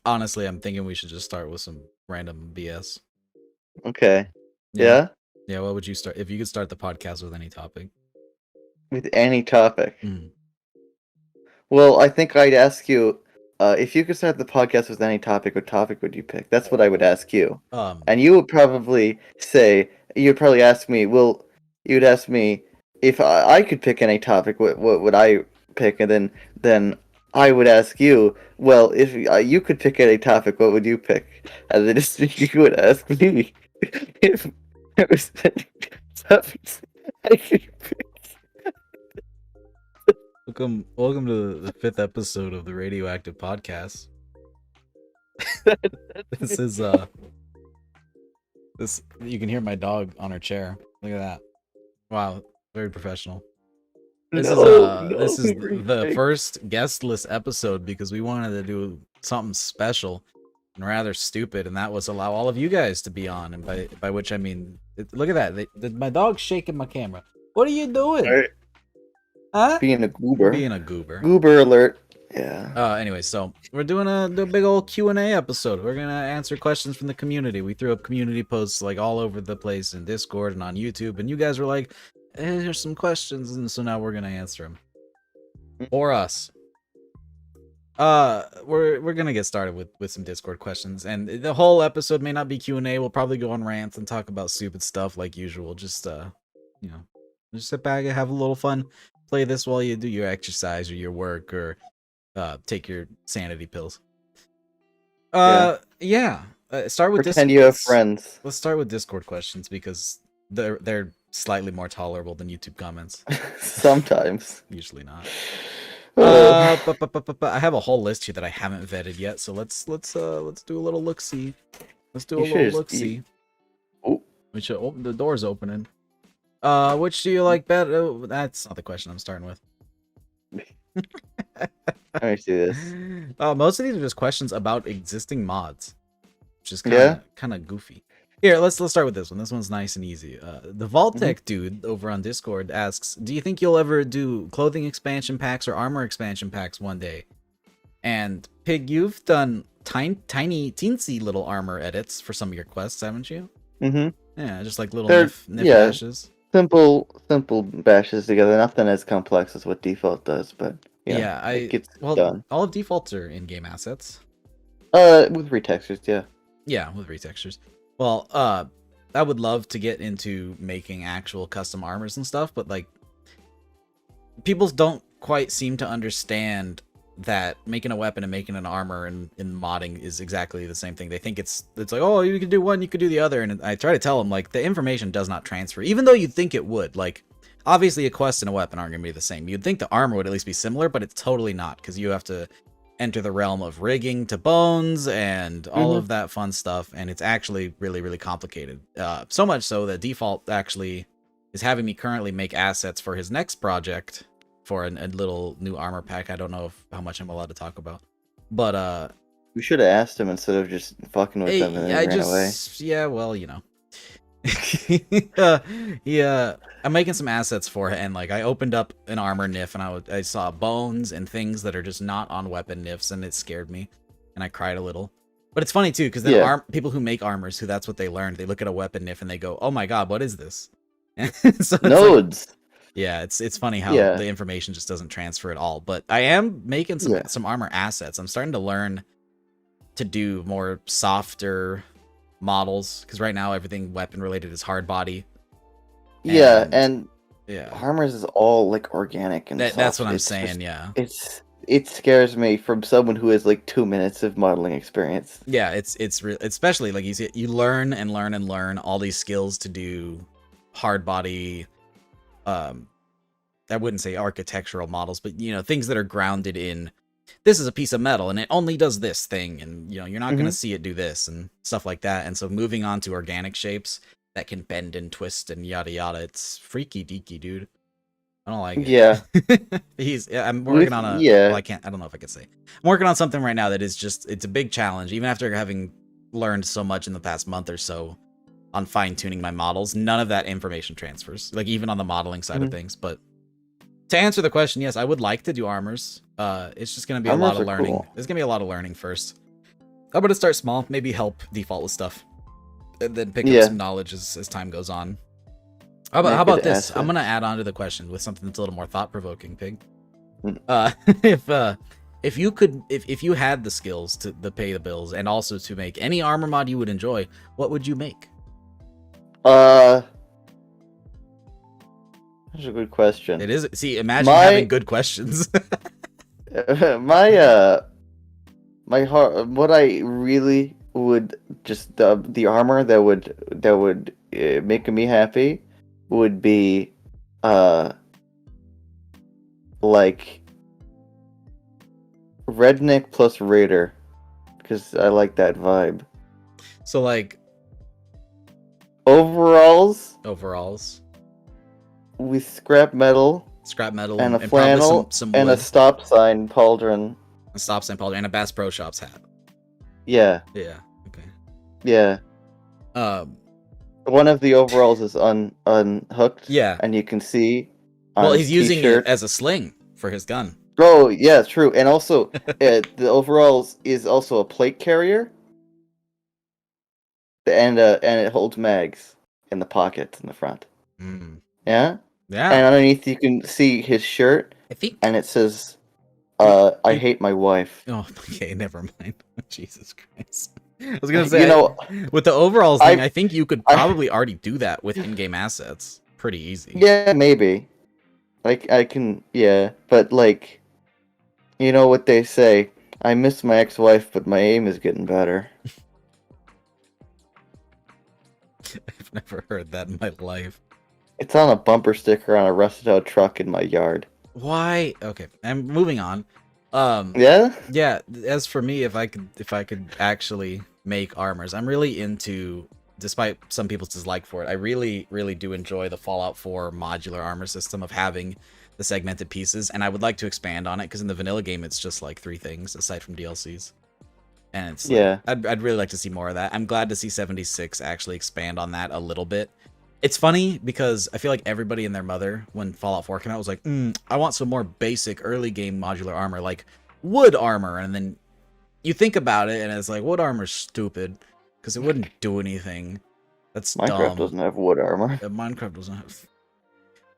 Honestly, I'm thinking we should just start with some random BS. Okay. Yeah. Yeah? Yeah, what would you start if you could start the podcast with any topic? With any topic. Mm. Well, I think I'd ask you, if you could start the podcast with any topic, what topic would you pick? That's what I would ask you. Um, And you would probably say, you'd probably ask me, well, you'd ask me if I could pick any topic, what would I pick? And then I would ask you, well, if you could pick any topic, what would you pick? And then you would ask me if there was any topics I could pick. welcome to the fifth episode of the Radioactive Podcast. This is this you can hear my dog on her chair. Look at that. Wow, very professional. This is the first guestless episode because we wanted to do something special and rather stupid, and that was allow all of you guys to be on. And by which I mean, look at that. My dog's shaking my camera. What are you doing? Right. Huh? Being a goober. Being a goober. Goober alert. Yeah. Anyway, so we're doing a big old Q&A episode. We're gonna answer questions from the community. We threw up community posts like all over the place in Discord and on YouTube, and you guys were like, here's some questions, and so now we're gonna answer them. Or us. We're gonna get started with some Discord questions, and the whole episode may not be Q&A. We'll probably go on rants and talk about stupid stuff like usual. Just just sit back and have a little fun. Play this while you do your exercise or your work or take your sanity pills. Yeah. Start with Pretend you have friends. Let's start with Discord questions because they're slightly more tolerable than YouTube comments. Sometimes. Usually not. But I have a whole list here that I haven't vetted yet, so let's do a little look-see. Let's do a little look-see. Oh. The door's opening. Which do you like better? Oh, that's not the question I'm starting with. Let me see this. Most of these are just questions about existing mods, which is kind of goofy. Here, let's start with this one. This one's nice and easy. The Vaultec dude over on Discord asks, "Do you think you'll ever do clothing expansion packs or armor expansion packs one day?" And Pig, you've done tiny, teensy little armor edits for some of your quests, haven't you? Mm-hmm. Yeah, just like little nif bashes. Simple bashes together. Nothing as complex as what default does, but it gets done. All of defaults are in-game assets. With retextures, yeah. Yeah, with retextures. Well, I would love to get into making actual custom armors and stuff, but like, people don't quite seem to understand that making a weapon and making an armor in modding is exactly the same thing. They think it's like, oh, you can do one, you could do the other, and I try to tell them like the information does not transfer, even though you'd think it would. Like, obviously a quest and a weapon aren't gonna be the same. You'd think the armor would at least be similar, but it's totally not, because you have to enter the realm of rigging to bones and all of that fun stuff, and it's actually really, really complicated. So much so that Default actually is having me currently make assets for his next project for a little new armor pack. I don't know how much I'm allowed to talk about, but we should have asked him instead of just fucking with them and then ran away. Yeah, well, you know. I'm making some assets for it, and like I opened up an armor nif and I saw bones and things that are just not on weapon nifs, and it scared me and I cried a little. But it's funny too, because then people who make armors, who that's what they learned, they look at a weapon nif and they go, oh my god, what is this? So nodes. Like, yeah, it's funny how the information just doesn't transfer at all. But I am making some armor assets. I'm starting to learn to do more softer models, because right now everything weapon related is hard body. And armors is all like organic and that's what I'm saying. It scares me from someone who has like 2 minutes of modeling experience. Yeah, it's especially like you learn and learn and learn all these skills to do hard body. I wouldn't say architectural models, but things that are grounded in, this is a piece of metal and it only does this thing, and you're not going to see it do this and stuff like that. And so moving on to organic shapes that can bend and twist and yada yada, it's freaky deaky, dude. I don't like it. Yeah. I'm working on well, I don't know if I can say. I'm working on something right now that is it's a big challenge, even after having learned so much in the past month or so on fine-tuning my models. None of that information transfers, like even on the modeling side of things. But to answer the question, yes, I would like to do armors. It's just going to be a lot of learning. Cool. There's going to be a lot of learning first. I'm gonna start small, maybe help default with stuff, and then pick up Yeah. some knowledge as time goes on. How Make about good this? I'm gonna assets. add on to the question with something that's a little more thought provoking, Pig. Mm. If you could, if you had the skills to pay the bills and also to make any armor mod you would enjoy, what would you make? That's a good question. It is. See, imagine having good questions. My my heart, what I really would just the armor that would make me happy would be like redneck plus raider, because I like that vibe. So like Overalls overalls, with scrap metal scrap metal, and a and probably flannel some and a wood, stop sign pauldron. a stop sign powder, and a Bass Pro Shops hat. Yeah, Yeah. Okay. yeah. Um. One of the overalls is unhooked, Yeah. and you can see Well, on his he's using it t-shirt. as a sling for his gun. Oh, yeah, true. And also, the overalls is also a plate carrier, and it holds mags in the pockets in the front. Mm. Yeah, Yeah. and underneath you can see his shirt, I think. and it says, "I hate my wife." Oh, okay. Never mind. Jesus Christ. I was gonna say, You know, with the overalls thing, I I think you could I- probably already do that with in-game assets. Pretty easy. yeah, maybe. Like I can, yeah, but like, you know what they say. I miss my ex-wife, but my aim is getting better. I've never heard that in my life. It's on a bumper sticker on a rusted out truck in my yard. Why? Okay, I'm moving on. Yeah? Yeah. As for me, if I could actually make armors, I'm really into. Despite some people's dislike for it, I really do enjoy the Fallout 4 modular armor system of having the segmented pieces, and I would like to expand on it because in the vanilla game it's just like 3 things aside from DLCs. And it's like, Yeah. I'd really like to see more of that. I'm glad to see 76 actually expand on that a little bit. It's funny because I feel like everybody and their mother, when Fallout 4 came out, was like, I want some more basic early game modular armor, like wood armor. And then you think about it, and it's like, wood armor's stupid because it wouldn't do anything. That's Minecraft dumb. doesn't have wood armor. Minecraft doesn't have.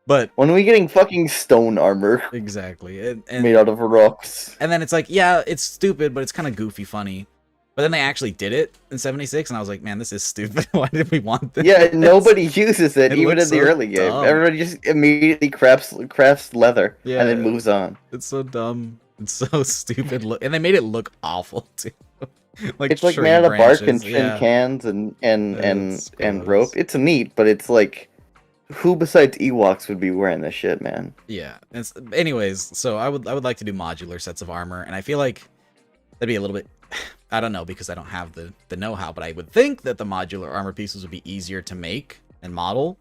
But When are we getting fucking stone armor exactly, and made out of rocks? and then it's like, yeah, it's stupid, but it's kind of goofy funny. But then they actually did it in 76, and I was like, man, this is stupid. Why did we want this? Yeah, nobody uses it, It even in looks the so early game. dumb. Everybody just immediately crafts leather and then Yeah. moves on. It's so dumb. It's so stupid. And they made it look awful too. Like It's like tree made out of bark and branches, tin yeah. cans and It's and gross. rope. It's neat, but it's like, who besides Ewoks would be wearing this shit, man? Yeah. Anyways, so I would like to do modular sets of armor, and I feel like that'd be a little bit. I don't know because I don't have the know-how, but I would think that the modular armor pieces would be easier to make and model.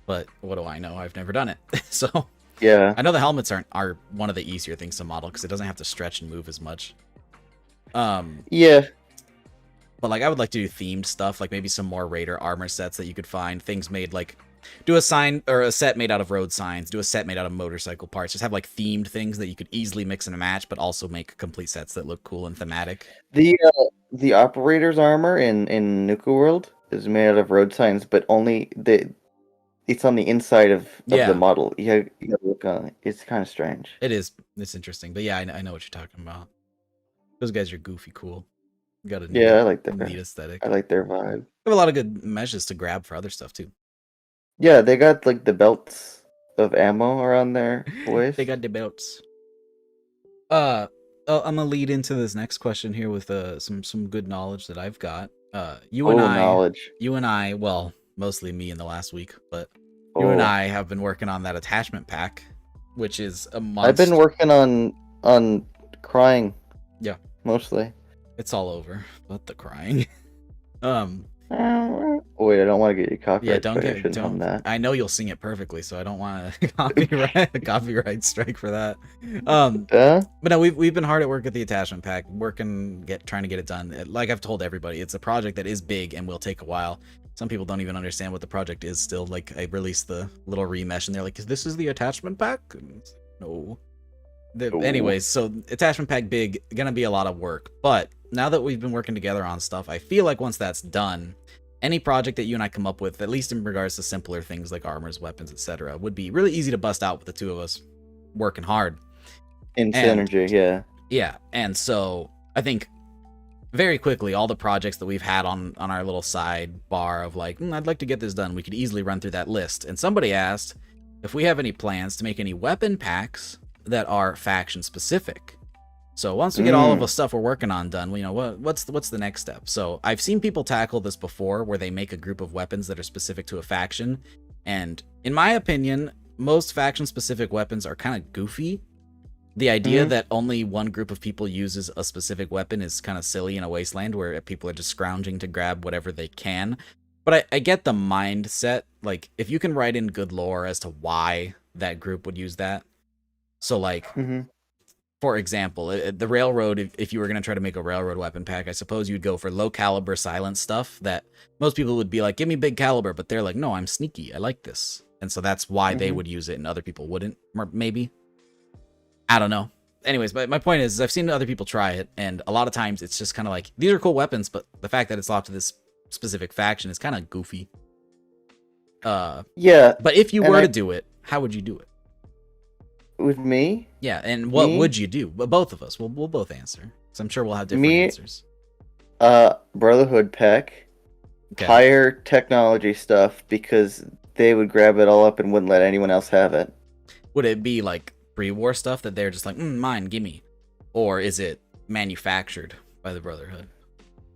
But what do I know? I've never done it. So Yeah. I know the helmets are one of the easier things to model because it doesn't have to stretch and move as much. Yeah. But like I would like to do themed stuff, like maybe some more Raider armor sets that you could find, things made like do a sign or a set made out of road signs, do a set made out of motorcycle parts, just have like themed things that you could easily mix and match, but also make complete sets that look cool and thematic. The operator's armor in Nuka World is made out of road signs, but only it's on the inside of Yeah. the model. You gotta look on it. It's kind of strange. It is. It's interesting, but yeah, I know what you're talking about. Those guys are goofy cool. You got a Yeah, I like neat their aesthetic. I like their vibe. They have a lot of good meshes to grab for other stuff too. Yeah, they got like the belts of ammo around their waist. They got the belts. I'm gonna lead into this next question here with some good knowledge that I've got. You and I, well, mostly me in the last week, but you and I have been working on that attachment pack, which is a monster. I've been working on crying. Yeah. Mostly. It's all over, but the crying. Wait, I don't want to get you copyright. Yeah, don't strike. I shouldn't hum that. I know you'll sing it perfectly, so I don't want to copyright strike for that. Yeah? But no, we've been hard at work at the attachment pack, trying to get it done. Like I've told everybody, it's a project that is big and will take a while. Some people don't even understand what the project is still. Like I released the little remesh and they're like, "This is the attachment pack?" No. No. Anyways, so attachment pack big, gonna be a lot of work, but now that we've been working together on stuff, I feel like once that's done, any project that you and I come up with, at least in regards to simpler things like armors, weapons, etc., would be really easy to bust out with the two of us working hard. In synergy, yeah. Yeah, and so I think very quickly, all the projects that we've had on our little sidebar of like, I'd like to get this done, we could easily run through that list. And somebody asked if we have any plans to make any weapon packs that are faction specific. So once we get all of the stuff we're working on done, you know, what's the next step? So I've seen people tackle this before, where they make a group of weapons that are specific to a faction. And in my opinion, most faction specific weapons are kind of goofy. The idea that only one group of people uses a specific weapon is kind of silly in a wasteland where people are just scrounging to grab whatever they can. But I get the mindset. Like, if you can write in good lore as to why that group would use that. So, like, for example, the railroad, if you were going to try to make a railroad weapon pack, I suppose you'd go for low caliber silent stuff that most people would be like, give me big caliber. But they're like, no, I'm sneaky. I like this. And so that's why they would use it and other people wouldn't, or maybe. I don't know. Anyways, but my point is I've seen other people try it, and a lot of times it's just kind of like, these are cool weapons, but the fact that it's locked to this specific faction is kind of goofy. Yeah. But if you were to do it, how would you do it? With me? Yeah, and what would you do? But both of us, we'll both answer. So I'm sure we'll have different answers. Brotherhood pack. Okay. Higher technology stuff, because they would grab it all up and wouldn't let anyone else have it. Would it be like pre-war stuff that they're just like, mine, gimme? Or is it manufactured by the Brotherhood?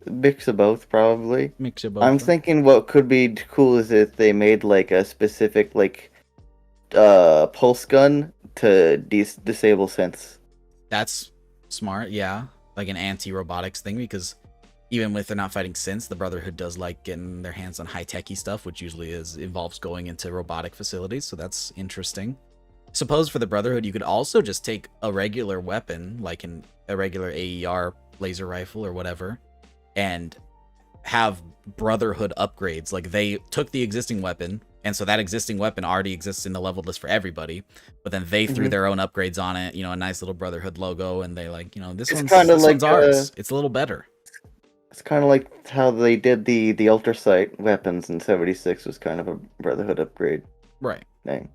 Mix of both, probably. Mix of both. I'm thinking what could be cool is if they made like a specific like pulse gun to disable synths. That's smart, yeah. Like an anti-robotics thing, because even if they're not fighting synths, the Brotherhood does like getting their hands on high-techy stuff, which usually involves going into robotic facilities, so that's interesting. Suppose for the Brotherhood, you could also just take a regular weapon, like a regular AER laser rifle or whatever, and have Brotherhood upgrades. Like, they took the existing weapon, and so that existing weapon already exists in the leveled list for everybody, but then they threw their own upgrades on it, you know, a nice little Brotherhood logo, and they like, you know, this one's ours. It's a little better. It's kind of like how they did the Ultrasight weapons in 76 was kind of a Brotherhood upgrade. Right. Thing.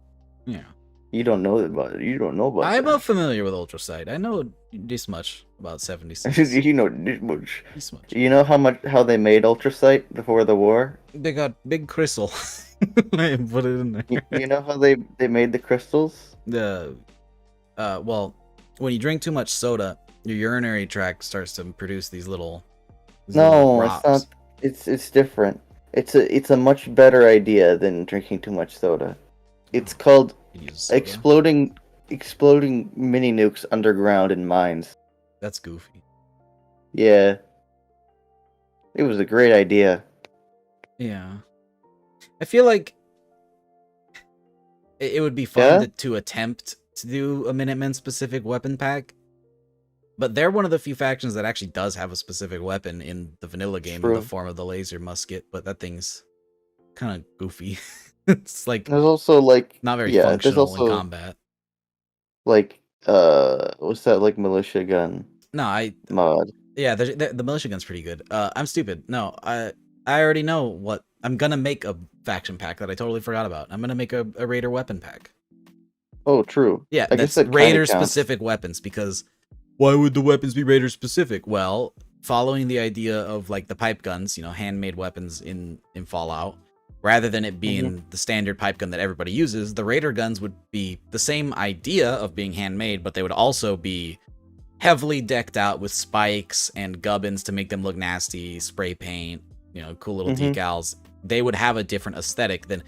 Yeah. You don't know about it. You don't know about it. I'm not familiar with Ultrasight. I know this much about 76. You know this much. This much. You know how they made Ultrasight before the war? They got big crystal. I put it in there. You know how they made the crystals? Well, when you drink too much soda, your urinary tract starts to produce these little No, drops. it's not. It's different. It's a much better idea than drinking too much soda. It's called exploding mini nukes underground in mines. That's goofy. Yeah. It was a great idea. Yeah. I feel like it would be fun to attempt to do a Minutemen specific weapon pack. But they're one of the few factions that actually does have a specific weapon in the vanilla game in the form of the laser musket, but that thing's kind of goofy. It's like there's also like not very functional in combat. Like what's that, like militia gun? No, mod. Yeah, the militia gun's pretty good. I'm stupid. No, I already know what I'm gonna make a faction pack that I totally forgot about. I'm gonna make a Raider weapon pack. Oh, true. Yeah, that's Raider specific weapons, because why would the weapons be Raider specific? Well, following the idea of like the pipe guns, you know, handmade weapons in Fallout, rather than it being the standard pipe gun that everybody uses, the Raider guns would be the same idea of being handmade, but they would also be heavily decked out with spikes and gubbins to make them look nasty, spray paint, you know, cool little decals. They would have a different aesthetic than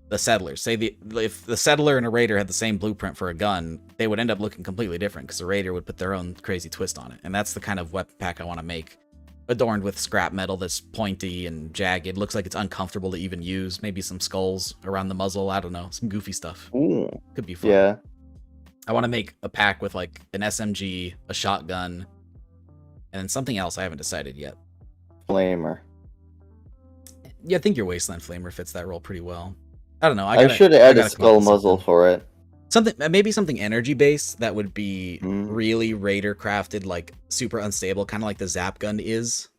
the Settlers. Say if the Settler and a Raider had the same blueprint for a gun, they would end up looking completely different, because the Raider would put their own crazy twist on it. And that's the kind of weapon pack I want to make, adorned with scrap metal that's pointy and jagged. It looks like it's uncomfortable to even use. Maybe some skulls around the muzzle. I don't know. Some goofy stuff. Ooh. Could be fun. Yeah. I want to make a pack with like an SMG, a shotgun, and then something else I haven't decided yet. Flamer. Yeah, I think your Wasteland Flamer fits that role pretty well. I don't know. I should add a skull muzzle for it. maybe something energy based that would be Mm. really Raider crafted, like super unstable, kind of like the Zap Gun is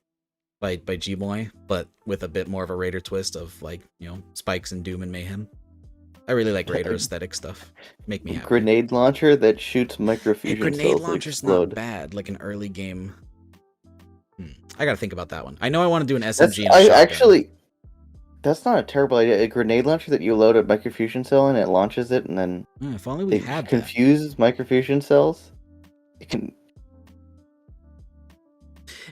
by Gboy, but with a bit more of a Raider twist of like, spikes and doom and mayhem. I really like Raider aesthetic stuff. Make me happy. Grenade launcher that shoots microfusion Hey, grenade cells that launcher's explode. not bad, like an early game. I gotta think about that one. I know I want to do an SMG That's, and a shotgun. actually, that's not a terrible idea. A grenade launcher that you load a microfusion cell in, it launches it, and then If only we it had that. confuses microfusion cells. It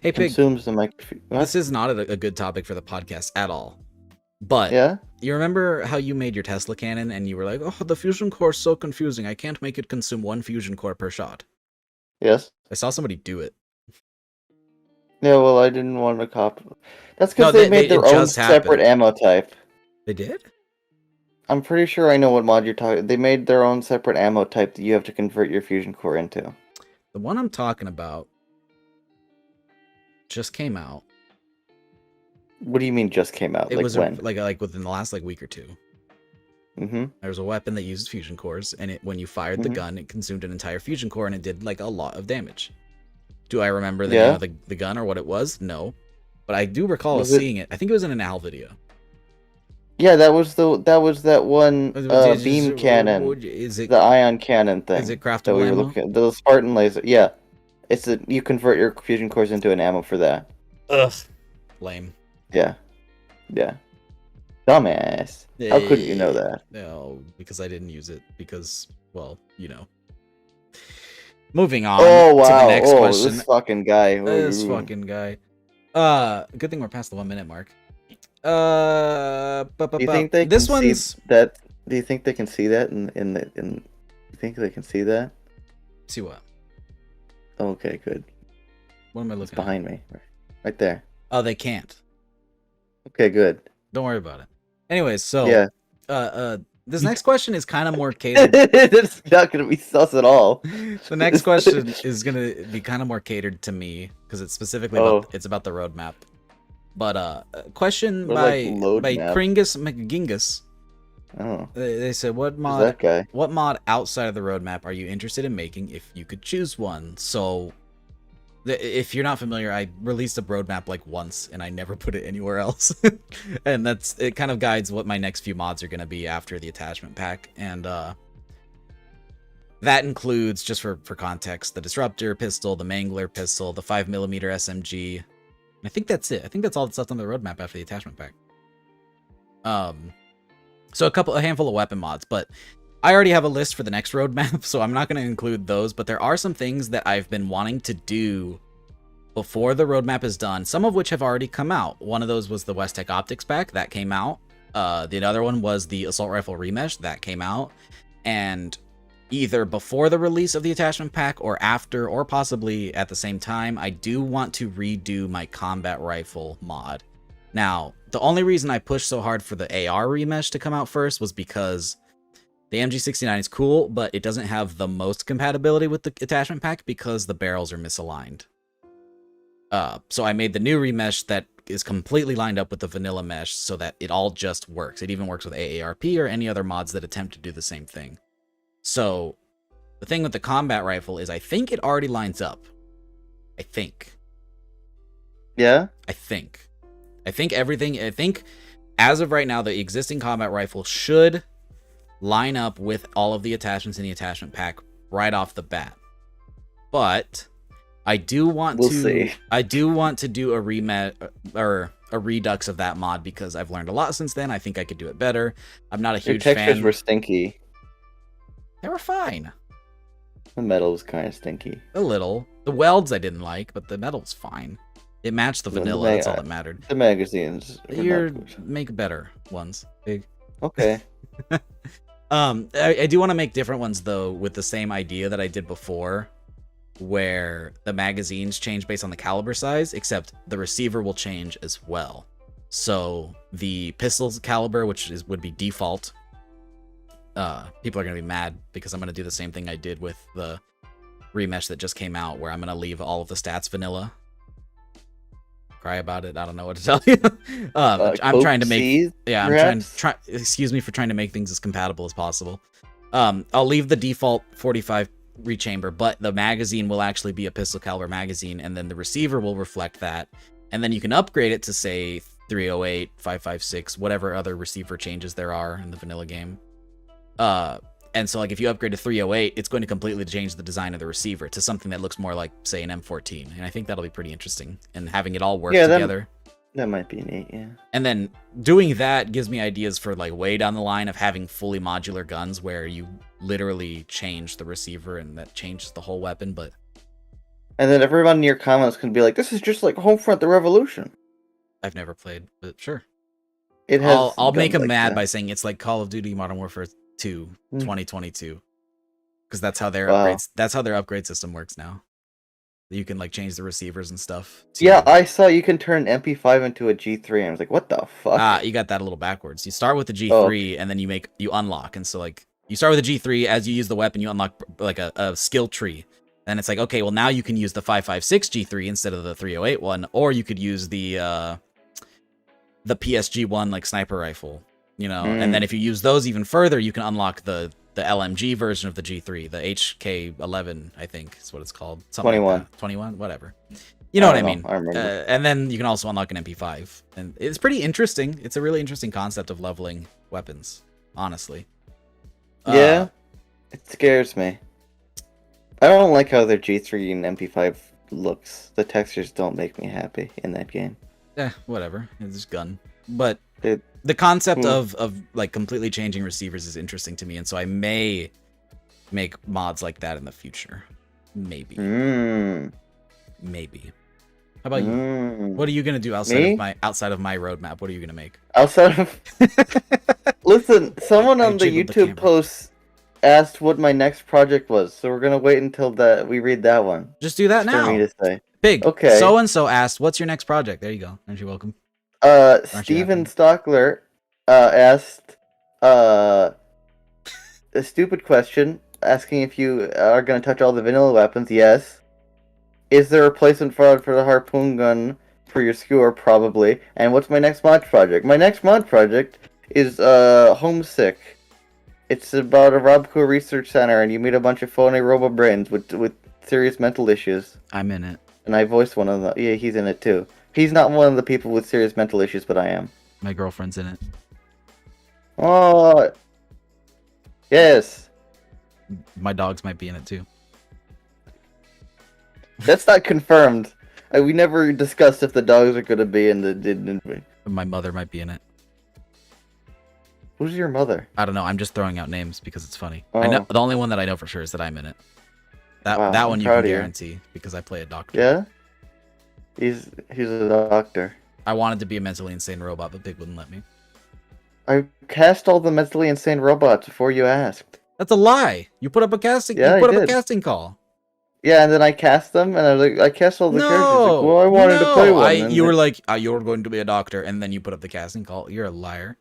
Hey, Pig, consumes the microfusion. this is not a good topic for the podcast at all. But Yeah. you remember how you made your Tesla cannon and you were like, oh, the fusion core is so confusing. I can't make it consume 1 fusion core per shot. Yes. I saw somebody do it. Yeah, well, I didn't want to copy. That's No, because they made their it own just separate happened. ammo type. They did? I'm pretty sure I know what mod you're talking. They made their own separate ammo type that you have to convert your fusion core into. The one I'm talking about just came out. What do you mean just came out? It like was when? like within the last week or two. Mm-hmm. There was a weapon that uses fusion cores, and when you fired the gun, it consumed an entire fusion core, and it did like a lot of damage. Do I remember the name of the gun or what it was? No, but I do recall seeing it. I think it was in an Al video. Yeah, that was that one beam cannon. Is it the ion cannon thing? Is it craftable ammo? The Spartan laser. Yeah, you convert your fusion cores into an ammo for that. Ugh, lame. Yeah. Dumbass. How couldn't you know that? No, because I didn't use it. Because, well, Moving on to the next question. This fucking guy. This fucking guy. Good thing we're past the 1 minute mark. Do you think they this can one's see that? Do you think they can see that in? You think they can see that? See what? Okay, good. What am I It's looking behind me, right there. Oh, they can't. Okay, good. Don't worry about it. Anyways, so yeah. This next question is kind of more catered. It's not gonna be sus at all. The next question is gonna be kind of more catered to me because it's specifically about the roadmap. But question by Kringus McGingus. Oh. They said, what mod outside of the roadmap are you interested in making if you could choose one? So if you're not familiar, I released a roadmap like once and I never put it anywhere else. And it kind of guides what my next few mods are going to be after the attachment pack. And that includes, just for context, the Disruptor pistol, the Mangler pistol, the 5mm SMG. And I think that's it. I think that's all that's left on the roadmap after the attachment pack. So a handful of weapon mods, but I already have a list for the next roadmap, so I'm not going to include those, but there are some things that I've been wanting to do before the roadmap is done, some of which have already come out. One of those was the Westech Optics pack, that came out. The other one was the Assault Rifle Remesh, that came out. And either before the release of the attachment pack or after, or possibly at the same time, I do want to redo my combat rifle mod. Now, the only reason I pushed so hard for the AR Remesh to come out first was because the MG69 is cool, but it doesn't have the most compatibility with the attachment pack because the barrels are misaligned. So I made the new remesh that is completely lined up with the vanilla mesh so that it all just works. It even works with AARP or any other mods that attempt to do the same thing. So the thing with the combat rifle is I think it already lines up. I think. Yeah? I think as of right now, the existing combat rifle should line up with all of the attachments in the attachment pack right off the bat. But I do want to do a rematch or a redux of that mod because I've learned a lot since then. I think I could do it better. I'm not a huge fan. Your textures were stinky. They were fine. The metal was kind of stinky. A little. The welds I didn't like, but the metal was fine. It matched the vanilla. That's all that mattered. The magazines. Make better ones. Big. Okay. I do want to make different ones though with the same idea that I did before, where the magazines change based on the caliber size, except the receiver will change as well. So the pistol's caliber, which would be default, people are going to be mad because I'm going to do the same thing I did with the remesh that just came out, where I'm going to leave all of the stats vanilla. Cry about it. I don't know what to tell you. I'm trying to make excuse me for trying to make things as compatible as possible. I'll leave the default 45 rechamber, but the magazine will actually be a pistol caliber magazine, and then the receiver will reflect that, and then you can upgrade it to say 308, 556, whatever other receiver changes there are in the vanilla game. And so like if you upgrade to 308, it's going to completely change the design of the receiver to something that looks more like, say, an M14, and I think that'll be pretty interesting, and having it all work together. That might be neat, yeah. And then doing that gives me ideas for like way down the line of having fully modular guns where you literally change the receiver and that changes the whole weapon. But and then everyone in your comments can be like, "This is just like Homefront: The Revolution." I've never played, but sure. It has. I'll make them like mad that. by saying it's like Call of Duty Modern Warfare 2 2022, because that's how their Wow. upgrades. That's how their upgrade system works now. You can like change the receivers and stuff. Yeah, I saw you can turn an MP5 into a G3, and I was like, "What the fuck?" You got that a little backwards. You start with the G3, and then you unlock, and so like you start with the G3. As you use the weapon, you unlock like a skill tree. Then it's like, okay, well now you can use the 556 G3 instead of the 308 one, or you could use the PSG one like sniper rifle, you know. And then if you use those even further, you can unlock the LMG version of the G3, the HK11, I think is what it's called. Something 21. Like that. 21, whatever. You know what I mean? I remember. And then you can also unlock an MP5, and it's pretty interesting. It's a really interesting concept of leveling weapons, honestly. Yeah, it scares me. I don't like how their G3 and MP5 looks. The textures don't make me happy in that game. Whatever. It's just gun. But It, the concept of like completely changing receivers is interesting to me, and so I may make mods like that in the future. Maybe. Maybe. How about you? What are you gonna do outside of my roadmap? What are you gonna make? Outside of listen, someone on the YouTube post asked what my next project was, so we're gonna wait until we read that one. Just do that now. For me to say. Pig. Okay. So and so asked, "What's your next project?" There you go. Aren't you welcome? Steven Stockler asked a stupid question, asking if you are gonna touch all the vanilla weapons. Yes. Is there a replacement for the harpoon gun for your skewer? Probably. And what's my next mod project? My next mod project is Homesick. It's about a Robco research center, and you meet a bunch of phony robo-brains with serious mental issues. I'm in it. And I voiced one of them. Yeah, he's in it too. He's not one of the people with serious mental issues, but I am. My girlfriend's in it. Oh, yes. My dogs might be in it too. That's not confirmed. We never discussed if the dogs are going to be in the... My mother might be in it. Who's your mother? I don't know. I'm just throwing out names because it's funny. Oh. I know the only one that I know for sure is that I'm in it. That one you can guarantee because I play a doctor. Yeah? He's a doctor. I wanted to be a mentally insane robot, but Pig wouldn't let me. I cast all the mentally insane robots before you asked. That's a lie. You put up a casting. Yeah, you put I up a did. casting call. Yeah, and then I cast them, and I was like, I cast all the characters. Like, well, I wanted to play one. You were like, you were going to be a doctor, and then you put up the casting call. You're a liar.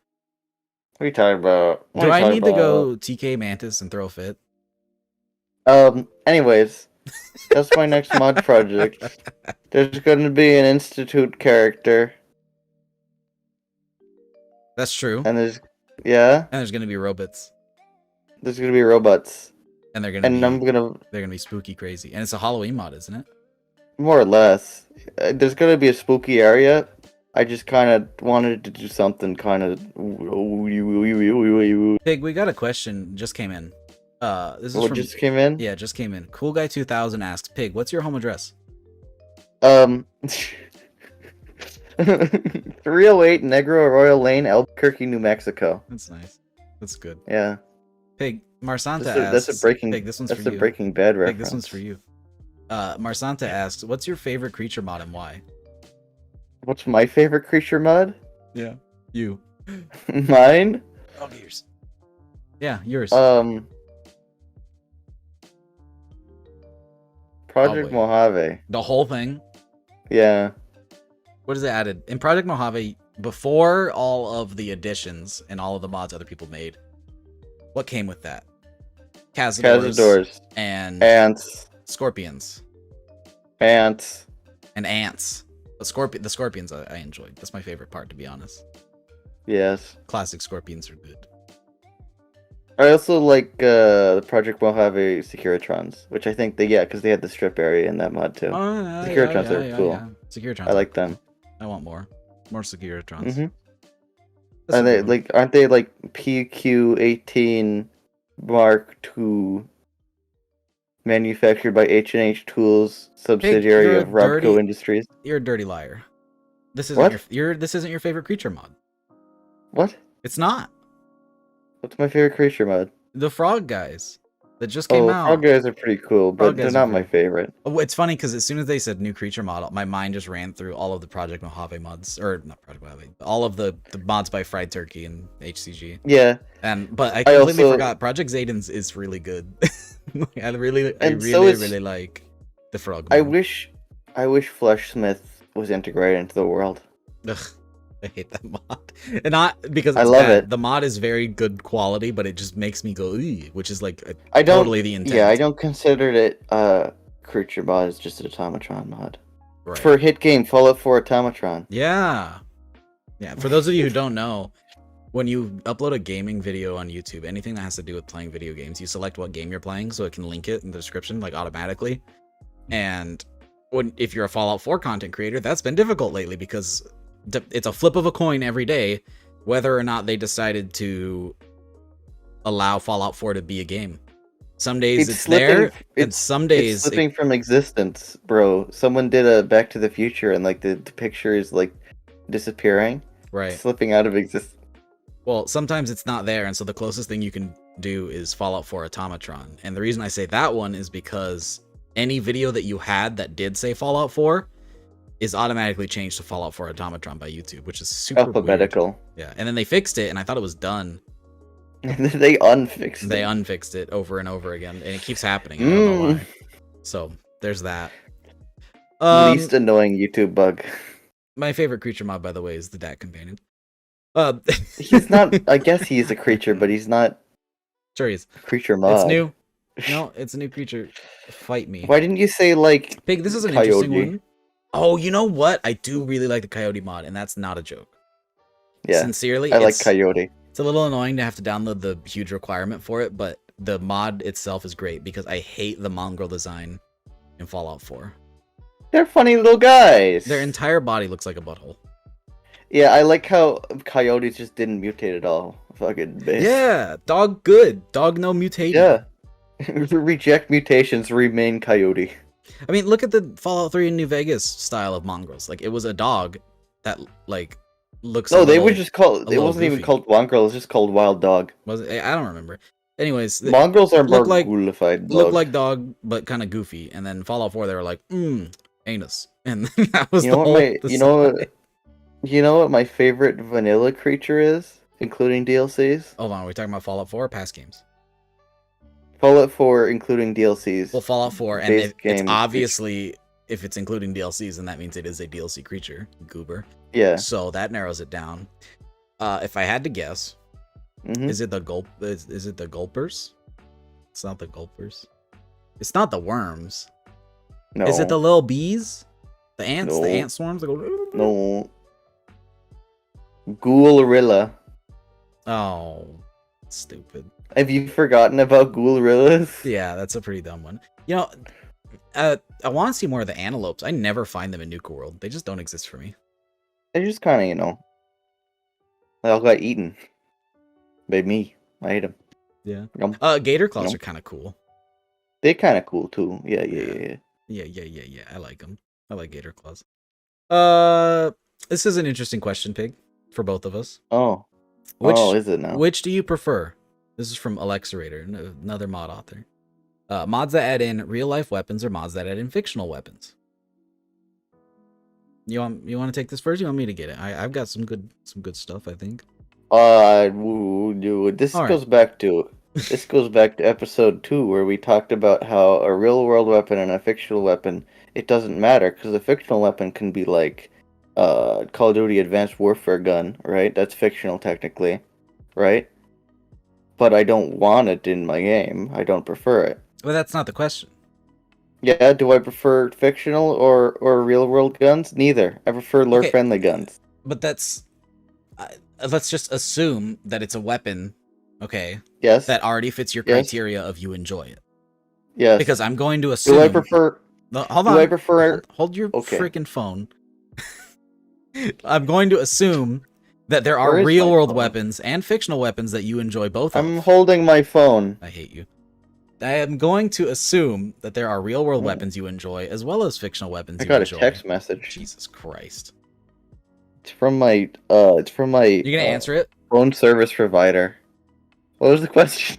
What are you talking about? Do I need to go TK Mantis and throw a fit? Anyways, that's my next mod project. There's going to be an Institute character. That's true. And there's going to be robots. There's going to be robots. And they're gonna be spooky crazy. And it's a Halloween mod, isn't it? More or less. There's going to be a spooky area. I just kind of wanted to do something kind of... Pig, we got a question. Just came in. This is just came in? Yeah, just came in. Cool Guy 2000 asks, Pig, what's your home address? 308 Negro Arroyo Lane, Albuquerque, New Mexico. That's nice. That's good. Yeah. Pig, Marsanta asks... That's a Breaking... Pig, this one's that's for a you. Breaking Bad reference. Pig, this one's for you. Marsanta asks, what's your favorite creature mod and why? What's my favorite creature mod? Yeah. You. Mine? Oh, yours. Yeah, yours. Project Mojave. The whole thing? Yeah. What is it added? In Project Mojave, before all of the additions and all of the mods other people made, what came with that? Cazadors. And... Ants. Scorpions. Ants. And ants. The scorpions I enjoyed. That's my favorite part, to be honest. Yes. Classic scorpions are good. I also like the Project Mojave Securitrons, which I think because they had the strip area in that mod too. Oh Securitrons are cool. Securitrons I are like cool. them. I want more Securitrons. Mm-hmm. That's a And they good one. aren't they like PQ-18 Mark II manufactured by H&H Tools, Pig, subsidiary of Robco Industries? you're a dirty liar. This isn't What? this isn't your favorite creature mod. What? It's not. What's my favorite creature mod? The frog guys that just came Frog out. guys are pretty cool, Frog but they're guys are not my pretty favorite. Oh, it's funny because as soon as they said new creature model, my mind just ran through all of the Project Mojave mods, or not Project Mojave, all of the mods by Fried Turkey and HCG. Yeah. But I completely also forgot Project Zayden's is really good. I really like the frog I mod. wish Fleshsmith was integrated into the world. Ugh, I hate that mod, and not because it's I love bad. it. The mod is very good quality, but it just makes me go, "Ew," which is like totally the intent. Yeah, I don't consider it creature mod. It's just an automatron mod. Right. For a hit game, Fallout 4 automatron. Yeah. For those of you who don't know, when you upload a gaming video on YouTube, anything that has to do with playing video games, you select what game you're playing so it can link it in the description like automatically. And if you're a Fallout 4 content creator, that's been difficult lately because it's a flip of a coin every day whether or not they decided to allow Fallout 4 to be a game. Some days it's there, and some days it's slipping from existence, bro. Someone did a Back to the Future, and like the picture is like disappearing, right? Slipping out of existence. Well, sometimes it's not there, and so the closest thing you can do is Fallout 4 Automatron. And the reason I say that one is because any video that you had that did say Fallout 4 is automatically changed to Fallout 4 Automatron by YouTube, which is super alphabetical. Weird. Yeah, and then they fixed it, and I thought it was done. And then they unfixed it. They unfixed it over and over again, and it keeps happening. I don't know why. So there's that. Least annoying YouTube bug. My favorite creature mod, by the way, is the Dat Companion. He's not. I guess he's a creature, but he's not. Sure, he's a creature mod. It's new. No, it's a new creature. Fight me. Why didn't you say like Pig? This is an interesting one. Oh, you know what? I do really like the Coyote mod, and that's not a joke. Yeah, sincerely, I like Coyote. It's a little annoying to have to download the huge requirement for it, but the mod itself is great because I hate the mongrel design in Fallout 4. They're funny little guys. Their entire body looks like a butthole. Yeah, I like how Coyotes just didn't mutate at all. Fucking bitch. Yeah, dog good. Dog no mutating. Yeah. Reject mutations, remain Coyote. I mean, look at the Fallout 3 in New Vegas style of mongrels. Like, it was a dog that, like, looks they were just called... It wasn't even called mongrel, it was just called wild dog. Was it? I don't remember. Anyways... Mongrels are more ghoulified dog. Look like dog, but kind of goofy. And then Fallout 4, they were like, anus. And that was You know what my favorite vanilla creature is, including DLCs? Hold on, are we talking about Fallout 4 or past games? Fallout 4, including DLCs. Well, Fallout 4, and it's obviously, if it's including DLCs, then that means it is a DLC creature, Goober. Yeah. So that narrows it down. If I had to guess, is it the Is it the gulpers? It's not the gulpers. It's not the worms. No. Is it the little bees? The ants? No. The ant swarms? That go... No. Ghoulrilla. Oh, stupid. Have you forgotten about Ghoulrillas? Yeah, that's a pretty dumb one. You know, I want to see more of the antelopes. I never find them in Nuka World. They just don't exist for me. They're just kind of, they all got eaten by me. I ate them. Yeah. Gator claws are kind of cool. They're kind of cool too. Yeah. Yeah. I like them. I like gator claws. This is an interesting question, Pig, for both of us. Oh. Is it now? Which do you prefer? This is from Alexarator, another mod author. Mods that add in real-life weapons or mods that add in fictional weapons? You want to take this first? You want me to get it? I've got some good stuff, I think. This goes back to episode 2 where we talked about how a real-world weapon and a fictional weapon, it doesn't matter because a fictional weapon can be like Call of Duty Advanced Warfare gun, right? That's fictional technically, right? But I don't want it in my game. I don't prefer it. Well, that's not the question. Yeah, do I prefer fictional or real-world guns? Neither. I prefer lore-friendly guns. But let's just assume that it's a weapon okay, Yes. that already fits your Yes. criteria of you enjoy it. Yes. Because I'm going to assume. Do I prefer? Hold do on. I prefer? Hold your Okay. freaking phone. I'm going to assume that there are Where is my real world phone? weapons and fictional weapons that you enjoy both I'm of. holding my phone. I hate you. I am going to assume that there are real world Oh. weapons you enjoy as well as fictional weapons I you got enjoy. a text message. Jesus Christ. It's from my. It's from my. You gonna answer it? Phone service provider. What was the question?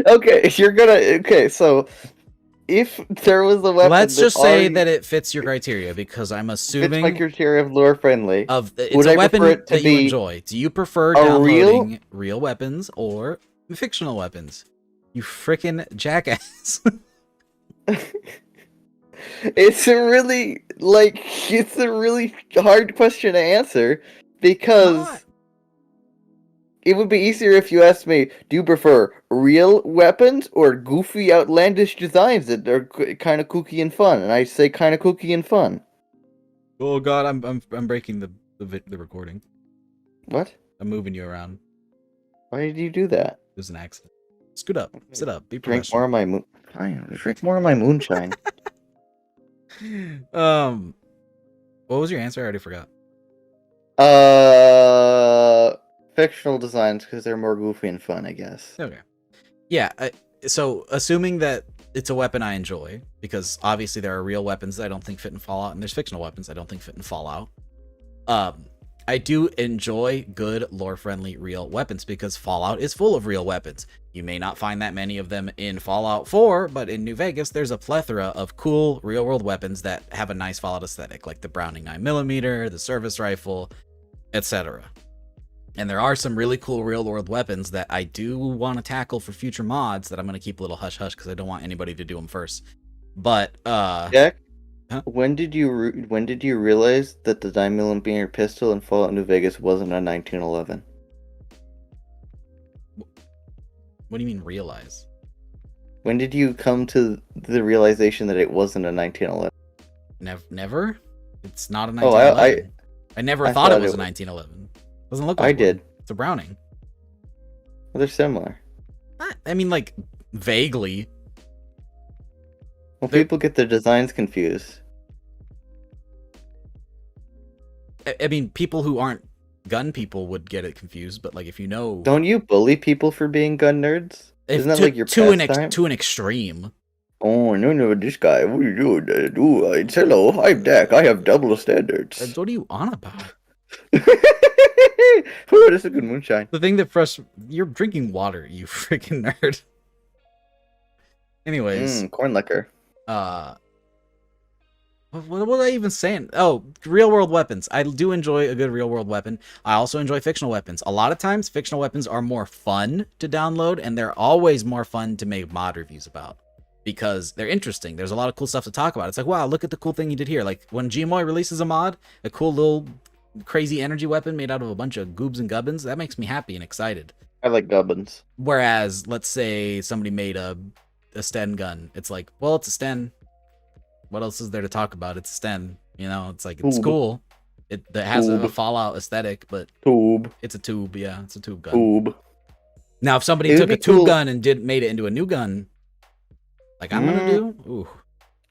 Okay, you're gonna. Okay, so if there was a weapon, Let's that just say already that it fits your criteria because I'm fits my assuming criteria of lore friendly, it's would a I prefer weapon it to that you be enjoy. Do you prefer a downloading real weapons or fictional weapons? You frickin' jackass. It's a really hard question to answer because it would be easier if you asked me, do you prefer real weapons or goofy, outlandish designs that are kind of kooky and fun? And I say kind of kooky and fun. Oh god, I'm breaking the recording. What? I'm moving you around. Why did you do that? It was an accident. Scoot up. Sit up. Be Drink more professional. drink more of my moonshine. What was your answer? I already forgot. Fictional designs because they're more goofy and fun, I guess. Okay. Yeah. So assuming that it's a weapon I enjoy, because obviously there are real weapons that I don't think fit in Fallout, and there's fictional weapons I don't think fit in Fallout. I do enjoy good lore-friendly real weapons because Fallout is full of real weapons. You may not find that many of them in Fallout 4, but in New Vegas, there's a plethora of cool real-world weapons that have a nice Fallout aesthetic, like the Browning 9mm, the service rifle, etc. And there are some really cool real-world weapons that I do want to tackle for future mods that I'm going to keep a little hush-hush because I don't want anybody to do them first. But, Jack? Huh? When did you realize that the 9mm pistol in Fallout New Vegas wasn't a 1911? What do you mean realize? When did you come to the realization that it wasn't a 1911? Never? It's not a Oh, 1911. I never I thought it thought was it a was- 1911. Doesn't look like I one. did. It's a Browning. Well, they're similar. I mean, like, vaguely. Well, They're- people get their designs confused. I mean, people who aren't gun people would get it confused, but, like, if you know... Don't you bully people for being gun nerds? Isn't that like your pastime? To an extreme. Oh, no, this guy, what are you doing? Hello, I'm Dak, I have double standards. What are you on about? Ooh, this is a good moonshine. The thing that you're drinking water, you freaking nerd. Anyways, Corn liquor. what was I even saying? Oh, real world weapons. I do enjoy a good real world weapon. I also enjoy fictional weapons. A lot of times, fictional weapons are more fun to download, and they're always more fun to make mod reviews about because they're interesting. There's a lot of cool stuff to talk about. It's like, wow, look at the cool thing you did here. Like when Gmoy releases a mod, a cool little crazy energy weapon made out of a bunch of goobs and gubbins, that makes me happy and excited. I like gubbins. Whereas, let's say somebody made a Sten gun. It's like, well, it's a Sten. What else is there to talk about? It's a Sten. You know, it's like, it's cool. It has a Fallout aesthetic, but it's a tube. Yeah, it's a tube gun. Now, if somebody took a tube gun and made it into a new gun, like I'm gonna do, ooh.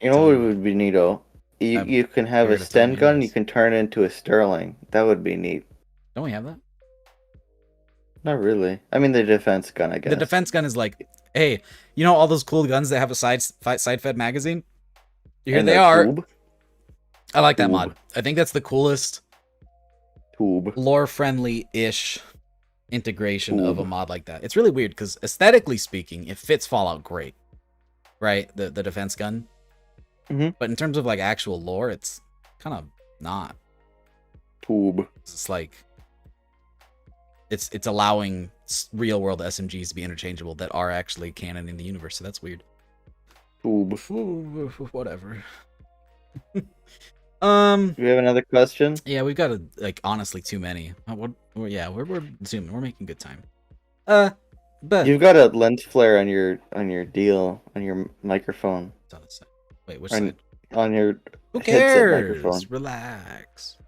You know what would be neato? You can have a Sten gun, you can turn it into a Sterling. That would be neat. Don't we have that? Not really. I mean, the defense gun, I guess. The defense gun is like, hey, you know all those cool guns that have a side-fed magazine? Here they are. Tube? I like that mod. I think that's the coolest tube lore-friendly-ish integration of a mod like that. It's really weird because aesthetically speaking, it fits Fallout great, right? The defense gun. But in terms of like actual lore, it's kind of not. Tube. It's like it's allowing real world SMGs to be interchangeable that are actually canon in the universe. So that's weird. Tube. Whatever. Do we have another question? Yeah, we've got like honestly too many. Yeah, we're zooming. We're making good time. But you've got a lens flare on your microphone. Wait, which side? On your Who cares? microphone. Relax.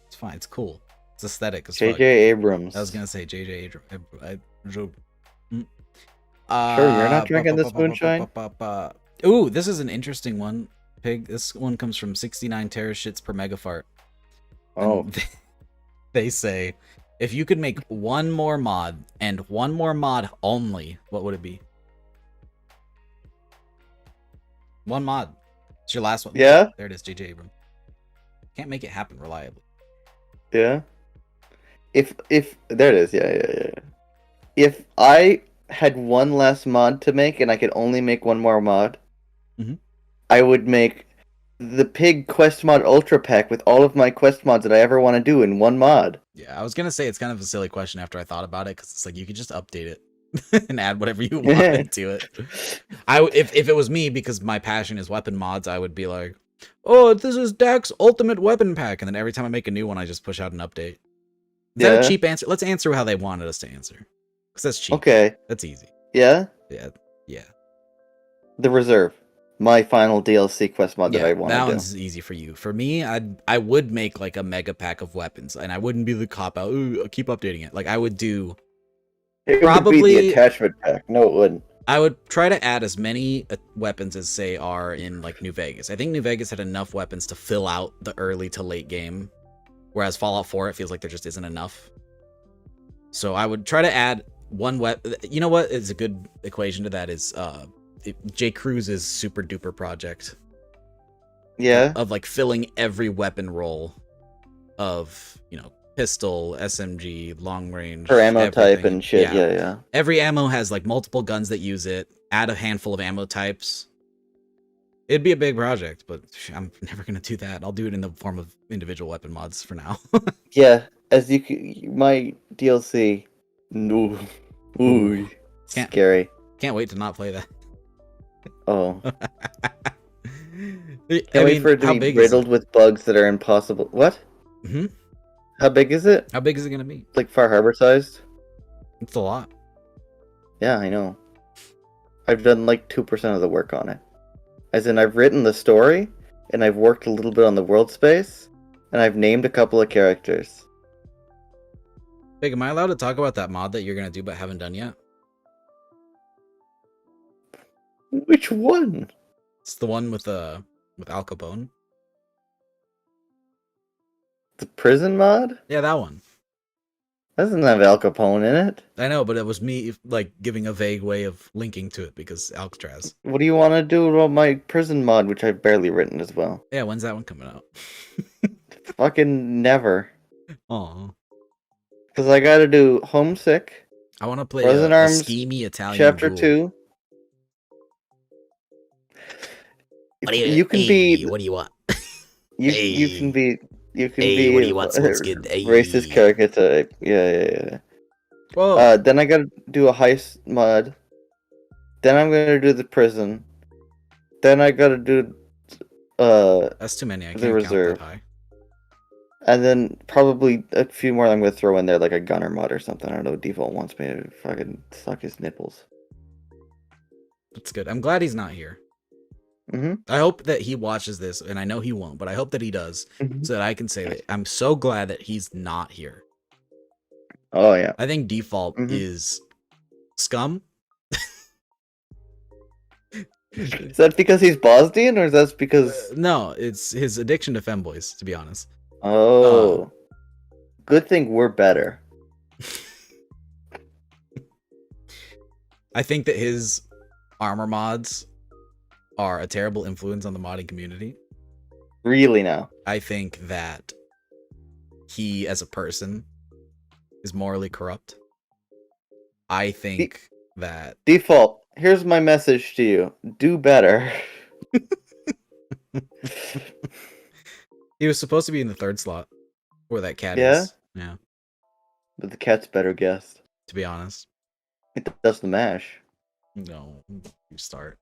It's fine. It's cool. It's aesthetic as fuck. J.J. Abrams. I was gonna say J.J. Abrams. Sure, you're not drinking this moonshine? Ooh, this is an interesting one, Pig. This one comes from 69 terashits per megafart. Oh. And they say, if you could make one more mod, and one more mod only, what would it be? One mod. It's your last one. Yeah? There it is, J.J. Abrams. Can't make it happen reliably. Yeah. If there it is, yeah. If I had one less mod to make and I could only make one more mod, I would make the Pig Quest Mod Ultra Pack with all of my quest mods that I ever want to do in one mod. Yeah, I was gonna say it's kind of a silly question after I thought about it, because it's like you could just update it and add whatever you wanted to it. If it was me, because my passion is weapon mods, I would be like, oh, this is Dak's Ultimate Weapon Pack, and then every time I make a new one, I just push out an update. Is that a cheap answer? Let's answer how they wanted us to answer, because that's cheap. Okay. That's easy. Yeah? Yeah. The Reserve. My final DLC quest mod that I want to do. That one's easy for you. For me, I would make like a mega pack of weapons, and I wouldn't be the cop out. Ooh, keep updating it. Like I would do. It probably would be the attachment pack. No, it wouldn't. I would try to add as many weapons as say are in like New Vegas. I think New Vegas had enough weapons to fill out the early to late game, whereas Fallout 4 it feels like there just isn't enough. So I would try to add one weapon. You know what is a good equation to that is J. Cruz's super duper project. Yeah. Of like filling every weapon role of, you know, pistol, SMG, long range. For ammo type and shit, yeah. Every ammo has like multiple guns that use it. Add a handful of ammo types. It'd be a big project, but I'm never going to do that. I'll do it in the form of individual weapon mods for now. Yeah, as you can, my DLC. No. Ooh. Scary. Can't wait to not play that. Oh. Can't wait for it to be riddled with bugs that are impossible. What? Mm-hmm. How big is it? How big is it going to be? Like Far Harbor sized? It's a lot. Yeah, I know. I've done like 2% of the work on it. As in, I've written the story, and I've worked a little bit on the world space, and I've named a couple of characters. Big, am I allowed to talk about that mod that you're going to do but haven't done yet? Which one? It's the one with Al Capone. The prison mod? Yeah, that one. That doesn't have Al Capone in it. I know, but it was me like giving a vague way of linking to it because Alcatraz. What do you want to do about my prison mod, which I've barely written as well? Yeah, when's that one coming out? Fucking never. Aw. Because I gotta do Homesick. I want to play a schemy Italian Chapter ghoul. 2. You can be. What do you want? You can be. You can be. What do you want, Skin? Racist archetype. Yeah. Whoa. Then I gotta do a heist mod. Then I'm gonna do the prison. Then I gotta do. That's too many. I can't the reserve. Count that high. And then probably a few more I'm gonna throw in there, like a gunner mod or something. I don't know. Default wants me to fucking suck his nipples. That's good. I'm glad he's not here. Mm-hmm. I hope that he watches this, and I know he won't, but I hope that he does, so that I can say that I'm so glad that he's not here. Oh, yeah. I think default is scum. Is that because he's Bosnian, or is that because... no, it's his addiction to femboys, to be honest. Oh. Good thing we're better. I think that his armor mods are a terrible influence on the modding community. Really now? I think that he, as a person, is morally corrupt. I think that... Default, here's my message to you. Do better. He was supposed to be in the third slot, where that cat is. Yeah. But the cat's better guessed. To be honest. It does the mash. No, you start.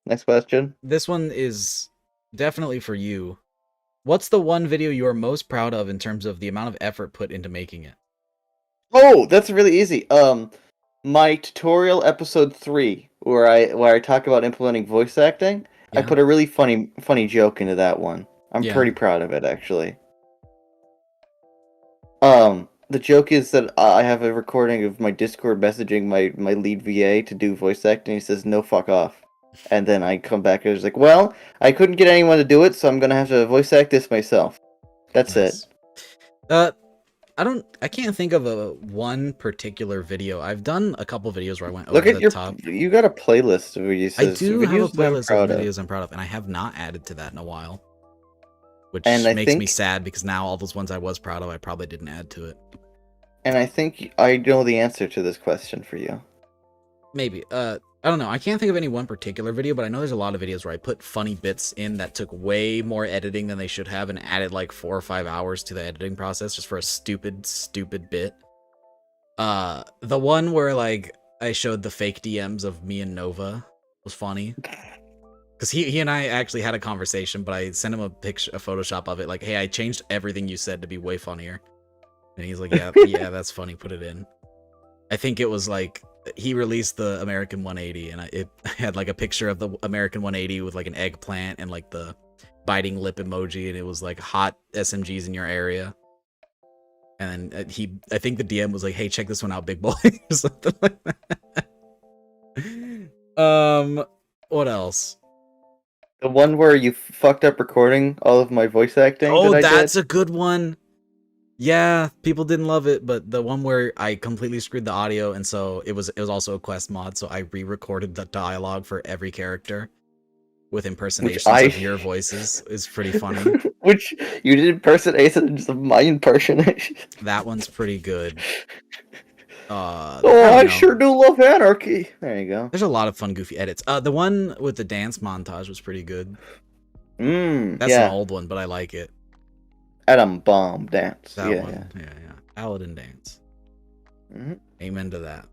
Next question. This one is definitely for you. What's the one video you are most proud of in terms of the amount of effort put into making it? Oh, that's really easy. My tutorial episode 3, where I talk about implementing voice acting, I put a really funny joke into that one. I'm pretty proud of it, actually. The joke is that I have a recording of my Discord messaging my lead VA to do voice acting. He says, "No, fuck off." And then I come back and I was like, "Well, I couldn't get anyone to do it, so I'm gonna have to voice act this myself." That's it. Nice. I can't think of a one particular video. I've done a couple videos where I went Look over at the your. top. You got a playlist of videos. I do have a Videos that I'm playlist proud of of. videos I'm proud of, and I have not added to that in a while. Which And I makes me think- sad because now all those ones I was proud of, I probably didn't add to it. And I think I know the answer to this question for you. Maybe. I don't know. I can't think of any one particular video, but I know there's a lot of videos where I put funny bits in that took way more editing than they should have and added like 4 or 5 hours to the editing process just for a stupid bit. The one where like I showed the fake DMs of me and Nova was funny. Because he and I actually had a conversation, but I sent him a picture, a Photoshop of it, like, hey, I changed everything you said to be way funnier. And he's like, yeah, that's funny, put it in. I think it was like, he released the American 180, and it had like a picture of the American 180 with like an eggplant and like the biting lip emoji, and it was like hot SMGs in your area. And then I think the DM was like, hey, check this one out, big boy, or something like that. What else? The one where you fucked up recording all of my voice acting. Oh, that that's I did? a good one. Yeah, people didn't love it, but the one where I completely screwed the audio, and so it was also a quest mod, so I re-recorded the dialogue for every character with impersonations of your voices is pretty funny. Which you did impersonations of my impersonation. That one's pretty good. I sure do love anarchy. There you go. There's a lot of fun, goofy edits. The one with the dance montage was pretty good. That's an old one, but I like it. Adam Bomb dance. That one. Yeah. Paladin dance. Mm-hmm. Amen to that.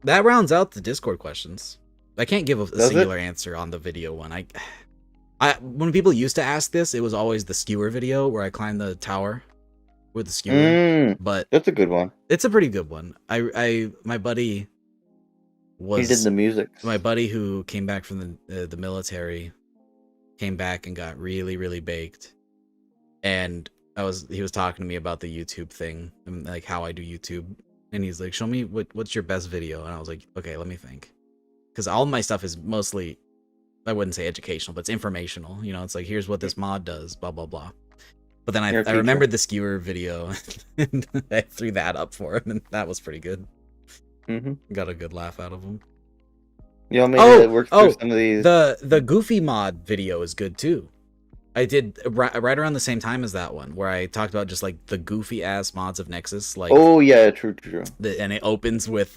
That rounds out the Discord questions. I can't give a singular answer on the video one. I when people used to ask this, it was always the skewer video where I climbed the tower with the skewer. But that's a good one. It's a pretty good one. My buddy was. He did the music. My buddy who came back from the military came back and got really baked, and he was talking to me about the YouTube thing and like how I do YouTube, and he's like, show me what's your best video, and I was like, okay, let me think, because all my stuff is mostly, I wouldn't say educational, but it's informational. You know, it's like, here's what this mod does, blah blah blah. But then I remembered the skewer video, and I threw that up for him, and that was pretty good. Got a good laugh out of him. You know, maybe it works through some of these. The Goofy mod video is good too. I did right around the same time as that one, where I talked about just like the goofy ass mods of Nexus. Like, oh yeah, true. And it opens with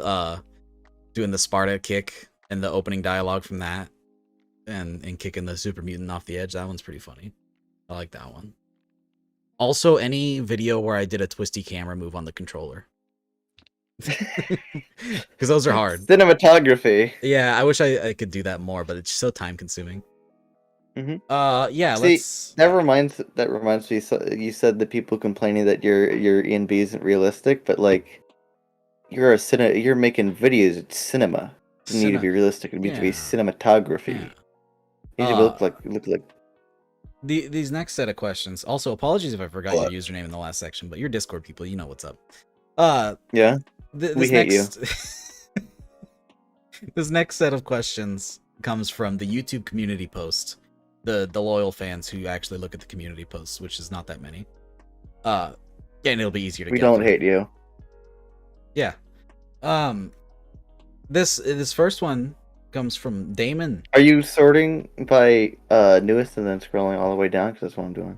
doing the Sparta kick and the opening dialogue from that, and kicking the super mutant off the edge. That one's pretty funny. I like that one. Also, any video where I did a twisty camera move on the controller. Because those are hard. Cinematography. Yeah, I wish I could do that more, but it's so time consuming. Yeah. See, that reminds me. So you said the people complaining that your ENB isn't realistic, but like you're making videos. It's cinema. It doesn't need to be realistic. It needs to be cinematography. Yeah. It needs to look like. These next set of questions. Also, apologies if I forgot your username in the last section, but you're Discord people, you know what's up. Yeah. We hate you. This next set of questions comes from the YouTube community post. The loyal fans who actually look at the community posts, which is not that many. And it'll be easier to. We don't hate you. Yeah. This first one comes from Damon. Are you sorting by newest and then scrolling all the way down? Because that's what I'm doing.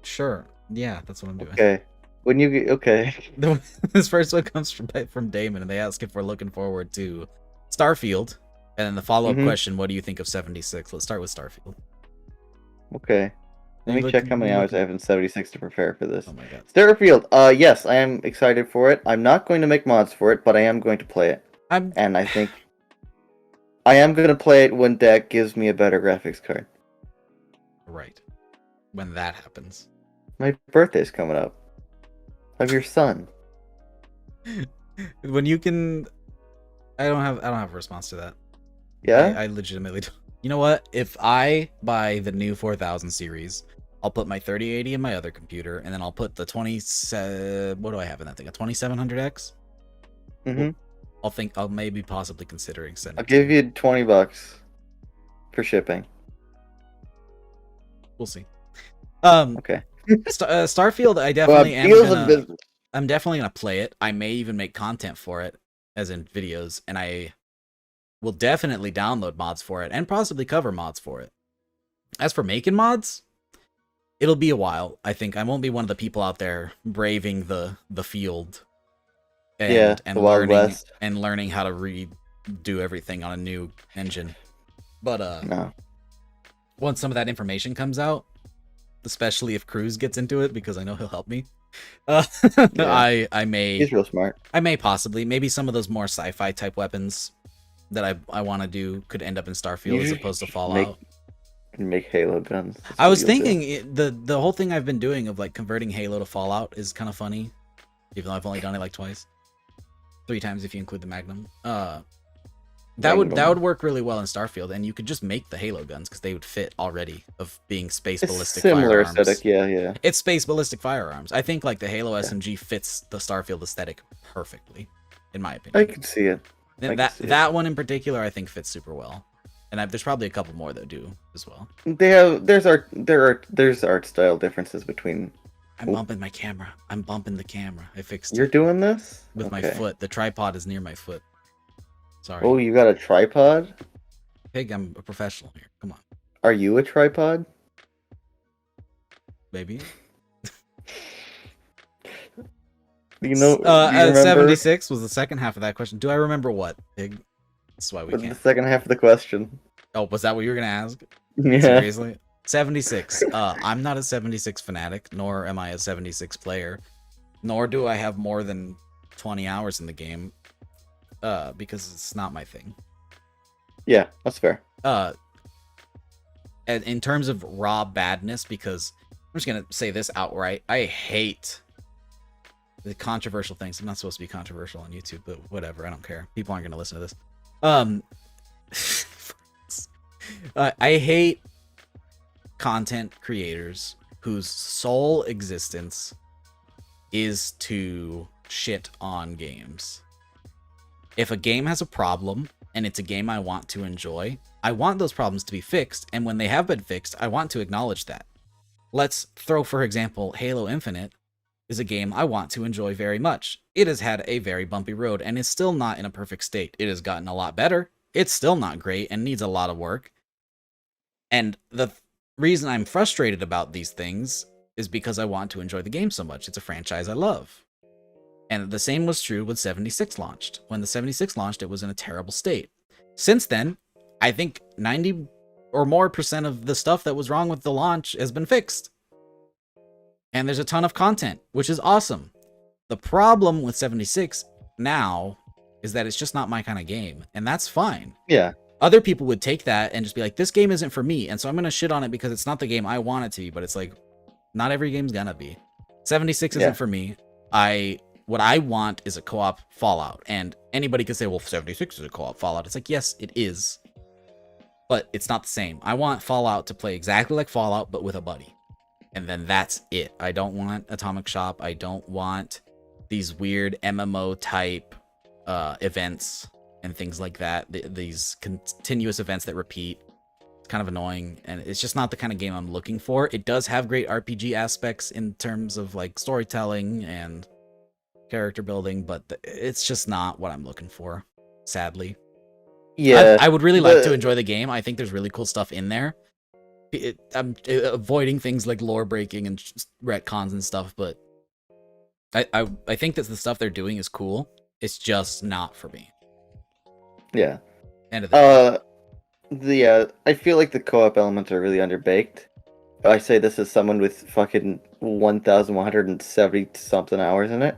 Sure. Yeah, that's what I'm doing. Okay. When you get This first one comes from Damon, and they ask if we're looking forward to Starfield, and then the follow-up question: what do you think of 76? Let's start with Starfield. Okay. Let me check how many hours I have in 76 to prepare for this. Oh my god. Starfield. Yes, I am excited for it. I'm not going to make mods for it, but I am going to play it. And I think I am going to play it when Deck gives me a better graphics card. Right. When that happens. My birthday's coming up. Of your son. When you can, I don't have a response to that. Yeah? I legitimately don't. You know what? If I buy the new 4000 series, I'll put my 3080 in my other computer, and then I'll put the 20. What do I have in that thing? A 2700X. Mm-hmm. I'll maybe possibly considering sending. I'll give you $20 for shipping. We'll see. Okay. Starfield, I definitely I'm definitely gonna play it. I may even make content for it, as in videos, and I will definitely download mods for it and possibly cover mods for it. As for making mods, it'll be a while. I think I won't be one of the people out there braving the field and the Wild West. learning how to redo everything on a new engine. But No. once some of that information comes out, especially if Cruz gets into it, because I know he'll help me. Yeah. I may. He's real smart. I may possibly, maybe some of those more sci-fi type weapons that I want to do could end up in Starfield as opposed to Fallout. Make Halo guns. I was thinking the whole thing I've been doing of like converting Halo to Fallout is kind of funny, even though I've only done it like twice, 3 times if you include the Magnum. That would work really well in Starfield, and you could just make the Halo guns because they would fit already of being space ballistic similar firearms. aesthetic, yeah. It's space ballistic firearms. I think like the Halo SMG fits the Starfield aesthetic perfectly, in my opinion. I can see it. That one in particular, I think fits super well, and there's probably a couple more that do as well. There's art style differences between. I'm bumping my camera. I'm bumping the camera. I fixed You're it doing this with my foot. The tripod is near my foot. Sorry. Oh, you got a tripod? Pig, I'm a professional here. Come on. Are you a tripod? Maybe. You know, 76 was the second half of that question. Do I remember what, Pig? That's why we can't. The second half of the question. Oh, was that what you were gonna ask? Yeah. Seriously? 76. I'm not a 76 fanatic, nor am I a 76 player, nor do I have more than 20 hours in the game. Because it's not my thing. Yeah, that's fair. And in terms of raw badness, because I'm just gonna say this outright, I hate the controversial things. I'm not supposed to be controversial on YouTube, but whatever, I don't care. People aren't gonna listen to this. I hate content creators whose sole existence is to shit on games. If a game has a problem, and it's a game I want to enjoy, I want those problems to be fixed, and when they have been fixed, I want to acknowledge that. Let's throw, for example, Halo Infinite is a game I want to enjoy very much. It has had a very bumpy road, and is still not in a perfect state. It has gotten a lot better. It's still not great, and needs a lot of work. And the reason I'm frustrated about these things is because I want to enjoy the game so much. It's a franchise I love. And the same was true when 76 launched. When the 76 launched, it was in a terrible state. Since then, I think 90 or more % of the stuff that was wrong with the launch has been fixed. And there's a ton of content, which is awesome. The problem with 76 now is that it's just not my kind of game, and that's fine. Yeah. Other people would take that and just be like, this game isn't for me, and so I'm going to shit on it because it's not the game I want it to be, but it's like, not every game's gonna be. 76 isn't for me. What I want is a co-op Fallout. And anybody could say, well, 76 is a co-op Fallout. It's like, yes, it is. But it's not the same. I want Fallout to play exactly like Fallout, but with a buddy. And then that's it. I don't want Atomic Shop. I don't want these weird MMO type events and things like that. These continuous events that repeat. It's kind of annoying. And it's just not the kind of game I'm looking for. It does have great RPG aspects in terms of like storytelling and character building, but it's just not what I'm looking for, sadly. Yeah, I would really like to enjoy the game. I think there's really cool stuff in there. I'm avoiding things like lore breaking and retcons and stuff, but I think that the stuff they're doing is cool. It's just not for me. Yeah. End of the I feel like the co-op elements are really underbaked. I say this as someone with fucking 1,170 something hours in it.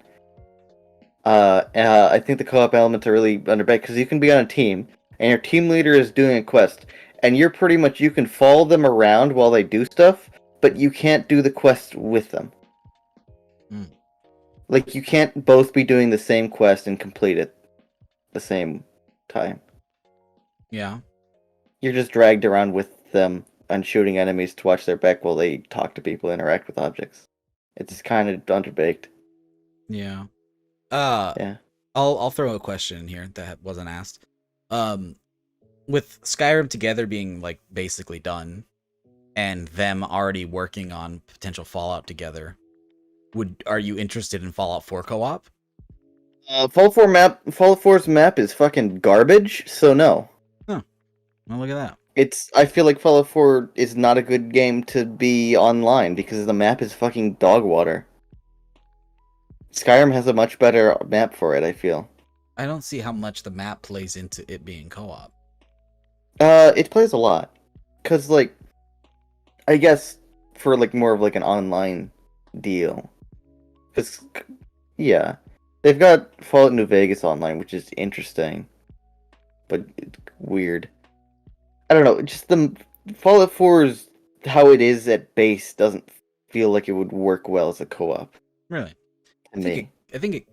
I think the co-op elements are really underbaked because you can be on a team and your team leader is doing a quest, and you can follow them around while they do stuff, but you can't do the quest with them. Like, you can't both be doing the same quest and complete it the same time. Yeah. You're just dragged around with them and shooting enemies to watch their back while they talk to people, interact with objects. It's kind of underbaked. Yeah. Yeah. I'll throw a question in here that wasn't asked. With Skyrim Together being like basically done, and them already working on potential Fallout together, are you interested in Fallout 4 co-op? Fallout 4's map is fucking garbage, so no. Huh. Well, look at that. I feel like Fallout 4 is not a good game to be online because the map is fucking dog water. Skyrim has a much better map for it, I feel. I don't see how much the map plays into it being co-op. It plays a lot. Cause like I guess for like more of like an online deal. Cause yeah. They've got Fallout New Vegas online, which is interesting. But weird. I don't know, just the Fallout 4's how it is at base doesn't feel like it would work well as a co-op. Really? To me. I think it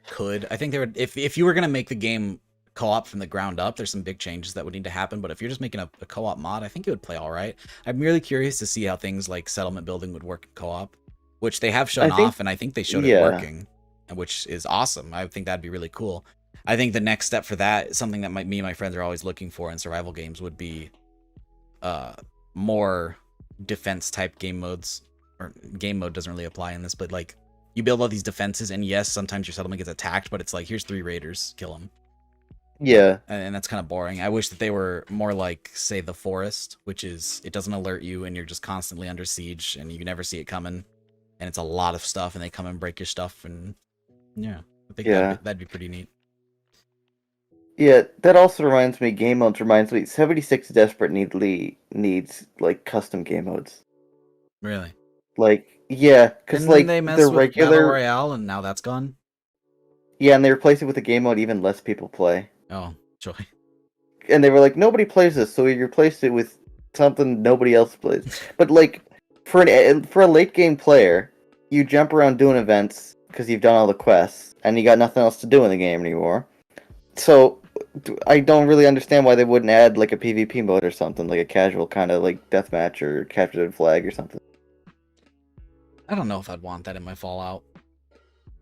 could. I think there would if you were gonna make the game co-op from the ground up, there's some big changes that would need to happen. But if you're just making a co-op mod, I think it would play all right. I'm really curious to see how things like settlement building would work in co-op, which they have shown off, and I think they showed it working, which is awesome. I think that'd be really cool. I think the next step for that, something that me and my friends are always looking for in survival games, would be more defense type game modes. Or game mode doesn't really apply in this, but like you build all these defenses, and yes, sometimes your settlement gets attacked, but it's like, here's 3 raiders, kill them. Yeah. And that's kind of boring. I wish that they were more like, say, The Forest, which is, it doesn't alert you, and you're just constantly under siege, and you never see it coming, and it's a lot of stuff, and they come and break your stuff, and yeah, I think that'd be pretty neat. Yeah, that also reminds me, game modes reminds me, 76 Desperate needs, like, custom game modes. Really? Like, yeah, because, like, they mess the with regular... Battle Royale, and now that's gone? Yeah, and they replaced it with a game mode even less people play. Oh, joy. And they were like, nobody plays this, so we replaced it with something nobody else plays. But, like, for a late-game player, you jump around doing events, because you've done all the quests, and you got nothing else to do in the game anymore. So, I don't really understand why they wouldn't add, like, a PvP mode or something, like a casual kind of, like, deathmatch or capture the flag or something. I don't know if I'd want that in my Fallout.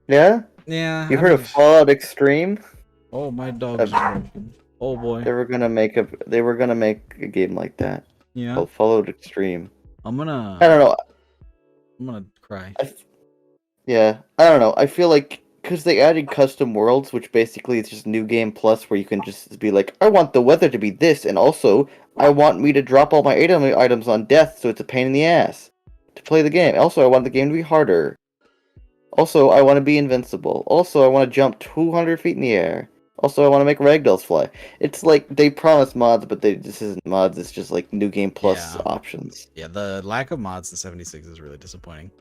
Yeah? Yeah. You heard of Fallout Extreme? Oh, my dog's broken. Oh boy. They were gonna make a game like that. Yeah. Called Fallout Extreme. I don't know. I'm gonna cry. I don't know. I feel like because they added custom worlds, which basically is just New Game Plus, where you can just be like, I want the weather to be this, and also I want me to drop all my items on death, so it's a pain in the ass to play the game. Also, I want the game to be harder. Also, I want to be invincible. Also, I want to jump 200 feet in the air. Also, I want to make ragdolls fly. It's like they promise mods, but this isn't mods. It's just like New Game Plus options. Yeah, the lack of mods in 76 is really disappointing.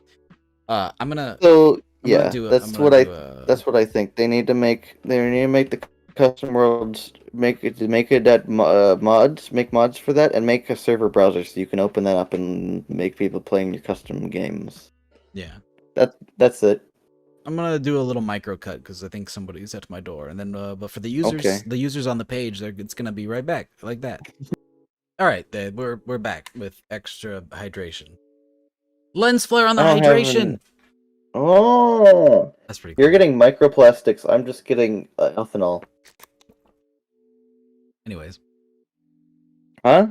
I'm gonna. So that's what I think. They need to make the custom worlds. Make it that make mods for that, and make a server browser so you can open that up and make people playing your custom games. Yeah. That's it. I'm gonna do a little micro cut because I think somebody's at my door, and then but for the users, the users on the page, it's gonna be right back like that. All right, we're back with extra hydration. Lens flare on the hydration. Oh, that's pretty cool. You're getting microplastics. I'm just getting ethanol. Anyways. Huh?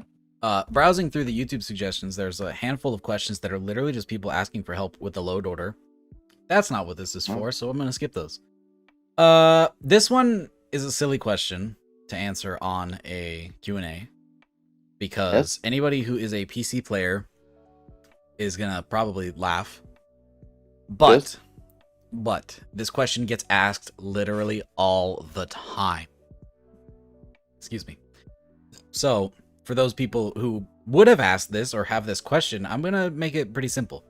Browsing through the YouTube suggestions, there's a handful of questions that are literally just people asking for help with the load order. That's not what this is for, so I'm going to skip those. This one is a silly question to answer on a Q&A, because anybody who is a PC player is going to probably laugh. But this question gets asked literally all the time. Excuse me. So, for those people who would have asked this or have this question, I'm going to make it pretty simple.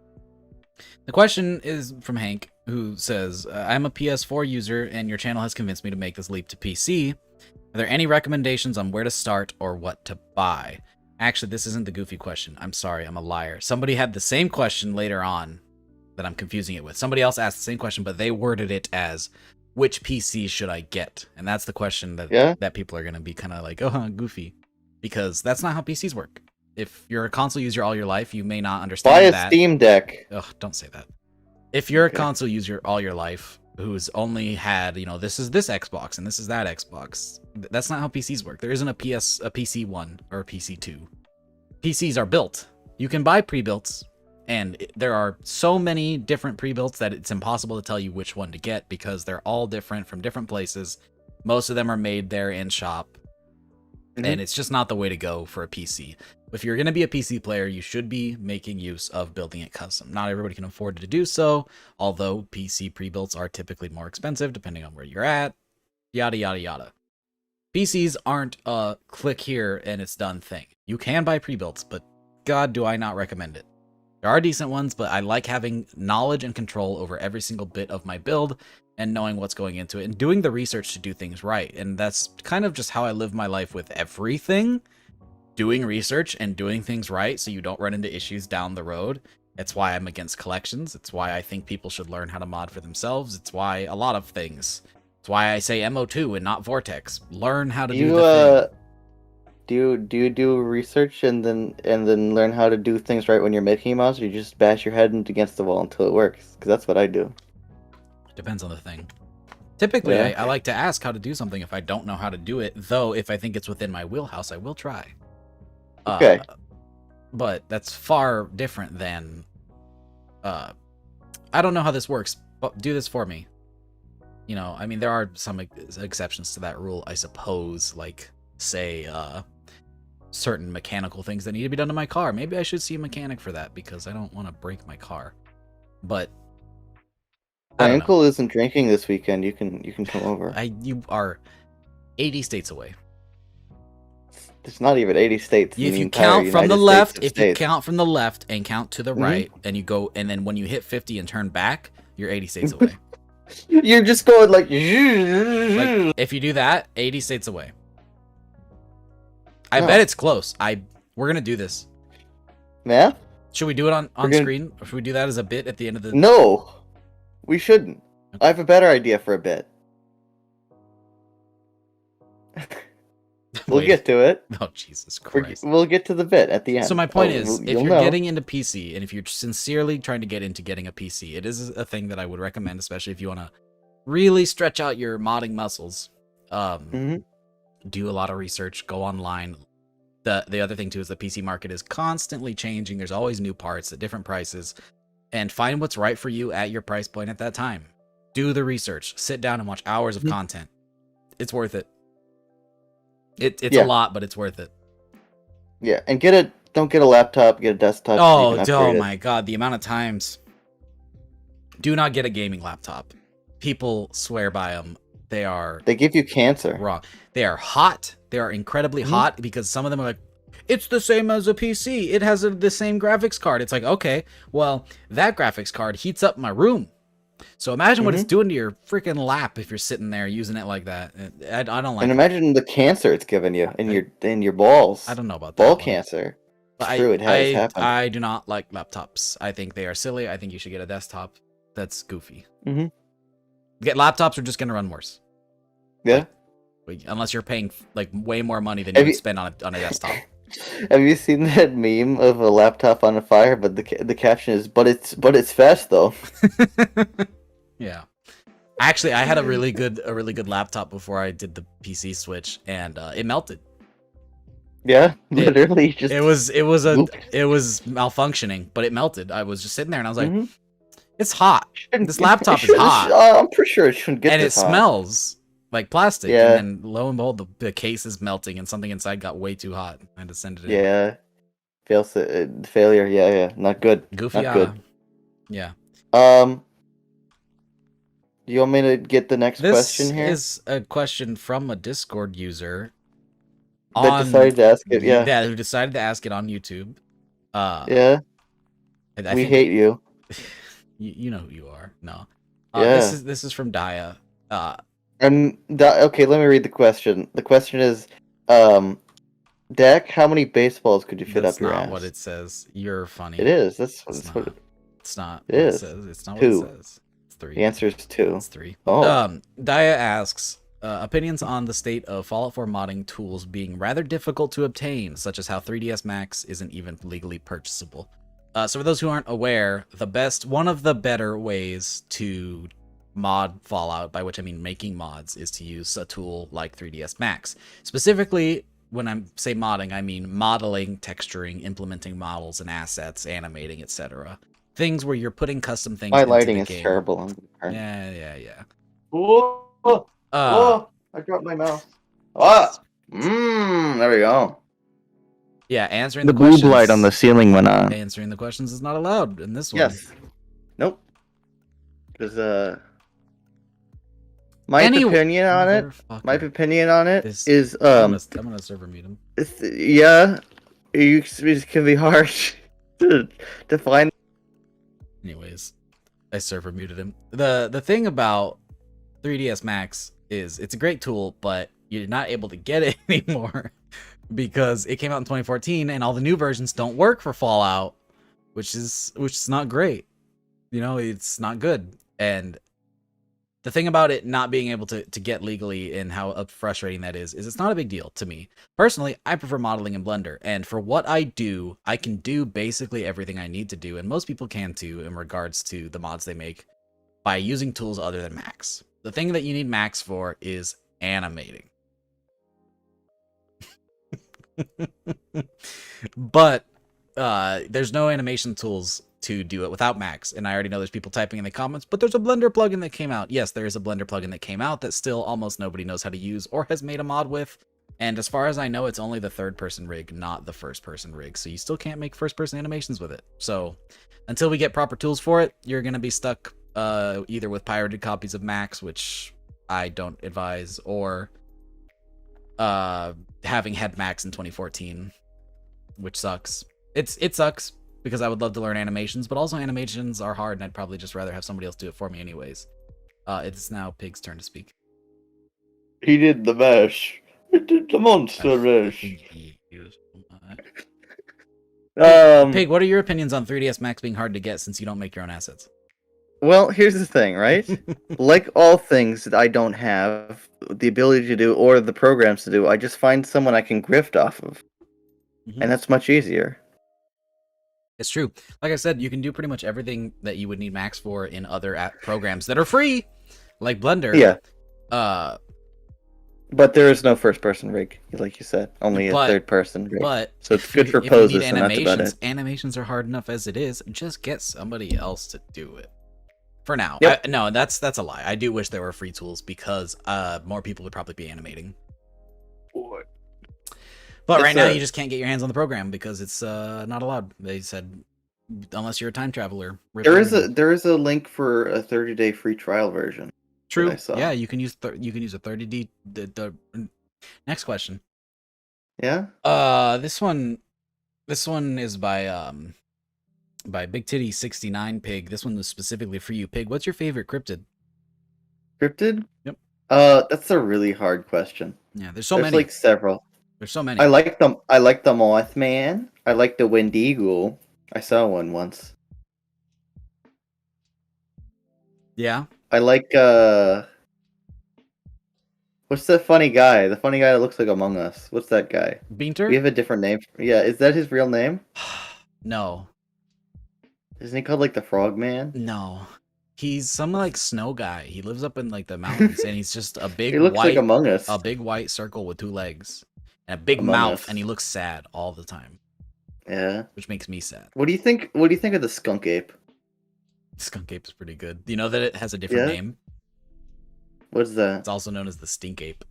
The question is from Hank, who says, I'm a PS4 user and your channel has convinced me to make this leap to PC. Are there any recommendations on where to start or what to buy? Actually, this isn't the goofy question. I'm sorry, I'm a liar. Somebody had the same question later on that I'm confusing it with. Somebody else asked the same question, but they worded it as, which PC should I get? And that's the question that people are going to be kind of like, oh, goofy. Because that's not how PCs work. if you're a console user all your life, you may not Buy understand a that. Steam Deck. Ugh, don't say that. If you're Okay. a console user all your life who's only had, this is this Xbox and this is that Xbox, that's not how PCs work. There isn't a PC 1 or a PC 2. PCs are built. You can buy pre-builts, and there are so many different pre-builts that it's impossible to tell you which one to get because they're all different from different places. Most of them are made there in shop, and it's just not the way to go for a PC. If you're going to be a PC player, you should be making use of building it custom. Not everybody can afford to do so, although PC pre-builts are typically more expensive depending on where you're at, yada, yada, yada. PCs aren't a click here and it's done thing. You can buy pre-builts, but God, do I not recommend it. There are decent ones, but I like having knowledge and control over every single bit of my build and knowing what's going into it and doing the research to do things right. And that's kind of just how I live my life with everything. Doing research and doing things right so you don't run into issues down the road. It's why I'm against collections. It's why I think people should learn how to mod for themselves. It's why a lot of things. It's why I say MO2 and not Vortex. Learn how to do the thing. Do you do research and then learn how to do things right when you're making mods, or you just bash your head against the wall until it works? Because that's what I do. Depends on the thing. Typically, Yeah. I like to ask how to do something if I don't know how to do it, though if I think it's within my wheelhouse, I will try. Okay. But that's far different than, I don't know how this works, but do this for me. I mean, there are some exceptions to that rule, I suppose, like, say, certain mechanical things that need to be done to my car. Maybe I should see a mechanic for that because I don't want to break my car. But My uncle isn't drinking this weekend. You can come over. You are 80 states away. It's not even 80 states. If you count from the left, and count to the right, and you go, and then when you hit 50 and turn back, you're 80 states away. You're just going like if you do that, 80 states away. I bet it's close. We're gonna do this. Yeah? Should we do it on screen? Or should we do that as a bit at the end of the... No! We shouldn't. Okay. I have a better idea for a bit. We'll get to it. Oh, Jesus Christ. We'll get to the bit at the end. So my point is, if you're getting into PC, and if you're sincerely trying to get into getting a PC, it is a thing that I would recommend, especially if you want to really stretch out your modding muscles. Do a lot of research, go online. The other thing too is the PC market is constantly changing. There's always new parts at different prices, and find what's right for you at your price point at that time. Do the research. Sit down and watch hours of content. It's worth it. It's a lot, but it's worth it. Yeah, and don't get a laptop, get a desktop. Oh my God, the amount of times. Do not get a gaming laptop. People swear by them. They give you cancer. Wrong. They are hot. They are incredibly hot because some of them are like, it's the same as a PC. It has the same graphics card. It's like, okay, well, that graphics card heats up my room. So imagine what it's doing to your freaking lap if you're sitting there using it like that. I don't like. And imagine the cancer it's given you in your balls. I don't know about ball that. Cancer. But True, it has happened. I do not like laptops. I think they are silly. I think you should get a desktop. That's goofy. Get laptops are just gonna run worse. Yeah. Unless you're paying like way more money than you would spend on a desktop. Have you seen that meme of a laptop on a fire? But the caption is, but it's fast though. Yeah. Actually, I had a really good laptop before I did the PC switch, and it melted. Yeah, literally. It was malfunctioning, but it melted. I was just sitting there, and I was like, "It's hot. This laptop is hot." I'm pretty sure it shouldn't get and this it hot. Smells like plastic. Yeah. And then lo and behold, the case is melting, and something inside got way too hot. I had to send it in. Yeah. Failure. Yeah. Not good. Goofy. Not good. Yeah. Do you want me to get the next question here? This is a question from a Discord user. That decided to ask it, yeah. Yeah, who decided to ask it on YouTube. Yeah. We hate you. You know who you are. No. Yeah. This is from Daya. Okay, let me read the question. The question is, Dak, how many baseballs could you fit up your ass? That's not what it says. You're funny. It is. That's what it's not. It is. It says. It's not 2. what it says. It's 3. The answer is 2. It's 3. Oh. Daya asks, Opinions on the state of Fallout 4 modding tools being rather difficult to obtain, such as how 3ds Max isn't even legally purchasable. So for those who aren't aware, one of the better ways to mod Fallout, by which I mean making mods, is to use a tool like 3ds Max. Specifically, when I say modding, I mean modeling, texturing, implementing models and assets, animating, etc. Things where you're putting custom things My into lighting the is game. terrible on the part. Yeah. Whoa! I dropped my mouse. There we go. Yeah, answering The the questions. boob light on the ceiling went on. Answering the questions is not allowed in this one. Yes. Nope. Because my opinion on it is I'm gonna server mute him. yeah, it can be hard to find. Anyways, I server muted him. The thing about 3ds Max is it's a great tool, but you're not able to get it anymore because it came out in 2014 and all the new versions don't work for Fallout, which is not great. You know, it's not good. And the thing about it not being able to get legally and how frustrating that is it's not a big deal to me. Personally, I prefer modeling in Blender, and for what I do, I can do basically everything I need to do, and most people can too in regards to the mods they make by using tools other than Max. The thing that you need Max for is animating. But there's no animation tools to do it without Max, and I already know there's people typing in the comments, but there's a Blender plugin that came out. Yes, there is a Blender plugin that came out that still almost nobody knows how to use or has made a mod with, and as far as I know, it's only the third-person rig, not the first-person rig, so you still can't make first-person animations with it. So until we get proper tools for it, you're going to be stuck either with pirated copies of Max, which I don't advise, or having had Max in 2014, which sucks. It sucks because I would love to learn animations, but also animations are hard, and I'd probably just rather have somebody else do it for me anyways. It's now Pig's turn to speak. He did the mash. He did the monster mash. Pig, what are your opinions on 3ds Max being hard to get since you don't make your own assets? Well, here's the thing, right? Like all things that I don't have the ability to do or the programs to do, I just find someone I can grift off of. Mm-hmm. And that's much easier. It's true. Like I said, you can do pretty much everything that you would need Max for in other programs that are free, like Blender. Yeah. But there is no first-person rig, like you said. Only a third-person rig. But so it's good for poses, and that's about it. Animations are hard enough as it is. Just get somebody else to do it. For now. Yep. No, that's a lie. I do wish there were free tools because more people would probably be animating. But right now, you just can't get your hands on the program because it's not allowed. They said, unless you're a time traveler. There is a link for a 30-day free trial version. True. Yeah, you can use a 30D. The next question. Yeah. This one is by Big Titty 69 Pig. This one was specifically for you, Pig. What's your favorite cryptid? Cryptid? Yep. That's a really hard question. Yeah, there's many. Like several. There's so many. I like the Mothman. I like the Wendigo. I saw one once. Yeah. I like what's that funny guy? The funny guy that looks like Among Us. What's that guy? Beanter? We have a different name. Yeah, is that his real name? No. Isn't he called like the Frogman? No. He's some like snow guy. He lives up in like the mountains and he's just a big he looks white like Among Us. A big white circle with 2 legs and a big Among mouth Us. and he looks sad all the time. Yeah. Which makes me sad. What do you think of the skunk ape? Skunk ape is pretty good. Do you know that it has a different name? What's that? It's also known as the stink ape.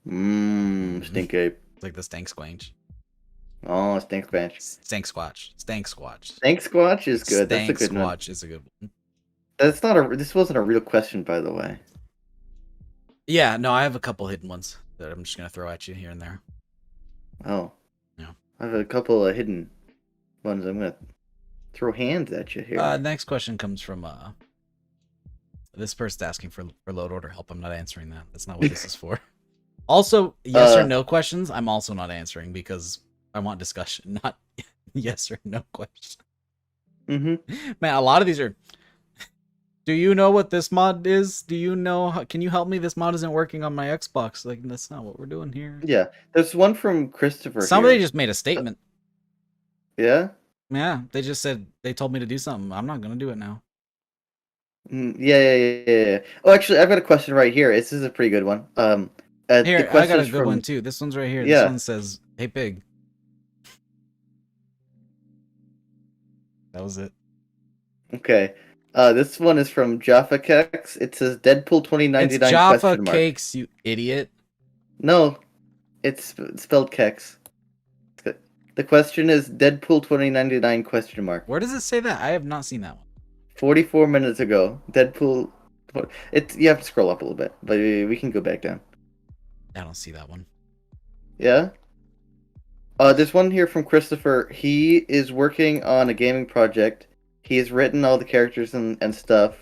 Stink ape. It's like the stank squanch. Oh, stank squanch. Stank squatch. Stank squatch. Stank squatch is good. That's a good one. Squatch is a good one. That's not this wasn't a real question, by the way. Yeah, no, I have a couple hidden ones that I'm just gonna throw at you here and there. Oh. Yeah. I have a couple of hidden ones I'm gonna throw hands at you here. Next question comes from this person's asking for load order help. I'm not answering that. That's not what this is for. Also, yes or no questions, I'm also not answering because I want discussion, not yes or no question. Mm-hmm. Man, a lot of these are... Do you know what this mod is? Do you know? Can you help me? This mod isn't working on my Xbox. Like, that's not what we're doing here. Yeah, there's one from Christopher Somebody here. just made a statement. Yeah. Yeah, they just said they told me to do something. I'm not gonna do it now. Yeah. Oh, actually, I've got a question right here. This is a pretty good one. The Here, I got question a is good one from too. This one's right here. This yeah. one says, "Hey pig." That was it. Okay. This one is from Jaffa Kex. It says Deadpool It's 2099 Jaffa question mark. cakes, you idiot. No, it's spelled Kex. The question is Deadpool 2099 question mark. Where does it say that? I have not seen that one. 44 minutes ago, Deadpool. It's you have to scroll up a little bit, but we can go back down. I don't see that one. Yeah. There's one here from Christopher. He is working on a gaming project. He has written all the characters and stuff,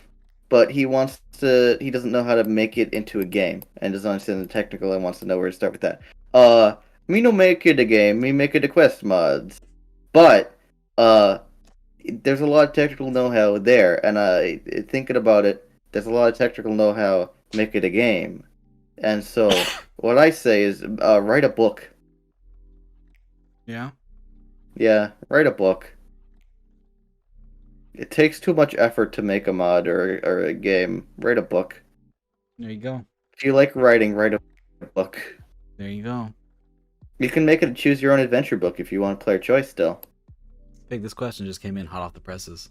but he doesn't know how to make it into a game and doesn't understand the technical and wants to know where to start with that. Me no make it a game, me make it a quest mods. But, there's a lot of technical know-how there, and thinking about it, there's a lot of technical know-how to make it a game. And so, what I say is, write a book. Yeah. Yeah, write a book. It takes too much effort to make a mod or a game. Write a book. There you go. If you like writing, write a book. There you go. You can make it a choose your own adventure book if you want player choice still. Pig, this question just came in hot off the presses.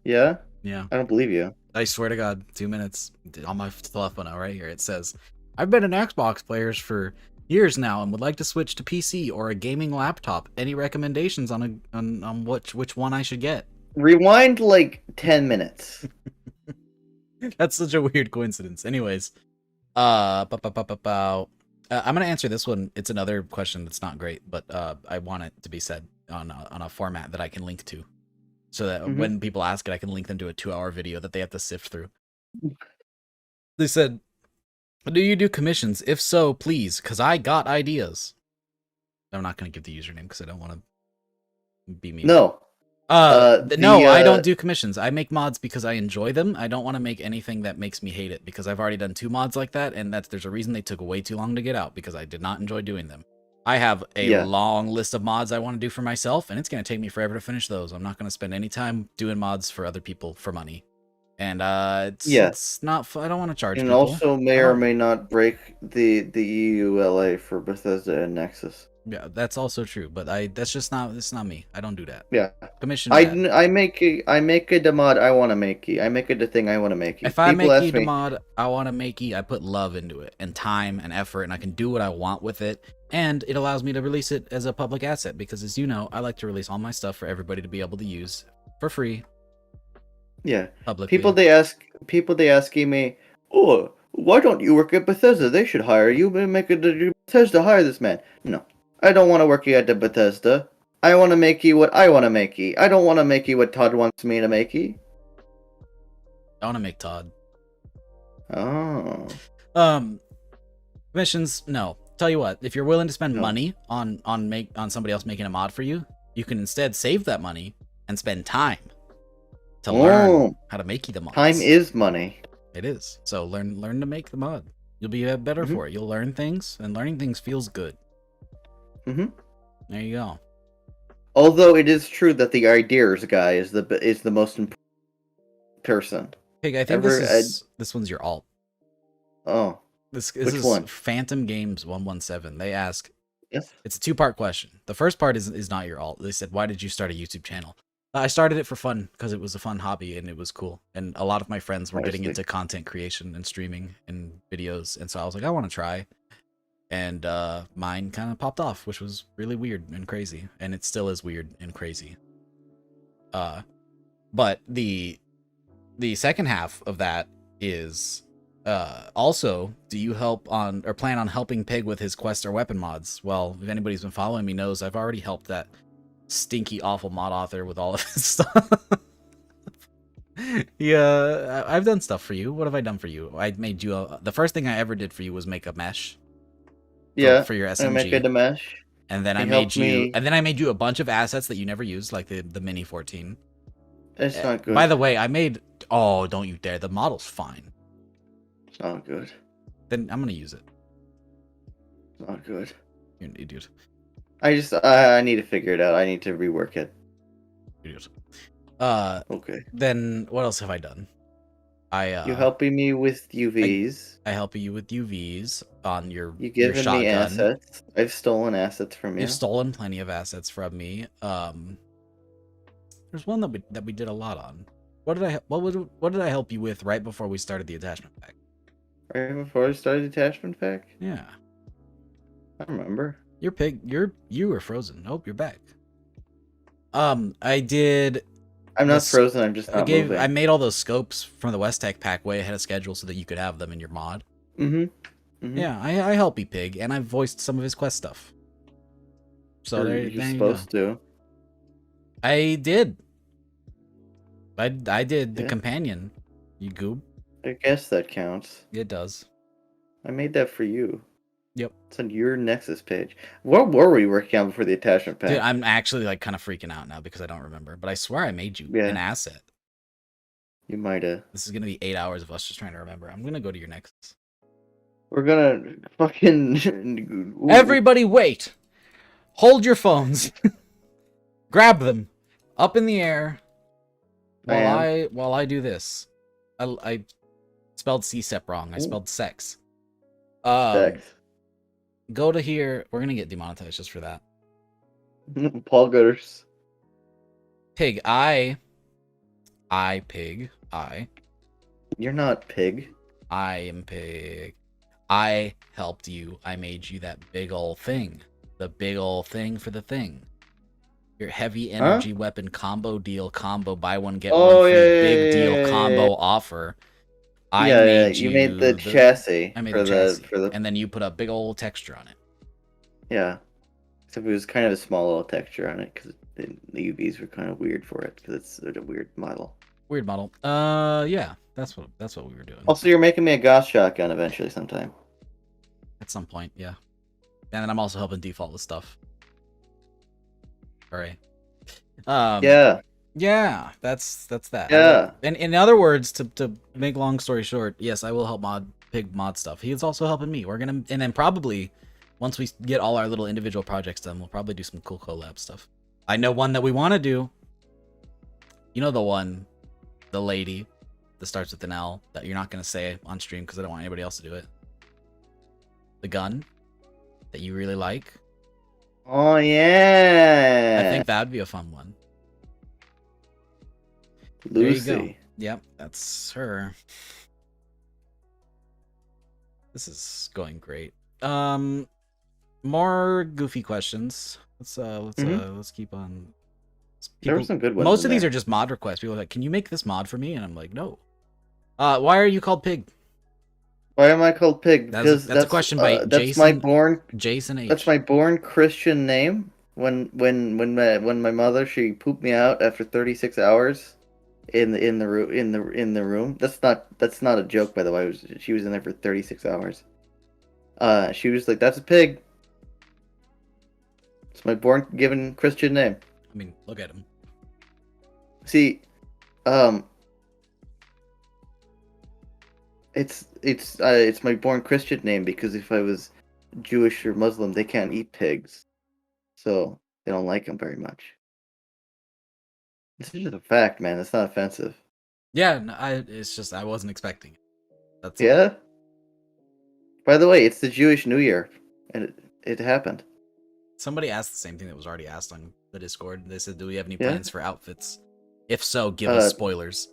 Yeah? Yeah. I don't believe you. I swear to God, 2 minutes on my telephone right here. It says, I've been an Xbox player for years now and would like to switch to PC or a gaming laptop. Any recommendations on which one I should get? Rewind like 10 minutes. That's such a weird coincidence. Anyways, I'm gonna answer this one. It's another question that's not great, but I want it to be said on a format that I can link to, so that when people ask it, I can link them to a 2-hour video that they have to sift through. They said, "Do you do commissions? If so, please, cause I got ideas." I'm not gonna give the username because I don't want to be mean. No. No, I don't do commissions. I make mods because I enjoy them. I don't want to make anything that makes me hate it because I've already done 2 mods like that, and there's a reason they took way too long to get out because I did not enjoy doing them. I have a long list of mods I want to do for myself, and it's going to take me forever to finish those. I'm not going to spend any time doing mods for other people for money. And it's not. I don't want to charge and people. Also may or may not break the EULA for Bethesda and Nexus. Yeah, that's also true, but that's just not. It's not me. I don't do that. Yeah, Commission. I make a mod I want to make. I make it a thing I want to make. If I make a mod I want to make, I put love into it and time and effort, and I can do what I want with it. And it allows me to release it as a public asset because, as you know, I like to release all my stuff for everybody to be able to use for free. Yeah. Publicly. People they asking me, oh, why don't you work at Bethesda? They should hire you. Make it Bethesda hire this man. No, I don't want to work at the Bethesda. I want to make you what I want to make you. I don't want to make you what Todd wants me to make you. I want to make Todd. Oh. Commissions, no. Tell you what, if you're willing to spend money on somebody else making a mod for you, you can instead save that money and spend time to learn how to make the mods. Time is money. It is. So learn to make the mod. You'll be better for it. You'll learn things, and learning things feels good. There you go. Although it is true that the ideas guy is the most important person. Hey, I think this one's your alt. Oh. This Which is one? Phantom Games 117. They ask. Yes. It's a 2-part question. The first part is not your alt. They said, "Why did you start a YouTube channel?" I started it for fun because it was a fun hobby and it was cool. And a lot of my friends were getting into content creation and streaming and videos, and so I was like, I want to try. And mine kind of popped off, which was really weird and crazy, and it still is weird and crazy. But the second half of that is also, do you help on or plan on helping Pig with his quest or weapon mods? Well, if anybody's been following me knows I've already helped that stinky awful mod author with all of his stuff. Yeah, I've done stuff for you. What have I done for you? I made you the first thing I ever did for you was make a mesh. For your SMG. I make a mesh. And then I made you a bunch of assets that you never used, like the Mini 14. It's not good. By the way, I made Oh, don't you dare. The model's fine. It's not good. Then I'm gonna use it. It's not good. You're an idiot. I need to figure it out. I need to rework it. Idiot. Okay. Then what else have I done? You helping me with UVs. I help you with UVs on your Given shotgun. me assets. I've stolen assets from you. You've stolen plenty of assets from me. There's one that we did a lot on. What did I help you with right before we started the attachment pack? Right before I started the attachment pack? Yeah. I remember. You were frozen. Nope, you're back. I did. I'm not frozen. I'm just not moving. I made all those scopes from the West Tech pack way ahead of schedule so that you could have them in your mod. Yeah, I help you, Pig, and I voiced some of his quest stuff. So you're supposed to. I did. I did the companion. You goob. I guess that counts. It does. I made that for you. Yep. It's on your Nexus page. What were we working on before the attachment pack? Dude, I'm actually like kind of freaking out now because I don't remember. But I swear I made you an asset. You might have. This is gonna be 8 hours of us just trying to remember. I'm gonna go to your Nexus. We're gonna fucking. Everybody, wait! Hold your phones. Grab them up in the air while I do this. I spelled CSEP wrong. I spelled sex. Sex. Go to here. We're gonna get demonetized just for that. Paul Gutters. Pig, Pig. You're not Pig. I am Pig. I helped you. I made you that big ol' thing. The big ol' thing for the thing. Your heavy energy weapon combo deal combo buy one get one free big deal combo offer. You made the chassis. I made the chassis. And then you put a big old texture on it. Yeah. Except it was kind of a small little texture on it because the UVs were kind of weird for it because it's a weird model. Weird model. Yeah. That's what we were doing. Also, you're making me a Gauss shotgun eventually sometime. At some point, yeah. And then I'm also helping default with stuff. All right. Yeah, that's that. Yeah. And in other words, to make long story short, yes, I will help Pig mod stuff. He's also helping me. We're gonna, and then probably once we get all our little individual projects done, we'll probably do some cool collab stuff. I know one that we want to do. You know the lady that starts with an L that you're not gonna say on stream because I don't want anybody else to do it. The gun that you really like. Oh yeah. I think that would be a fun one. Lucy. There you go. Yep, that's her. This is going great. More goofy questions. Let's keep on. There were some good ones. Most of these are just mod requests. People are like, "Can you make this mod for me?" And I'm like, "No." Why are you called Pig? Why am I called Pig? That's a question by Jason H. That's my born Christian name. When my mother, she pooped me out after 36 hours in the room. That's not a joke, by the way. She was in there for 36 hours. She was like, "That's a pig." It's my born given Christian name. I mean, look at him. See, it's my born Christian name because if I was Jewish or Muslim, they can't eat pigs, so they don't like them very much. This is just a fact, man. It's not offensive. Yeah, no, it's just I wasn't expecting it. That's yeah. By the way, it's the Jewish New Year, and it happened. Somebody asked the same thing that was already asked on the Discord. They said, "Do we have any plans for outfits? If so, give us spoilers."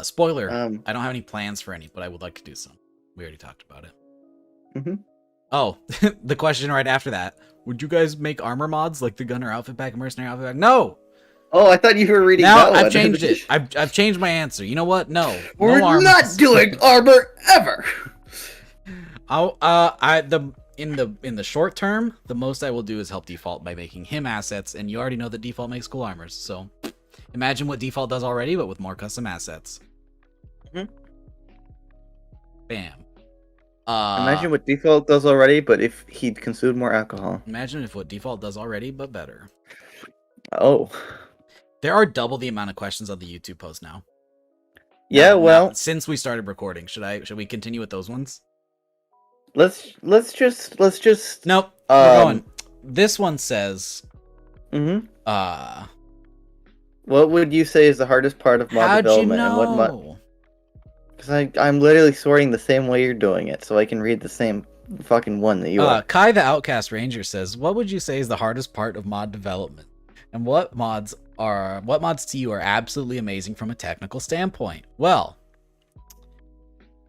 Spoiler: I don't have any plans for any, but I would like to do some. We already talked about it. Mm-hmm. Oh, the question right after that: would you guys make armor mods like the Gunner outfit pack and Mercenary outfit pack? No. Oh, I thought you were reading. Now I've changed it. I've changed my answer. You know what? No. We're no not doing armor ever. In the short term, the most I will do is help Default by making him assets, and you already know that Default makes cool armors. So imagine what Default does already, but with more custom assets. Mm-hmm. Bam. Imagine what Default does already, but if he'd consumed more alcohol. Imagine if what Default does already, but better. Oh. There are double the amount of questions on the YouTube post now. Yeah, Now, well, since we started recording, should we continue with those ones? let's just Nope, we're going. This one says, mhm. uh, What would you say is the hardest part of mod how'd you development, and what mod? know? Because I'm literally sorting the same way you're doing it, so I can read the same fucking one that you are. Kai the Outcast Ranger says, what would you say is the hardest part of mod development? And what mods to you are absolutely amazing from a technical standpoint? Well,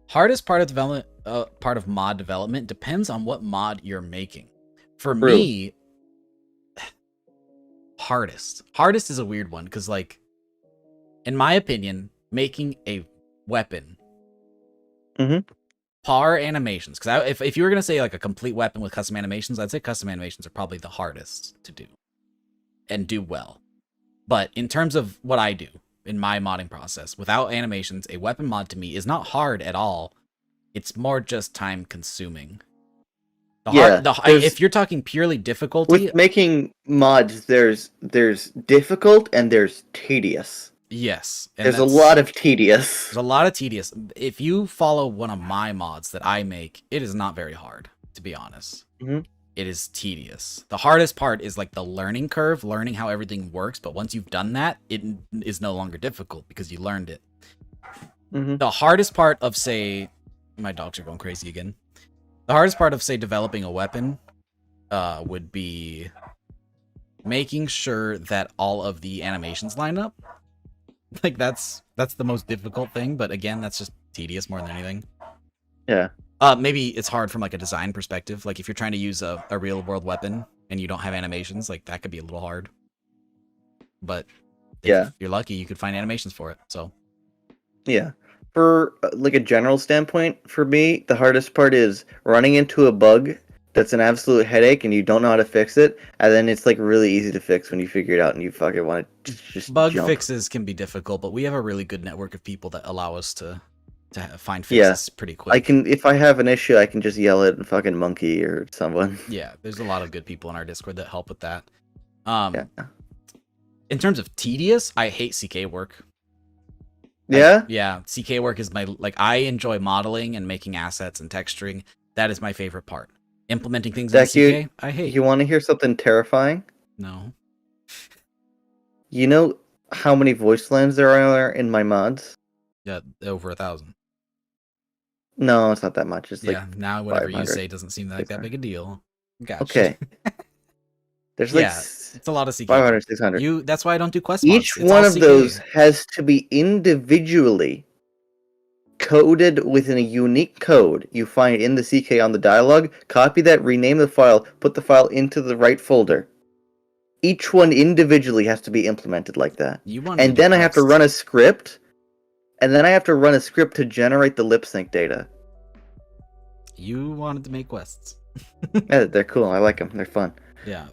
hardest part of mod development depends on what mod you're making. For True. me, hardest is a weird one because, like, in my opinion, making a weapon, par animations. Because if you were gonna say like a complete weapon with custom animations, I'd say custom animations are probably the hardest to do and do well. But in terms of what I do in my modding process, without animations, a weapon mod to me is not hard at all. It's more just time consuming. If you're talking purely difficulty, with making mods, there's difficult and there's tedious. yes, and there's a lot of tedious. There's a lot of tedious. If you follow one of my mods that I make, it is not very hard, to be honest. It is tedious. The hardest part is like the learning curve, learning how everything works. But once you've done that, it is no longer difficult because you learned it. The hardest part of, say, my dogs are going crazy again. The hardest part of, say, developing a weapon would be making sure that all of the animations line up. Like, that's the most difficult thing. But again, that's just tedious more than anything. Yeah. Maybe it's hard from like a design perspective. Like if you're trying to use a real world weapon and you don't have animations, like that could be a little hard. But if you're lucky, you could find animations for it. So yeah, for like a general standpoint, for me, the hardest part is running into a bug that's an absolute headache and you don't know how to fix it, and then it's like really easy to fix when you figure it out and you fucking want to just bug jump. Fixes can be difficult, but we have a really good network of people that allow us to find fixes pretty quick. If I have an issue, I can just yell at fucking Monkey or someone. Yeah, there's a lot of good people in our Discord that help with that. In terms of tedious, I hate CK work. Yeah? CK work is I enjoy modeling and making assets and texturing. That is my favorite part. Implementing things in CK, I hate. You want to hear something terrifying? No. You know how many voice lines there are in my mods? Yeah, over 1,000. No, it's not that much. It's now whatever you say doesn't seem like that big a deal. Gotcha. Okay. There's it's a lot of CK. 500, 600. That's why I don't do quest mods. Each one of those has to be individually coded within a unique code you find in the CK on the dialog. Copy that, rename the file, put the file into the right folder. Each one individually has to be implemented like that. And then I have to run a script. And then I have to run a script to generate the lip sync data. You wanted to make quests. Yeah, they're cool. I like them. They're fun. Yeah.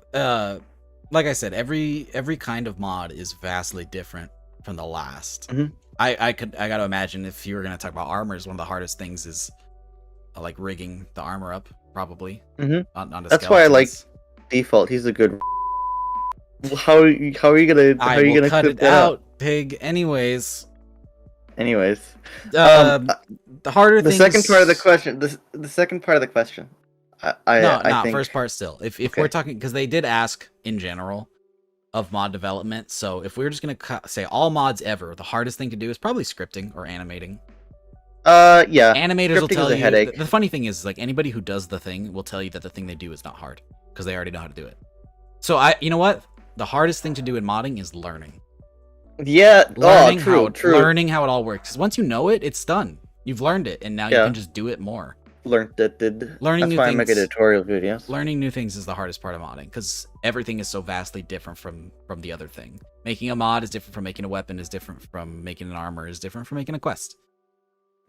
Like I said, every kind of mod is vastly different from the last. I gotta imagine if you were gonna talk about armors, one of the hardest things is like rigging the armor up, probably. That's why I like Default. He's a good. How are you gonna cut it out, pig? Anyways, the harder thing. The second part of the question. The second part of the question. I think first part still. If we're talking, because they did ask in general of mod development, so if we're just gonna say all mods ever, the hardest thing to do is probably scripting or animating. Yeah. Animators will tell you. The funny thing is, like, anybody who does the thing will tell you that the thing they do is not hard because they already know how to do it. So you know what? The hardest thing to do in modding is learning. Yeah. True. Learning how it all works. Because once you know it, it's done. You've learned it, and now you can just do it more. Learning That's new why things. I make a tutorial videos. Learning new things is the hardest part of modding because everything is so vastly different from the other thing. Making a mod is different from making a weapon, is different from making an armor, is different from making a quest.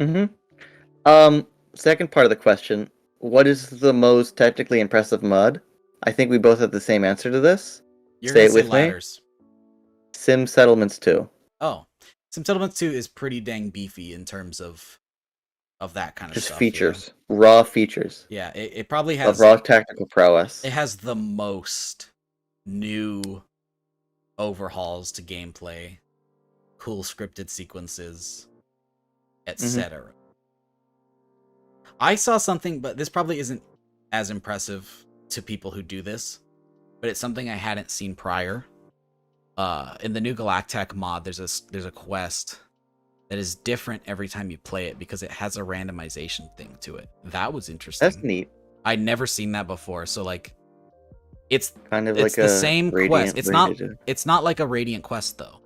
Second part of the question: what is the most technically impressive mod? I think we both have the same answer to this. Say it with me. Sim Settlements 2. Oh, Sim Settlements 2 is pretty dang beefy in terms of that kind of just stuff. Features, raw features. Yeah, it probably has raw tactical prowess. It has the most new overhauls to gameplay, cool scripted sequences, etc. I saw something, but this probably isn't as impressive to people who do this, but it's something I hadn't seen prior. In the new Galactech mod, there's a quest that is different every time you play it because it has a randomization thing to it. That was interesting. That's neat. I'd never seen that before. So like, it's Kind of it's like the a same quest. Radiant. It's not like a Radiant quest though.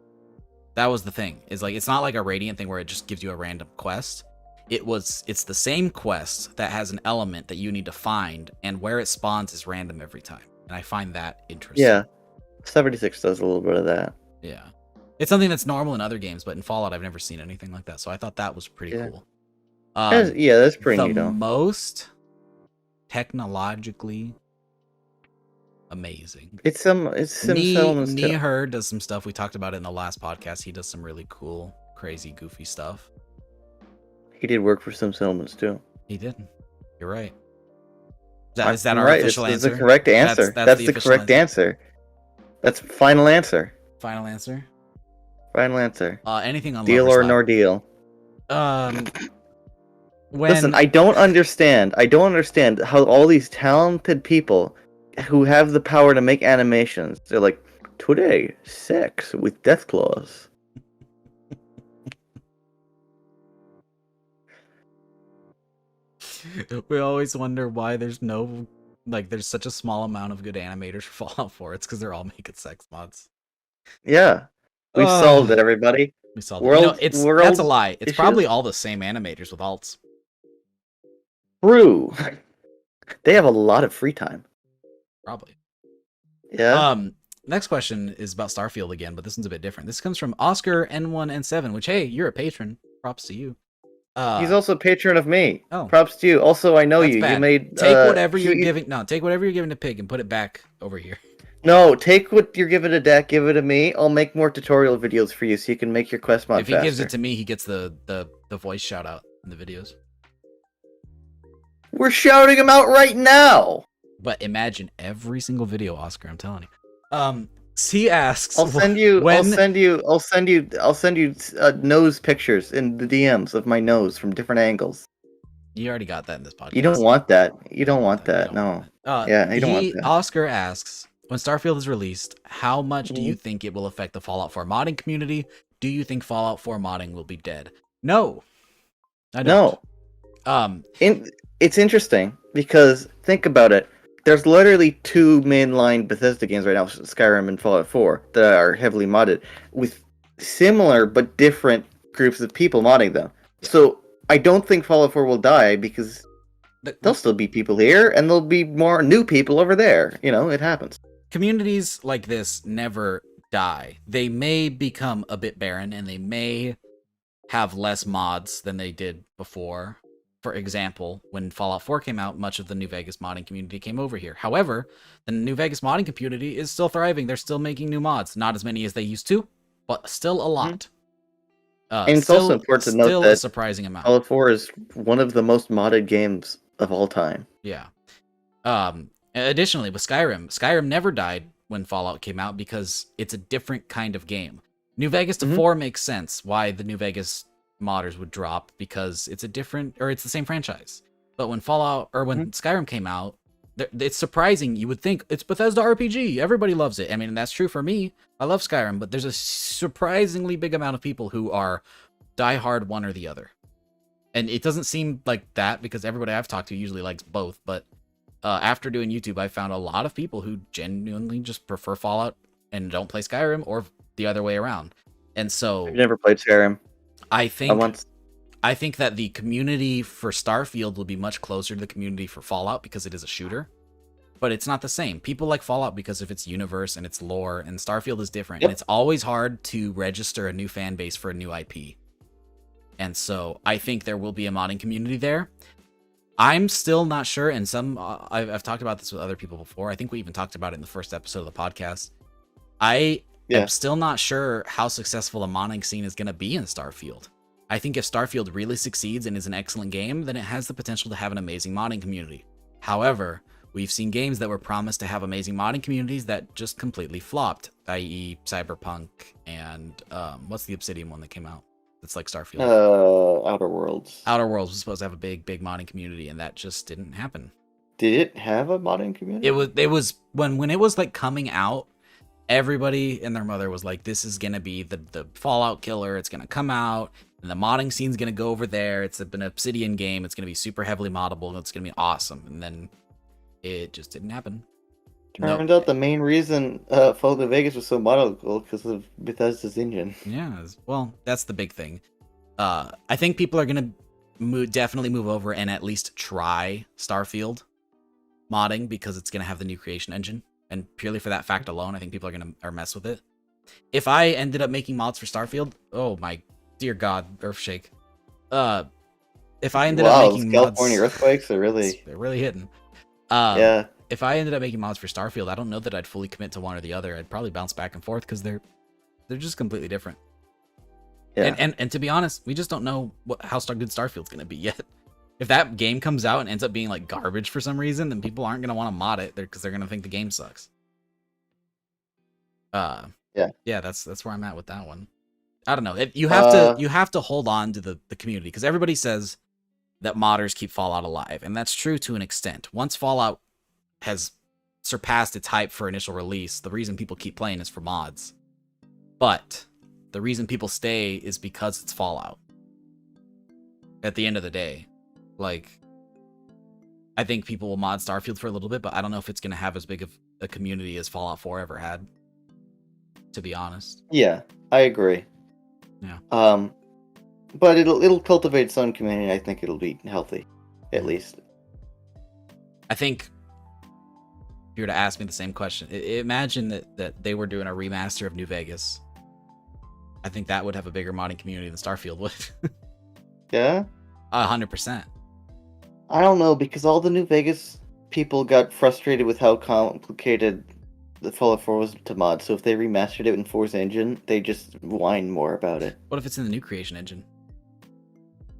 That was the thing. Is like it's not like a Radiant thing where it just gives you a random quest. It's the same quest that has an element that you need to find, and where it spawns is random every time. And I find that interesting. Yeah, 76 does a little bit of that. Yeah. It's something that's normal in other games, but in Fallout I've never seen anything like that. So I thought that was pretty cool. That's pretty neat. The most technologically amazing. It's some settlements too. Neher does some stuff. We talked about it in the last podcast. He does some really cool, crazy, goofy stuff. He did work for some settlements too. He did. You're right. Is that our right. official answer? That's the correct answer. That's the correct answer. That's final answer. Final answer. Final answer. Anything on Deal Lover's or Lap. nor deal. When... Listen, I don't understand how all these talented people who have the power to make animations, they're like, today, sex with death claws. We always wonder why there's such a small amount of good animators for Fallout 4. It's because they're all making sex mods. Yeah. We solved it, everybody. We solved it. That's a lie. It's probably all the same animators with alts. True. They have a lot of free time. Probably. Yeah. Next question is about Starfield again, but this one's a bit different. This comes from Oscar N1N7, which, hey, you're a patron. Props to you. He's also a patron of me. Oh. Props to you. Also, I know you. Bad. You made take whatever you're giving. No, take whatever you're giving to Pig and put it back over here. No, take what you're giving to Dak, give it to me. I'll make more tutorial videos for you so you can make your quest mod faster. If he gives it to me, he gets the voice shout out in the videos. We're shouting him out right now. But imagine every single video, Oscar. I'm telling you. He asks. I'll send you nose pictures in the DMs of my nose from different angles. You already got that in this podcast. You don't want that. You don't want that. No. Yeah, you don't want that. Oscar asks, when Starfield is released, how much do you think it will affect the Fallout 4 modding community? Do you think Fallout 4 modding will be dead? No. I don't. No. It's interesting because think about it. There's literally two mainline Bethesda games right now, Skyrim and Fallout 4, that are heavily modded with similar but different groups of people modding them. So I don't think Fallout 4 will die because there'll still be people here and there'll be more new people over there. You know, it happens. Communities like this never die. They may become a bit barren and they may have less mods than they did before. For example, when Fallout 4 came out, much of the New Vegas modding community came over here. However, the New Vegas modding community is still thriving. They're still making new mods. Not as many as they used to, but still a lot. And it's also important to note that a surprising amount. Fallout 4 is one of the most modded games of all time. Yeah. Additionally, with Skyrim never died when Fallout came out because it's a different kind of game. New Vegas to 4 makes sense why the New Vegas modders would drop because it's the same franchise. But when Skyrim came out, it's surprising. You would think it's Bethesda RPG. Everybody loves it. I mean, that's true for me. I love Skyrim, but there's a surprisingly big amount of people who are diehard one or the other. And it doesn't seem like that because everybody I've talked to usually likes both. But after doing YouTube, I found a lot of people who genuinely just prefer Fallout and don't play Skyrim, or the other way around. And so I've never played Skyrim. I think that the community for Starfield will be much closer to the community for Fallout because it is a shooter. But it's not the same. People like Fallout because of its universe and its lore, and Starfield is different. Yep. And it's always hard to register a new fan base for a new IP. And so I think there will be a modding community there. I'm still not sure, and I've talked about this with other people before. I think we even talked about it in the first episode of the podcast. I'm still not sure how successful a modding scene is going to be in Starfield. I think if Starfield really succeeds and is an excellent game, then it has the potential to have an amazing modding community. However, we've seen games that were promised to have amazing modding communities that just completely flopped, i.e. Cyberpunk and what's the Obsidian one that came out? It's like Starfield. Outer Worlds. Outer Worlds was supposed to have a big modding community, and that just didn't happen. Did it have a modding community? It was when it was like coming out, everybody and their mother was like, this is gonna be the Fallout killer. It's gonna come out, and the modding scene's gonna go over there. It's an Obsidian game. It's gonna be super heavily moddable, and it's gonna be awesome. And then it just didn't happen. Turns out the main reason Fallout New Vegas was so moddable because of Bethesda's engine. Yeah, well, that's the big thing. I think people are gonna definitely move over and at least try Starfield modding because it's gonna have the new creation engine, and purely for that fact alone, I think people are gonna mess with it. If I ended up making mods for Starfield, oh my dear God, Earthshake. If I ended up making California mods, earthquakes are really they're really hitting. Yeah. If I ended up making mods for Starfield, I don't know that I'd fully commit to one or the other. I'd probably bounce back and forth because they're just completely different. Yeah. And to be honest, we just don't know how good Starfield's gonna be yet. If that game comes out and ends up being like garbage for some reason, then people aren't gonna want to mod it because they're gonna think the game sucks. Yeah, that's where I'm at with that one. I don't know. You have to hold on to the community because everybody says that modders keep Fallout alive, and that's true to an extent. Once Fallout has surpassed its hype for initial release, the reason people keep playing is for mods. But the reason people stay is because it's Fallout. At the end of the day, like, I think people will mod Starfield for a little bit, but I don't know if it's going to have as big of a community as Fallout 4 ever had, to be honest. Yeah, I agree. Yeah. But it'll cultivate its own community. I think it'll be healthy, at least. I think if you were to ask me the same question, imagine that they were doing a remaster of New Vegas. I think that would have a bigger modding community than Starfield would. Yeah? 100%. I don't know, because all the New Vegas people got frustrated with how complicated the Fallout 4 was to mod, so if they remastered it in 4's engine, they just whine more about it. What if it's in the new creation engine?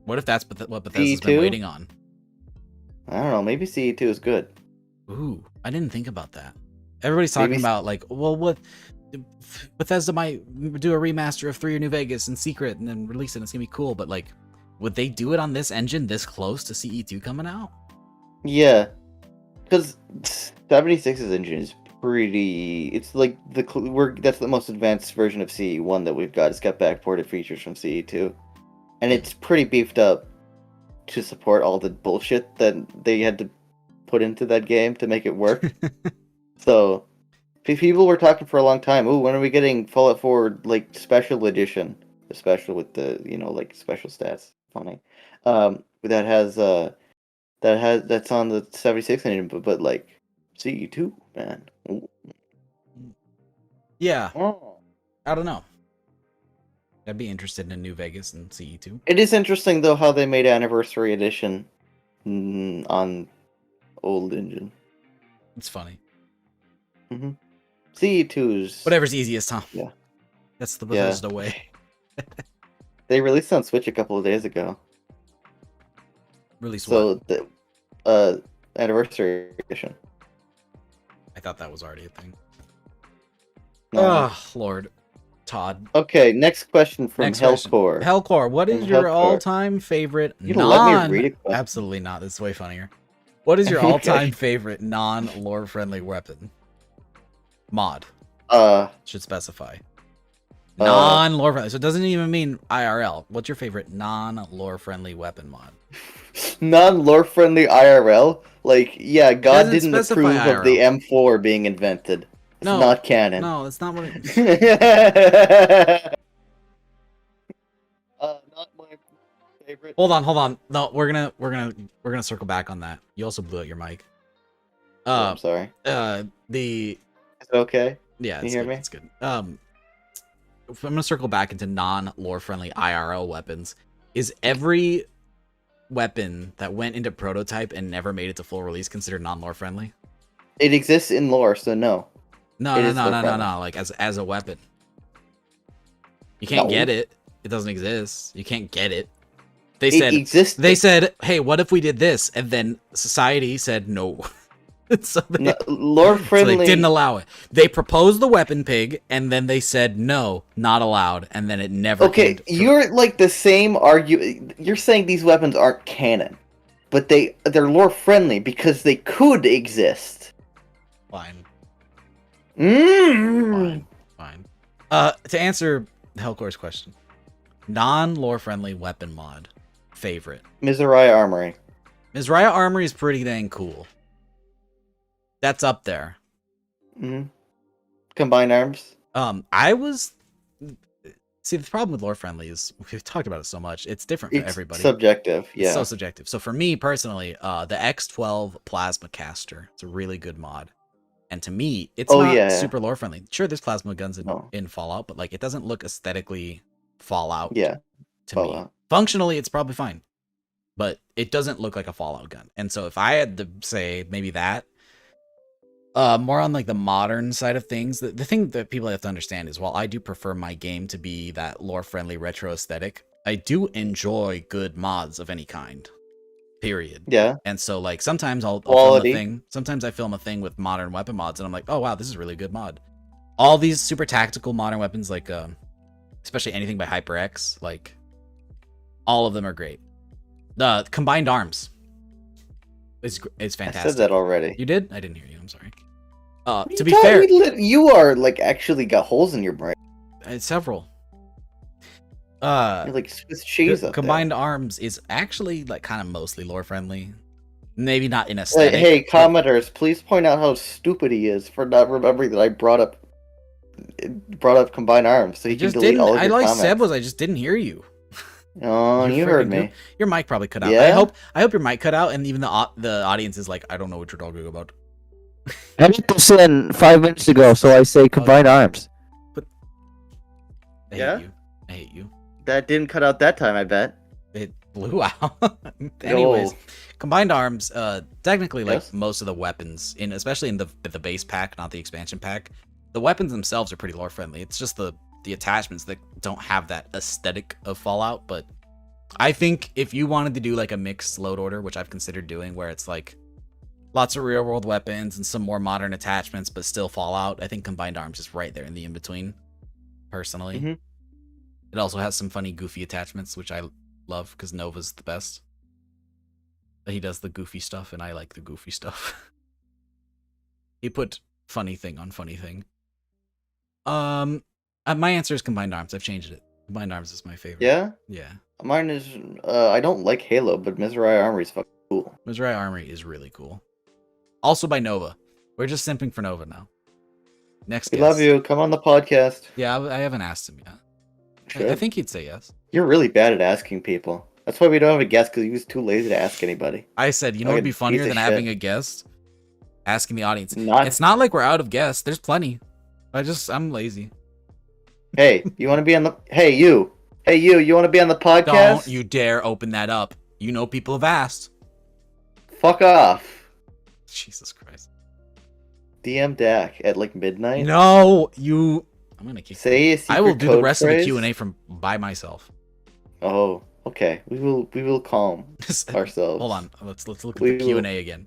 What if that's what Bethesda's been waiting on? I don't know, maybe CE2 is good. Ooh, I didn't think about that. Everybody's talking about, like, well, what... Bethesda might do a remaster of 3 or New Vegas in secret and then release it, and it's gonna be cool, but, like, would they do it on this engine this close to CE2 coming out? Yeah, because 76's engine is pretty... It's like that's the most advanced version of CE1 that we've got. It's got backported features from CE2, and it's pretty beefed up to support all the bullshit that they had to put into that game to make it work. So people were talking for a long time, ooh, when are we getting Fallout 4 like special edition, special with the, you know, like special stats? Funny. That's on the 76 engine, but like CE2, man. Ooh. Yeah. Oh. I don't know. I'd be interested in New Vegas and CE2. It is interesting though how they made Anniversary Edition on old engine. It's funny. Mm-hmm. CE2's... Whatever's easiest, Tom. Yeah. That's the Bethesda way. They released on Switch a couple of days ago. Released what? So, the Anniversary Edition. I thought that was already a thing. No. Oh, Lord. Todd. Okay, next question from Hellcore. Hellcore, what is your all-time favorite let me read a question. Absolutely not. This is way funnier. What is your all-time favorite non-lore friendly weapon? Mod. Should specify. Non-lore friendly. So it doesn't even mean IRL. What's your favorite non-lore friendly weapon mod? Non-lore friendly IRL? Like, yeah, God didn't approve IRL. of the M4 being invented. It's not canon. No, that's not what it Not my favorite. Hold on. No, we're gonna circle back on that. You also blew out your mic. I'm sorry. Is it okay? Yeah, Can you hear me? It's good. I'm gonna circle back into non-lore friendly IRL weapons. Is every weapon that went into prototype and never made it to full release considered non-lore friendly? It exists in lore, so no. No. Like as a weapon, you can't get it. It doesn't exist. You can't get it. They said, hey, what if we did this? And then society said no. So they, Lore so friendly. they didn't allow it. They proposed the weapon pig, and then they said no, not allowed, and then it never. Okay, you're like the same You're saying these weapons aren't canon, but they're lore friendly because they could exist. Fine. Mm. Fine. To answer Hellcore's question, non-lore friendly weapon mod favorite. Mizraya Armory. Mizraya Armory is pretty dang cool. That's up there. Mm-hmm. Combined arms. I was. See, the problem with lore friendly is we've talked about it so much. It's different for everybody. Subjective, yeah. It's so subjective. So for me personally, the X12 Plasma Caster, it's a really good mod. And to me, it's not super lore friendly. Sure, there's plasma guns in Fallout, but like it doesn't look aesthetically Fallout. Yeah. To me, functionally, it's probably fine, but it doesn't look like a Fallout gun. And so if I had to say maybe that. More on like the modern side of things, the thing that people have to understand is while I do prefer my game to be that lore-friendly retro aesthetic, I do enjoy good mods of any kind. Period. Yeah. And so like sometimes I'll film a thing. Sometimes I film a thing with modern weapon mods and I'm like, oh wow, this is a really good mod. All these super tactical modern weapons, like especially anything by HyperX, like all of them are great. The combined arms is fantastic. I said that already. You did? I didn't hear you. I'm sorry. To be fair, you are like actually got holes in your brain. Several. You're like Swiss cheese. Combined arms is actually like kind of mostly lore friendly. Maybe not in aesthetic. Hey, commenters, please point out how stupid he is for not remembering that I brought up combined arms, so he can delete all of your comments. Said was I just didn't hear you. Oh, you heard me. Your mic probably cut out. Yeah? I hope your mic cut out, and even the audience is like, I don't know what you're talking about. I hit this in 5 minutes ago, so I say combined arms. But I hate you. That didn't cut out that time, I bet. It blew out. Anyways, combined arms, technically like most of the weapons, especially in the base pack, not the expansion pack, the weapons themselves are pretty lore friendly. It's just the attachments that don't have that aesthetic of Fallout. But I think if you wanted to do like a mixed load order, which I've considered doing, where it's like lots of real world weapons and some more modern attachments, but still Fallout, I think combined arms is right there in the in-between, personally. Mm-hmm. It also has some funny, goofy attachments, which I love, because Nova's the best. He does the goofy stuff, and I like the goofy stuff. He put funny thing on funny thing. My answer is combined arms. I've changed it. Combined arms is my favorite. Yeah? Yeah. Mine is, I don't like Halo, but Mizraya Armory is fucking cool. Mizraya Armory is really cool. Also by Nova. We're just simping for Nova now. Next guest. We love you. Come on the podcast. Yeah, I haven't asked him yet. I think he'd say yes. You're really bad at asking people. That's why we don't have a guest, because he was too lazy to ask anybody. I said, you know what would be funnier than having a guest? Asking the audience. It's not like we're out of guests. There's plenty. I'm lazy. Hey, you want to be on the... Hey, you. Hey, you want to be on the podcast? Don't you dare open that up. You know people have asked. Fuck off. Jesus Christ. DM Dak at like midnight? No, you... I'm gonna kick you. I will do the rest of the Q&A by myself. Oh, okay. We will calm ourselves. Hold on. Let's look at the Q&A again.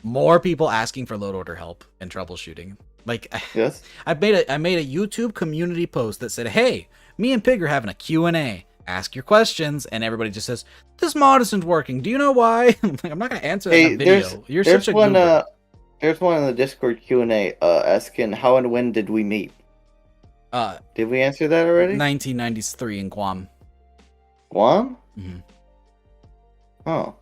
More people asking for load order help and troubleshooting. Like, yes. I made a YouTube community post that said, "Hey, me and Pig are having a Q&A. Ask your questions," and everybody just says, "This mod isn't working. Do you know why?" I'm like, I'm not gonna answer that in a video. You're such a goober. There's one in the Discord Q&A asking how and when did we meet. Did we answer that already? 1993 in Guam. Guam? Mm-hmm. Oh,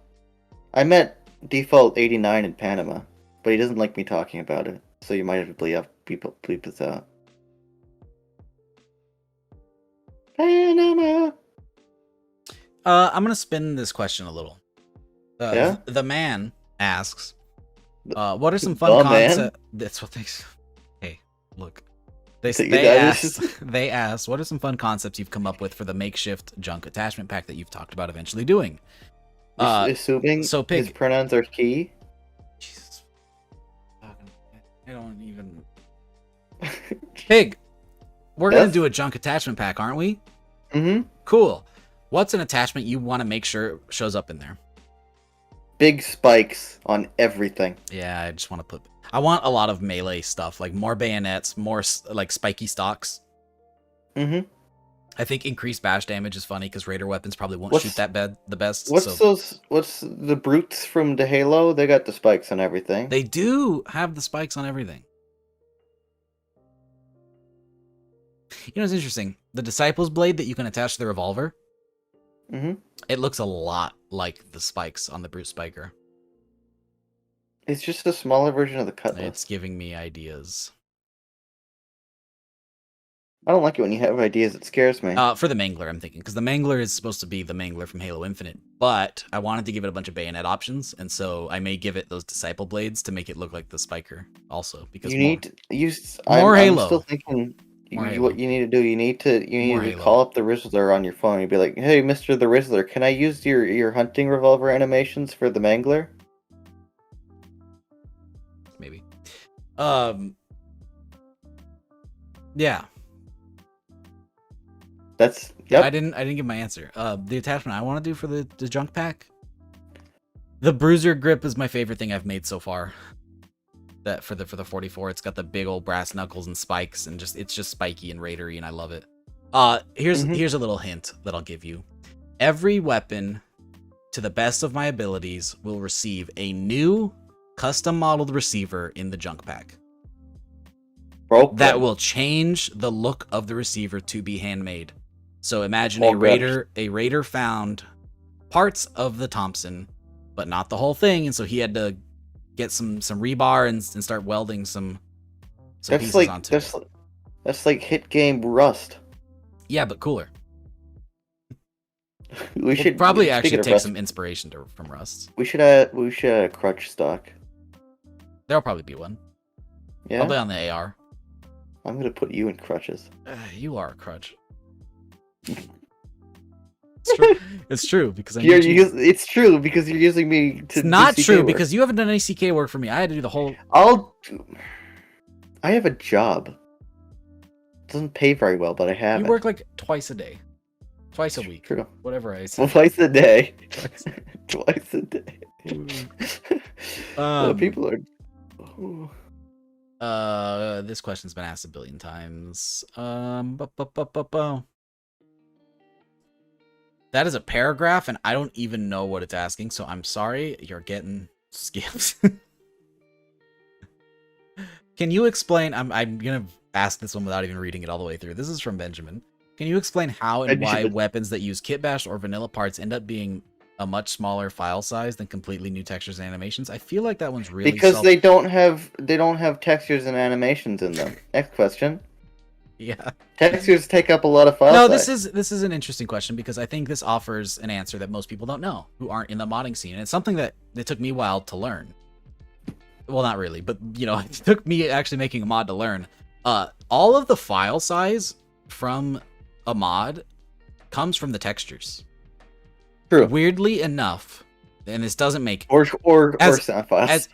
I met Default 89 in Panama, but he doesn't like me talking about it, so you might have to bleep this out. Panama. I'm gonna spin this question a little. Yeah? The man asks, "What are some fun concepts?" That's what they. Hey, look. They asked, "What are some fun concepts you've come up with for the makeshift junk attachment pack that you've talked about eventually doing?" Assuming Pig, his pronouns are he. Jesus. I don't even. Pig, we're gonna do a junk attachment pack, aren't we? Mm-hmm. Cool. What's an attachment you want to make sure shows up in there? big spikes on everything. Yeah, I just want to put. I want a lot of melee stuff, like more bayonets, more like spiky stocks. Mm-hmm. I think increased bash damage is funny because raider weapons probably won't shoot that the best. What's the brutes from the Halo? They got the spikes on everything. They do have the spikes on everything. You know, it's interesting. The Disciple's Blade that you can attach to the revolver, it looks a lot like the spikes on the Brute Spiker. It's just a smaller version of the Cutlass. It's giving me ideas. I don't like it when you have ideas. It scares me. For the Mangler, I'm thinking, because the Mangler is supposed to be the Mangler from Halo Infinite, but I wanted to give it a bunch of bayonet options, and so I may give it those Disciple Blades to make it look like the Spiker, also. Because I'm Halo. still thinking what you need to do. You need to call up the Rizzler on your phone. You'd be like, "Hey, Mr. the Rizzler, can I use your hunting revolver animations for the Mangler?" Maybe. Yeah. Yep. I didn't give my answer. The attachment I want to do for the junk pack, the Bruiser grip is my favorite thing I've made so far. That for the 44, it's got the big old brass knuckles and spikes, and it's just spiky and raidery, and I love it. Here's a little hint that I'll give you. Every weapon, to the best of my abilities, will receive a new custom modeled receiver in the junk pack. That will change the look of the receiver to be handmade. So imagine a raider found parts of the Thompson, but not the whole thing, and so he had to get some rebar and start welding some pieces onto it. That's like hit game Rust. Yeah, but cooler. We should probably actually take some inspiration from Rust. We should add a crutch stock. There'll probably be one. Yeah. Probably on the AR. I'm gonna put you in crutches. You are a crutch. It's true because it's true because you're using me to. It's not true because you haven't done any CK work for me. I had to do the whole. I have a job. It doesn't pay very well, but I have. You work like twice a day, twice a week. True. Whatever I say. Twice a day. Twice a day. People are. This question's been asked a billion times. That is a paragraph, and I don't even know what it's asking, so I'm sorry. You're getting skipped. Can you explain? I'm gonna ask this one without even reading it all the way through. This is from Benjamin. Can you explain how and why weapons that use kit bash or vanilla parts end up being a much smaller file size than completely new textures and animations? I feel like that one's really because they don't have textures and animations in them. Next question. Yeah. Textures take up a lot of file size. This is an interesting question because I think this offers an answer that most people don't know who aren't in the modding scene. And it's something that it took me a while to learn. Well, not really, but it took me actually making a mod to learn. All of the file size from a mod comes from the textures. True. Weirdly enough, and this doesn't make or sound files. As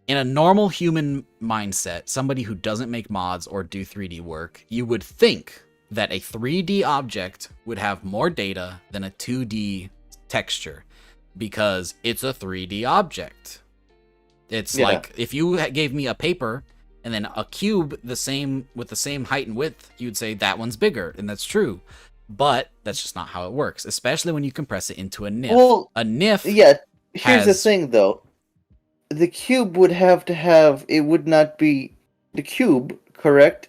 in a normal human mindset, somebody who doesn't make mods or do 3D work, you would think that a 3D object would have more data than a 2D texture because it's a 3D object. It's like if you gave me a paper and then a cube with the same height and width, you'd say that one's bigger, and that's true. But that's just not how it works, especially when you compress it into a NIF. Well, a NIF. Yeah, here's the thing though. The cube would have to have, it would not be the cube, correct?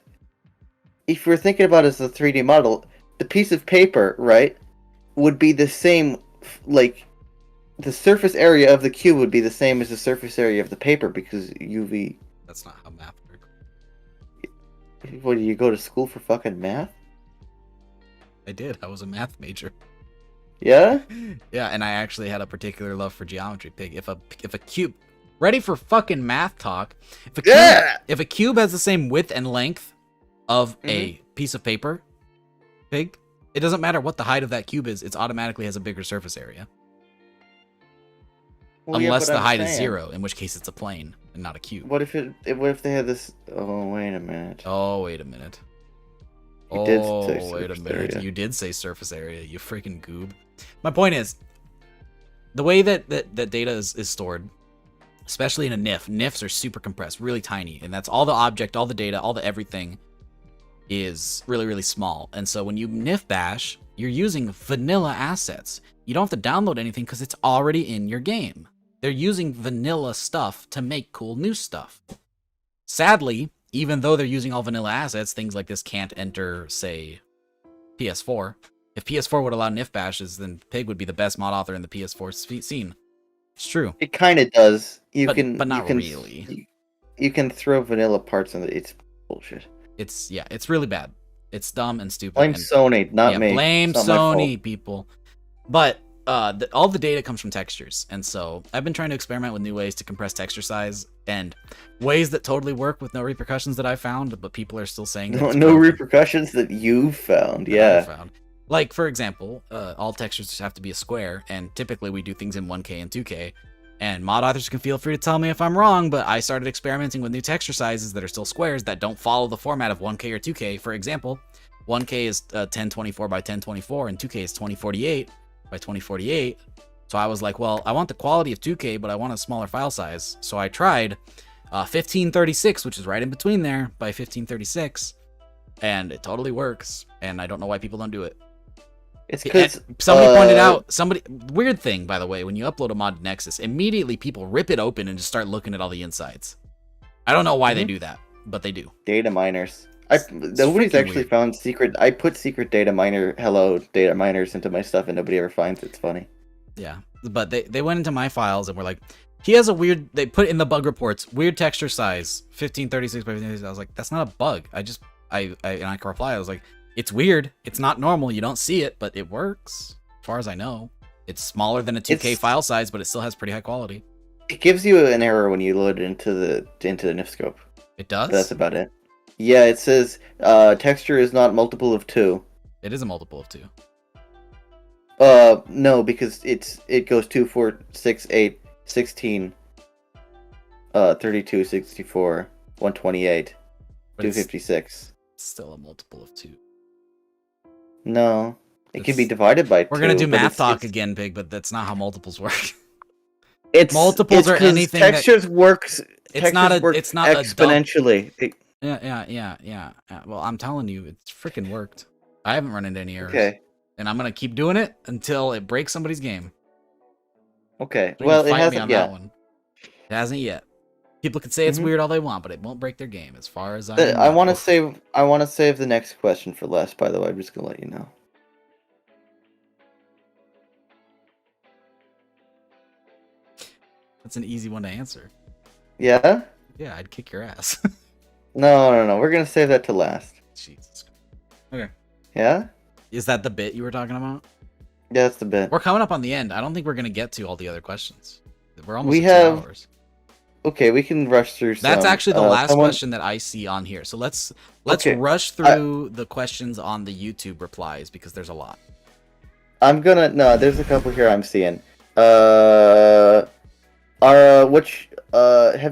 If you're thinking about it as a 3D model, the piece of paper, right, would be the same, like, the surface area of the cube would be the same as the surface area of the paper because UV... That's not how math works. What, do you go to school for fucking math? I did. I was a math major. Yeah? Yeah, and I actually had a particular love for geometry, Pig. If a cube... Ready for fucking math talk. If a cube has the same width and length of a piece of paper, Pig, it doesn't matter what the height of that cube is, it automatically has a bigger surface area. Well, unless the height is 0, in which case it's a plane and not a cube. What if they had this... Oh, wait a minute. You did say surface area, you freaking goob. My point is, the way that data is stored, especially in a NIF, NIFs are super compressed, really tiny, and that's all the object, all the data, all the everything is really, really small. And so when you NIF bash, you're using vanilla assets. You don't have to download anything because it's already in your game. They're using vanilla stuff to make cool new stuff. Sadly, even though they're using all vanilla assets, things like this can't enter, say, PS4. If PS4 would allow NIF bashes, then Pig would be the best mod author in the PS4 scene. It's true. It kind of does. But not really. You can throw vanilla parts in it. It's bullshit. It's really bad. It's dumb and stupid. Blame Sony, not me. Blame it's not Sony, people. But all the data comes from textures, and so I've been trying to experiment with new ways to compress texture size and ways that totally work with no repercussions that I found, but people are still saying no repercussions that you've found. Yeah. Like, for example, all textures have to be a square, and typically we do things in 1K and 2K. And mod authors can feel free to tell me if I'm wrong, but I started experimenting with new texture sizes that are still squares that don't follow the format of 1K or 2K. For example, 1K is 1024 by 1024, and 2K is 2048 by 2048. So I was like, well, I want the quality of 2K, but I want a smaller file size. So I tried 1536, which is right in between there, by 1536, and it totally works. And I don't know why people don't do it. It's because somebody pointed out, weird thing, by the way, when you upload a mod to Nexus, immediately people rip it open and just start looking at all the insides. I don't know why they do that, but they do. Data miners. Nobody's actually weird. Found secret. I put secret data miners into my stuff and nobody ever finds it. It's funny. Yeah, but they went into my files and were like, he has a weird, they put in the bug reports, weird texture size, 1536 by 1536. I was like, that's not a bug. I can reply, I was like, it's weird. It's not normal. You don't see it, but it works. As far as I know, it's smaller than a 2K file size, but it still has pretty high quality. It gives you an error when you load it into the NIF scope. It does? But that's about it. Yeah, it says texture is not multiple of 2. It is a multiple of 2. No, because it goes 2, 4, 6, 8, 16, 32, 64, 128, 256. It's still a multiple of 2. No, it can be divided by 2. We're gonna do math talk again, Pig, but that's not how multiples work. Multiples are anything. Textures works. It's not exponentially. Yeah. Well, I'm telling you, it's freaking worked. I haven't run into any errors. Okay. And I'm gonna keep doing it until it breaks somebody's game. Okay. Well, it hasn't yet. That one. It hasn't yet. People can say it's weird all they want, but it won't break their game, as far as I know. I want to save the next question for last. By the way, I'm just gonna let you know. That's an easy one to answer. Yeah. Yeah, I'd kick your ass. No. We're gonna save that to last. Jesus. Okay. Yeah. Is that the bit you were talking about? Yeah, that's the bit. We're coming up on the end. I don't think we're gonna get to all the other questions. We're almost at 2 hours. Okay, we can rush through some. That's actually the last question that I see on here. So let's rush through the questions on the YouTube replies because there's a lot. There's a couple here I'm seeing. Have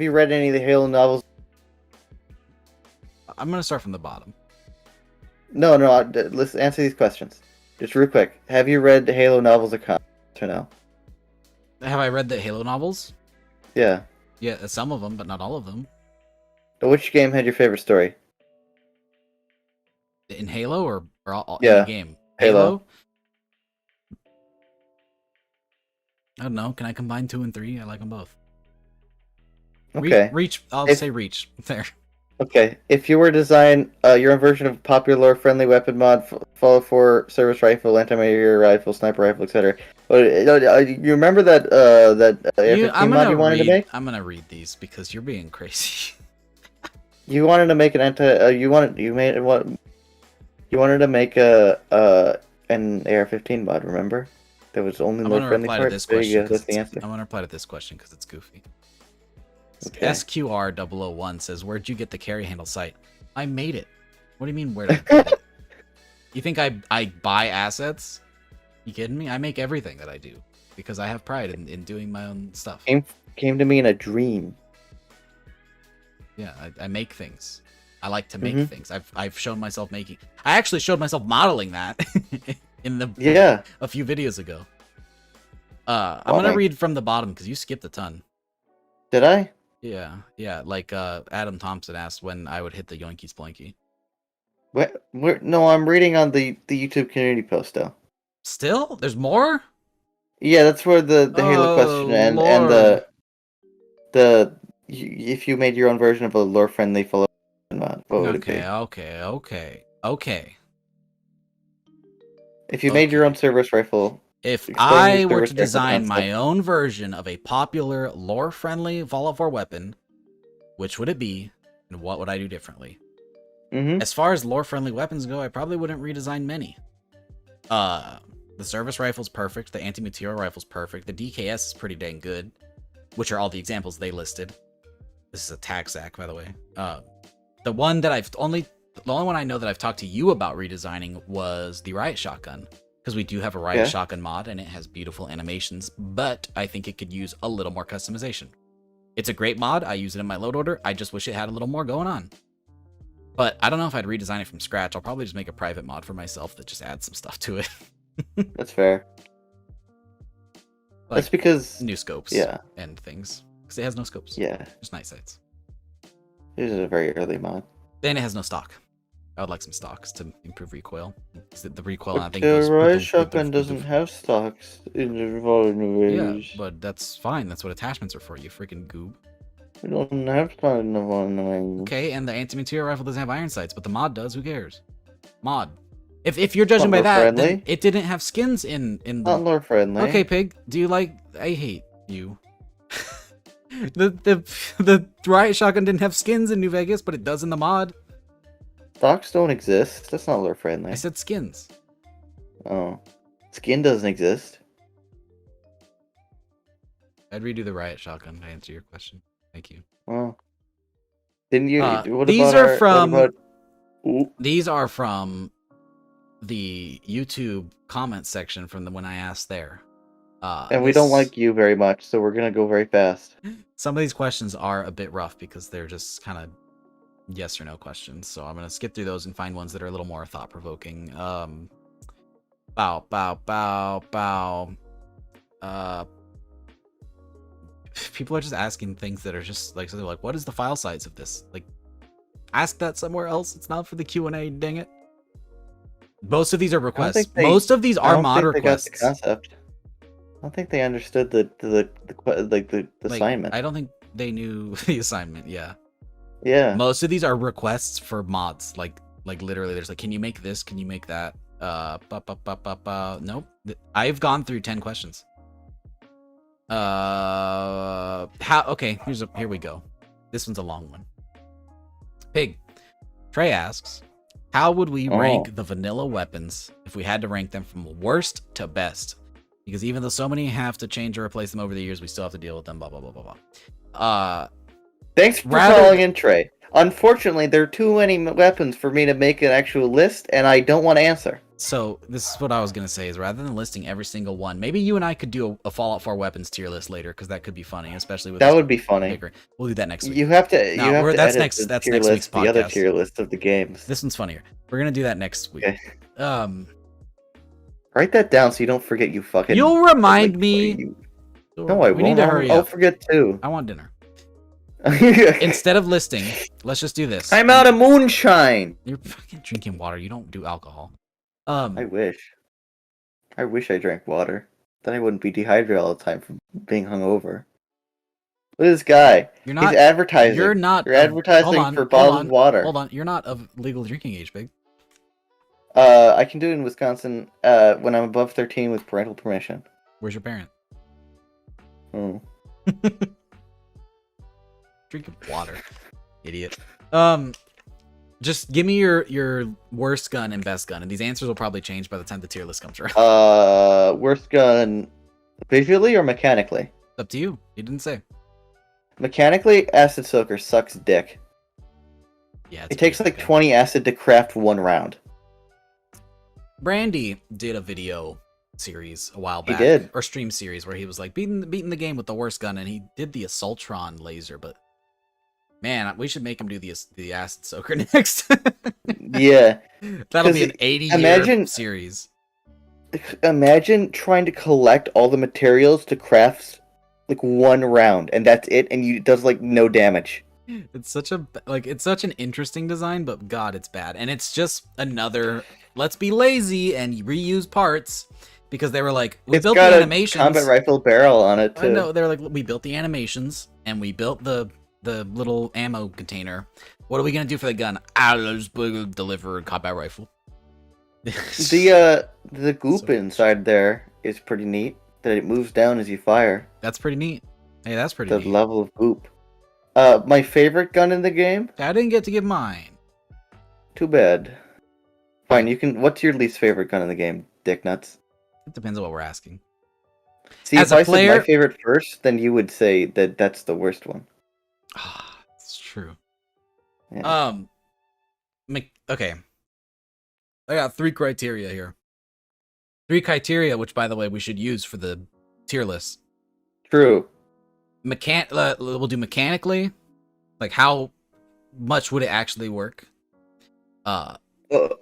you read any of the Halo novels? I'm gonna start from the bottom. No, let's answer these questions. Just real quick. Have you read the Halo novels or comics or no? Have I read the Halo novels? Yeah. Yeah, some of them, but not all of them. Which game had your favorite story? In Halo or in the game? Halo? I don't know. Can I combine 2 and 3? I like them both. Okay. Reach. I'll say Reach. There. Okay. If you were to design your own version of a popular friendly weapon mod, follow for service rifle, anti-air rifle, sniper rifle, etc. You remember that AR-15 mod you wanted to make? I'm gonna read these because you're being crazy. You wanted to make an you wanted to make an AR-15 mod. Remember? There was only low friendly parts. There you go. That's the answer. I'm gonna reply to this question because it's goofy. Okay. SQR001 says, "Where'd you get the carry handle site?" I made it. What do you mean, where did I get it? You think I buy assets? You kidding me? I make everything that I do because I have pride in doing my own stuff. Came to me in a dream. Yeah, I make things. I like to make things. I've shown myself making. I actually showed myself modeling that in a few videos ago. I'm gonna Why? read from the bottom because you skipped a ton. Did I? Yeah. Like Adam Thompson asked when I would hit the Yoinky Splanky. What? No, I'm reading on the YouTube community post though. Still, there's more. Yeah, that's where the Halo Oh question and Lord. if you made your own version of a lore friendly follow mod, what would it be? Okay. If you made your own service rifle, If explain your I were service to rifle design my concept. own version of a popular lore-friendly Fallout 4 weapon, which would it be, and what would I do differently? Mm-hmm. As far as lore-friendly weapons go, I probably wouldn't redesign many. The service rifle's perfect, the anti-material rifle's perfect, the DKS is pretty dang good, which are all the examples they listed. This is a tag sack, by the way. The only one I know that I've talked to you about redesigning was the Riot Shotgun, because we do have a Riot Shotgun mod and it has beautiful animations, but I think it could use a little more customization. It's a great mod. I use it in my load order. I just wish it had a little more going on. But I don't know if I'd redesign it from scratch. I'll probably just make a private mod for myself that just adds some stuff to it. That's fair. Like that's because new scopes yeah. and things. Because it has no scopes. Yeah. Just night sights. This is a very early mod. And it has no stock. I would like some stocks to improve recoil. The recoil, But I think, the goes... Riot Shotgun doesn't have stocks in the vulnerabilities. Yeah, but that's fine. That's what attachments are for, you freaking goob. We don't have stocks in the vulnerabilities. Okay, and the anti-material rifle doesn't have iron sights, but the mod does. Who cares? Mod. If you're judging by that, then it didn't have skins in the... Not lore friendly. Okay, Pig. Do you like... I hate you. The Riot Shotgun didn't have skins in New Vegas, but it does in the mod. Stocks don't exist. That's not lore friendly. I said skins. Oh. Skin doesn't exist. I'd redo the Riot Shotgun to answer your question. Thank you. Well, didn't you? These are from the YouTube comment section from when I asked there. And we don't like you very much, so we're gonna go very fast. Some of these questions are a bit rough because they're just kind of yes or no questions. So I'm gonna skip through those and find ones that are a little more thought provoking. People are just asking things that are just like, so they're like, what is the file size of this? Like, ask that somewhere else. It's not for the Q&A, dang it. Most of these are requests. Most of these are mod requests. They got the concept. I don't think they understood the assignment. I don't think they knew the assignment. Yeah. Yeah. Most of these are requests for mods. Like literally, there's like, can you make this? Can you make that? Nope. I've gone through 10 questions. Okay, here we go. This one's a long one. Pig. Trey asks, how would we rank the vanilla weapons if we had to rank them from worst to best? Because even though so many have to change or replace them over the years, we still have to deal with them, blah, blah, blah, blah, blah. Thanks for calling in, Trey. Unfortunately, there are too many weapons for me to make an actual list, and I don't want to answer. So, this is what I was going to say, is rather than listing every single one, maybe you and I could do a Fallout 4 weapons tier list later, because that could be funny, especially with... That would be funny. Maker. We'll do that next week. You have to that's next week's podcast. The other tier list of the games. This one's funnier. We're going to do that next week. Okay. Write that down so you don't forget, you fucking... You'll remind me. No, I won't. We need to hurry up. I'll forget too. I want dinner. Instead of listing, let's just do this. I'm out of moonshine. You're fucking drinking water. You don't do alcohol. I wish I drank water. Then I wouldn't be dehydrated all the time from being hungover. Look at this guy. He's advertising. You're advertising for bottled water. Hold on. You're not of legal drinking age, Big. I can do it in Wisconsin when I'm above 13 with parental permission. Where's your parent? Oh. Drinking water, idiot. Just give me your worst gun and best gun, and these answers will probably change by the time the tier list comes around. Worst gun, visually or mechanically? It's up to you. You didn't say. Mechanically, Acid Soaker sucks dick. Yeah, it takes like 20 acid to craft one round. Brandy did a video series a while back. He did. Or stream series where he was like beating the game with the worst gun, and he did the Assaultron laser, but man, we should make him do the Acid Soaker next. Yeah. That'll be an 80-year series. imagine trying to collect all the materials to craft like one round, and that's it, and it does like no damage. It's such a it's such an interesting design, but God, it's bad. And it's just another let's be lazy and reuse parts because they were like, we It's built got the a animations. combat rifle barrel on it too. No, they're like, we built the animations and we built the little ammo container. What are we gonna do for the gun? Let's deliver a combat rifle. The goop So- inside there is pretty neat. That it moves down as you fire. That's pretty neat. Hey, that's pretty The neat. level of goop. My favorite gun in the game. I didn't get to give mine. Too bad. Fine, you can. What's your least favorite gun in the game, Dick Nuts? It depends on what we're asking. See, As if a I player- said my favorite first, then you would say that that's the worst one. Ah, it's true. Yeah. Okay. I got 3 criteria here. 3 criteria, which, by the way, we should use for the tier list. True. We'll do mechanically, like how much would it actually work? Okay.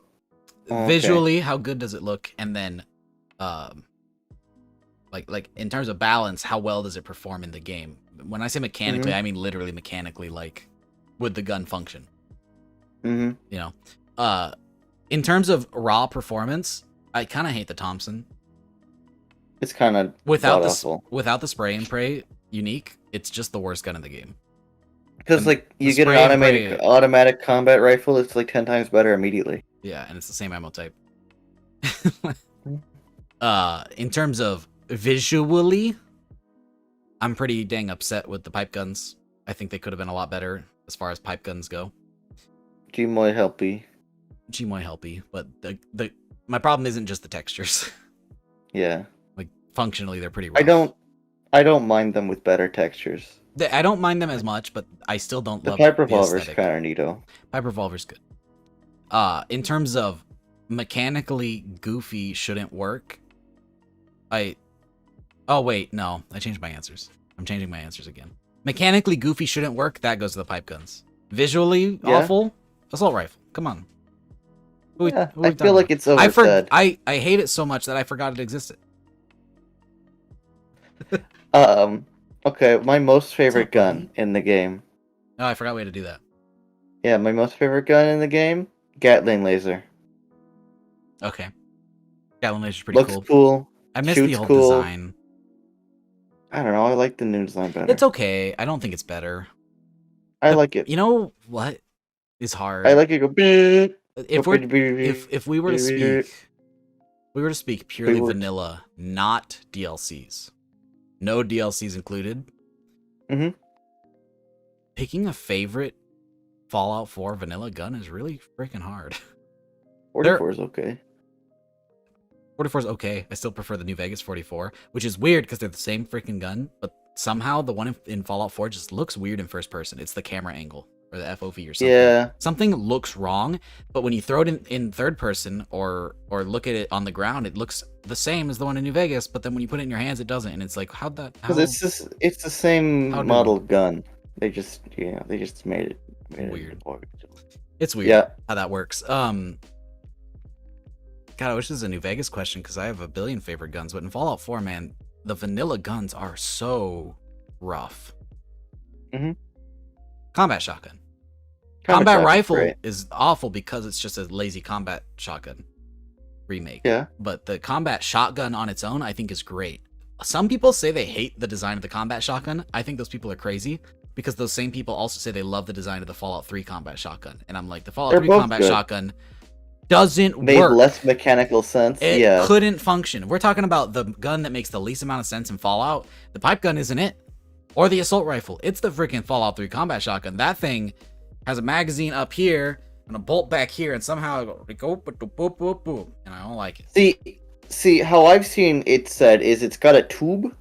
Visually, how good does it look? And then, like in terms of balance, how well does it perform in the game? When I say mechanically, I mean literally mechanically. Like, would the gun function? Mm-hmm. You know, in terms of raw performance, I kind of hate the Thompson. It's kind of Without awful. without the spray and pray unique, it's just the worst gun in the game. Because and like you the get an spray and pray- automatic combat rifle, it's like 10 times better immediately. Yeah, and it's the same ammo type. In terms of visually, I'm pretty dang upset with the pipe guns. I think they could have been a lot better as far as pipe guns go. Gmoy helpy. Gmoy helpy, but my problem isn't just the textures. Yeah. Like functionally, they're pretty rough. I don't mind them with better textures. I don't mind them as much, but I still don't The love pipe the revolver's aesthetic. kind of neato. Pipe revolver's good. In terms of mechanically goofy shouldn't work. Oh wait, no, I changed my answers. I'm changing my answers again. Mechanically goofy shouldn't work. That goes to the pipe guns. Visually Yeah. awful. Assault rifle. Come on. Yeah, I feel like it's oversaid. I hate it so much that I forgot it existed. Okay, my most favorite up, gun buddy? in the game. Oh, I forgot we had to do that. Yeah, my most favorite gun in the game, Gatling laser. Okay. Gatling laser's pretty Looks cool. cool. I missed the shoots old cool. design. I don't know. I like the new design better. It's okay. I don't think it's better. I like it. You know what is hard? I like it. Go. Beep, if go, we're beep, beep, beep. if we were to speak purely We were- vanilla, not DLCs, no DLCs included. Mhm. Picking a favorite Fallout 4 vanilla gun is really freaking hard. 44 is okay. 44 is okay. I still prefer the New Vegas 44, which is weird because they're the same freaking gun, but somehow the one in Fallout 4 just looks weird in first person. It's the camera angle or the FOV or something. Yeah. Something looks wrong, but when you throw it in third person or look at it on the ground, it looks the same as the one in New Vegas, but then when you put it in your hands, it doesn't, and it's like, how? Because it's the same How do- model gun. They just made it Weird. more- It's weird Yeah. how that works. God, I wish this was a New Vegas question because I have a billion favorite guns, but in Fallout 4, man, the vanilla guns are so rough. Mhm. Combat shotgun. Combat Combat shotgun's rifle great. is awful because it's just a lazy combat shotgun remake. Yeah. But the combat shotgun on its own, I think, is great. Some people say they hate the design of the combat shotgun. I think those people are crazy because those same people also say they love the design of the Fallout 3 combat shotgun. And I'm like, the Fallout They're 3 both combat good. shotgun doesn't Made work. less mechanical sense. It Yeah. couldn't function. We're talking about the gun that makes the least amount of sense in Fallout. The pipe gun isn't it. Or the assault rifle. It's the freaking Fallout 3 combat shotgun. That thing has a magazine up here and a bolt back here, and somehow it go boop, boop, boop, boop, and I don't like it. See how I've seen it said is it's got a tube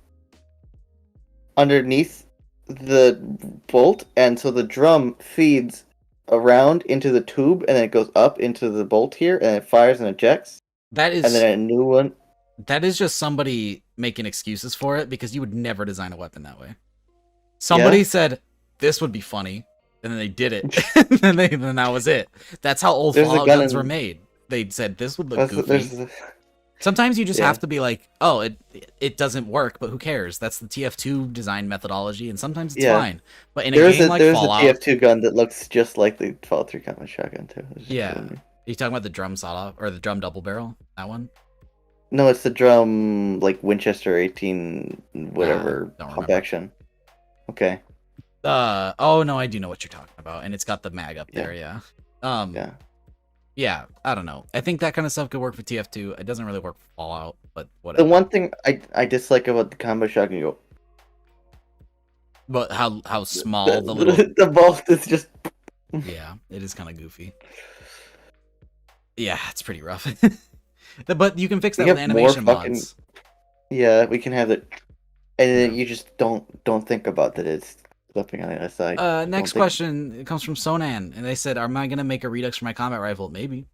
underneath the bolt, and so the drum feeds around into the tube, and then it goes up into the bolt here, and it fires and ejects, That is and then a new one. that is just somebody making excuses for it because you would never design a weapon that way. Somebody said this would be funny, and then they did it, and then that was it. That's how old There's a Fallout gun guns in- were made. They said this would look goofy. There's Sometimes you just Yeah. have to be like, oh, it doesn't work, but who cares? That's the TF2 design methodology, and sometimes it's Yeah. fine. But in a game like There's a Fallout, TF2 gun that looks just like the Fallout 3 combat shotgun too. It was just yeah, killing me. are you talking about the drum sawed-off or the drum double barrel? That one? No, it's the drum like Winchester 18 whatever don't pump remember. action. Okay. Oh no, I do know what you're talking about, and it's got the mag up Yeah. there, yeah. Yeah. Yeah, I don't know. I think that kind of stuff could work for TF2. It doesn't really work for Fallout, but whatever. The one thing I dislike about the combat shotgun, you But how small go, the little the bolt is just yeah, it is kind of goofy. Yeah, it's pretty rough. But you can fix that We with have more animation fucking- mods. yeah, we can have it, and then Yeah. you just don't think about that it's flipping on the other side. Next think- question. It comes from Sonan, and they said, "Am I gonna make a redux for my combat rifle?" Maybe.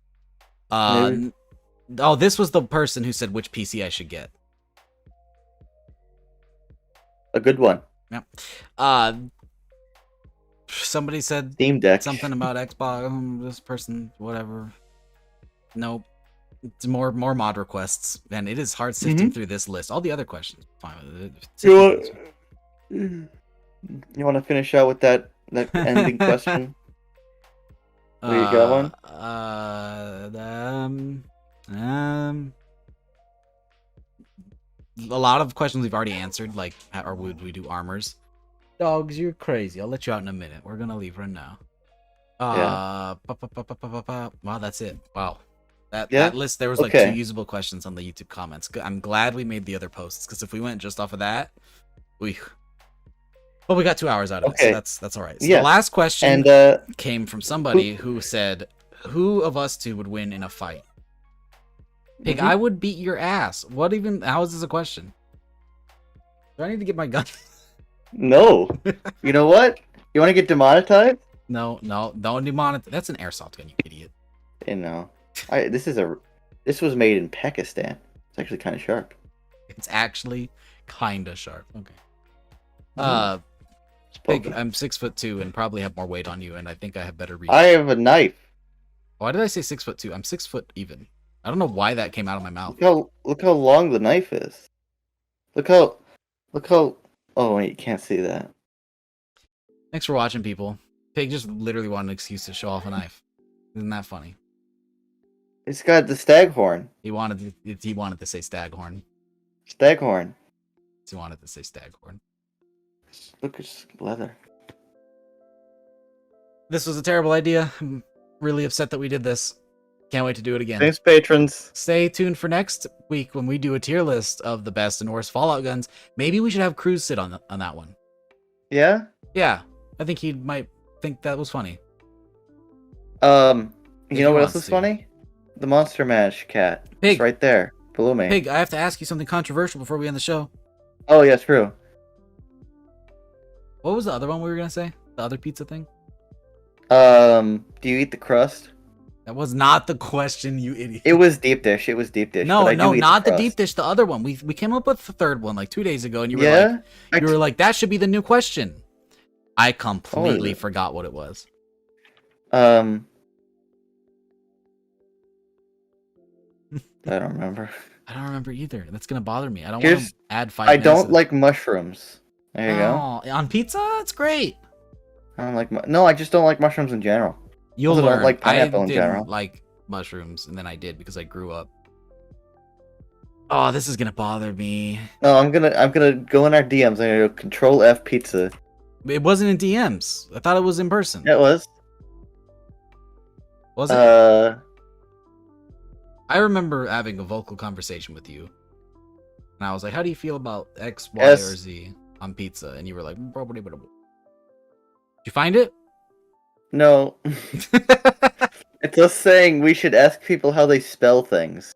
Maybe. Oh, this was the person who said which PC I should get. A good one. Somebody said Steam Deck. something about Xbox. This person, whatever. Nope. It's more mod requests, and it is hard sifting through this list. All the other questions, fine with it. You want to finish out with that ending question? You got one? A lot of questions we've already answered, like, or would we do armors? Dogs, you're crazy. I'll let you out in a minute. We're gonna leave right now. Wow, that's it. Wow. That list, there was like Okay. 2 usable questions on the YouTube comments. I'm glad we made the other posts, because if we went just off of that, we got 2 hours out of it, so Okay. that's all right. So Yeah. the last question And came from somebody who said, who of us two would win in a fight? Pig, I would beat your ass. How is this a question? Do I need to get my gun? no. You know what? You want to get demonetized? No, don't demonetize. That's an airsoft gun, you idiot. You know, this was made in Pakistan. It's actually kind of sharp. It's actually kind of sharp. Okay. Mhm. Pig, I'm 6'2" and probably have more weight on you, and I think I have better reach. I have a knife. Why did I say 6'2"? I'm 6 foot even. I don't know why that came out of my mouth. Look how long the knife is. Look how. Oh wait, you can't see that. Thanks for watching, people. Pig just literally wanted an excuse to show off a knife. Isn't that funny? It's got the staghorn. He wanted to say staghorn. Staghorn. He wanted to say staghorn. Look, it's leather. This was a terrible idea. I'm really upset that we did this. Can't wait to do it again. Thanks, patrons. Stay tuned for next week when we do a tier list of the best and worst Fallout guns. Maybe we should have Cruz sit on that one. Yeah. Yeah, I think he might think that was funny. You If know he what wants else is to. funny? The Monster Mash cat. Pig. It's right there below me. Pig, I have to ask you something controversial before we end the show. Oh yeah, true. What was the other one we were gonna say? The other pizza thing? Do you eat the crust? That was not the question, you idiot. It was deep dish. It was deep dish. No, but I no, do eat not the crust. deep dish. The other one. We came up with the third one like 2 days ago, and you were Yeah. like, that should be the new question. I completely it? forgot what it was. I don't remember. I don't remember either. That's gonna bother me. I don't want Here's- to add 5 I minutes don't of- like mushrooms. There you go. Oh, on pizza? It's great. I don't like. No, I just don't like mushrooms in general. You'll Also don't learn. like pineapple I in didn't general. like mushrooms, and then I did because I grew up. Oh, this is gonna bother me. No, I'm gonna go in our DMs. I'm gonna go Control F pizza. It wasn't in DMs. I thought it was in person. It was. Was it? I remember having a vocal conversation with you, and I was like, "How do you feel about X, Y, S- or Z on pizza?" And you were like, "Blah, blah, blah, blah." "Did you find it?" No. It's us saying we should ask people how they spell things.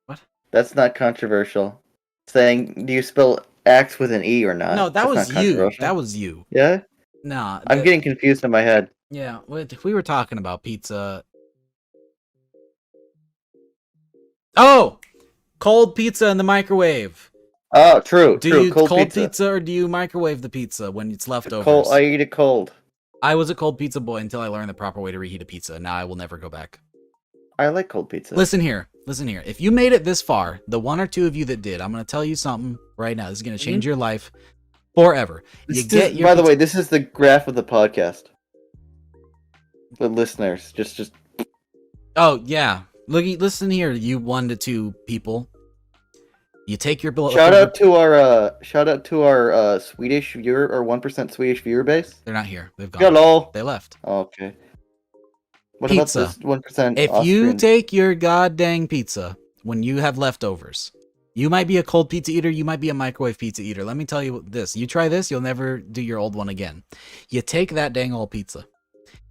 What? That's not controversial. Saying, do you spell axe with an E or not? No, that That's was not you. controversial. That was you. Yeah? Nah, I'm getting confused in my head. yeah. If we were talking about pizza, oh, cold pizza in the microwave. Oh, true. Do true. you Cold, pizza. pizza. or do you microwave the pizza when it's leftovers? Cold. I eat it cold. I was a cold pizza boy until I learned the proper way to reheat a pizza. Now I will never go back. I like cold pizza. Listen here. If you made it this far, the one or two of you that did, I'm gonna tell you something right now. This is gonna change your life forever. By the way, this is the graph of the podcast. The listeners, just. Oh yeah, listen here, you 1 to 2 people. You take your shout out to our Swedish viewer or 1% Swedish viewer base. They're not here. They've gone. Hello. They left. Okay. What Pizza. about this 1%? If Austrian? you take your goddamn pizza when you have leftovers, you might be a cold pizza eater. You might be a microwave pizza eater. Let me tell you this: you try this, you'll never do your old one again. You take that dang old pizza,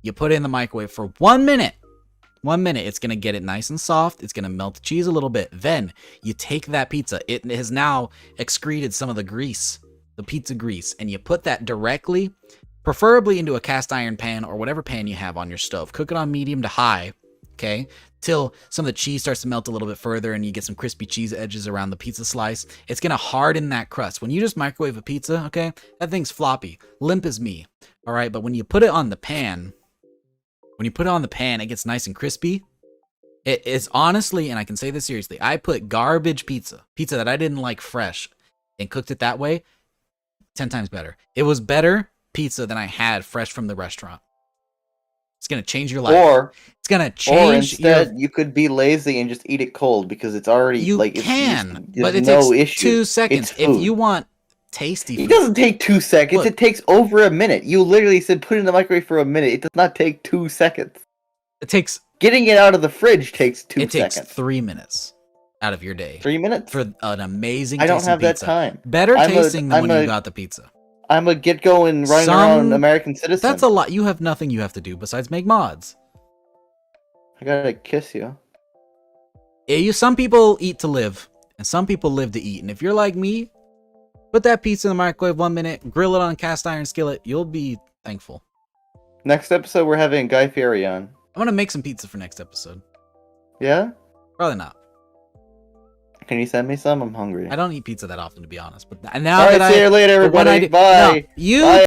you put it in the microwave for 1 minute. 1 minute, it's gonna get it nice and soft. It's gonna melt the cheese a little bit. Then you take that pizza. It has now excreted some of the grease, the pizza grease, and you put that directly, preferably into a cast iron pan or whatever pan you have on your stove. Cook it on medium to high, okay, till some of the cheese starts to melt a little bit further and you get some crispy cheese edges around the pizza slice. It's gonna harden that crust. When you just microwave a pizza, okay, that thing's floppy, limp as me. All right, but when you put it on the pan. It gets nice and crispy. It is honestly, and I can say this seriously, I put garbage pizza that I didn't like fresh, and cooked it that way, 10 times better. It was better pizza than I had fresh from the restaurant. It's going to change your life. Or it's going to change instead, you could be lazy and just eat it cold because it's already you like can, but it no takes issue. 2 seconds. If you want tasty food. It doesn't take 2 seconds. Look, it takes over a minute. You literally said put it in the microwave for a minute. It does not take 2 seconds. It takes getting it out of the fridge takes 2 seconds. It takes 3 minutes out of your day. 3 minutes for an amazing. I don't have pizza. that time. Better tasting than when you got the pizza. I'm a get going running around American citizen. That's a lot. You have nothing you have to do besides make mods. I gotta kiss you. Some people eat to live, and some people live to eat. And if you're like me, put that pizza in the microwave 1 minute, grill it on a cast iron skillet. You'll be thankful. Next episode, we're having Guy Fieri on. I'm gonna make some pizza for next episode. Yeah? Probably not. Can you send me some? I'm hungry. I don't eat pizza that often, to be honest. But now All right, see you later, everybody. Bye. You. Bye.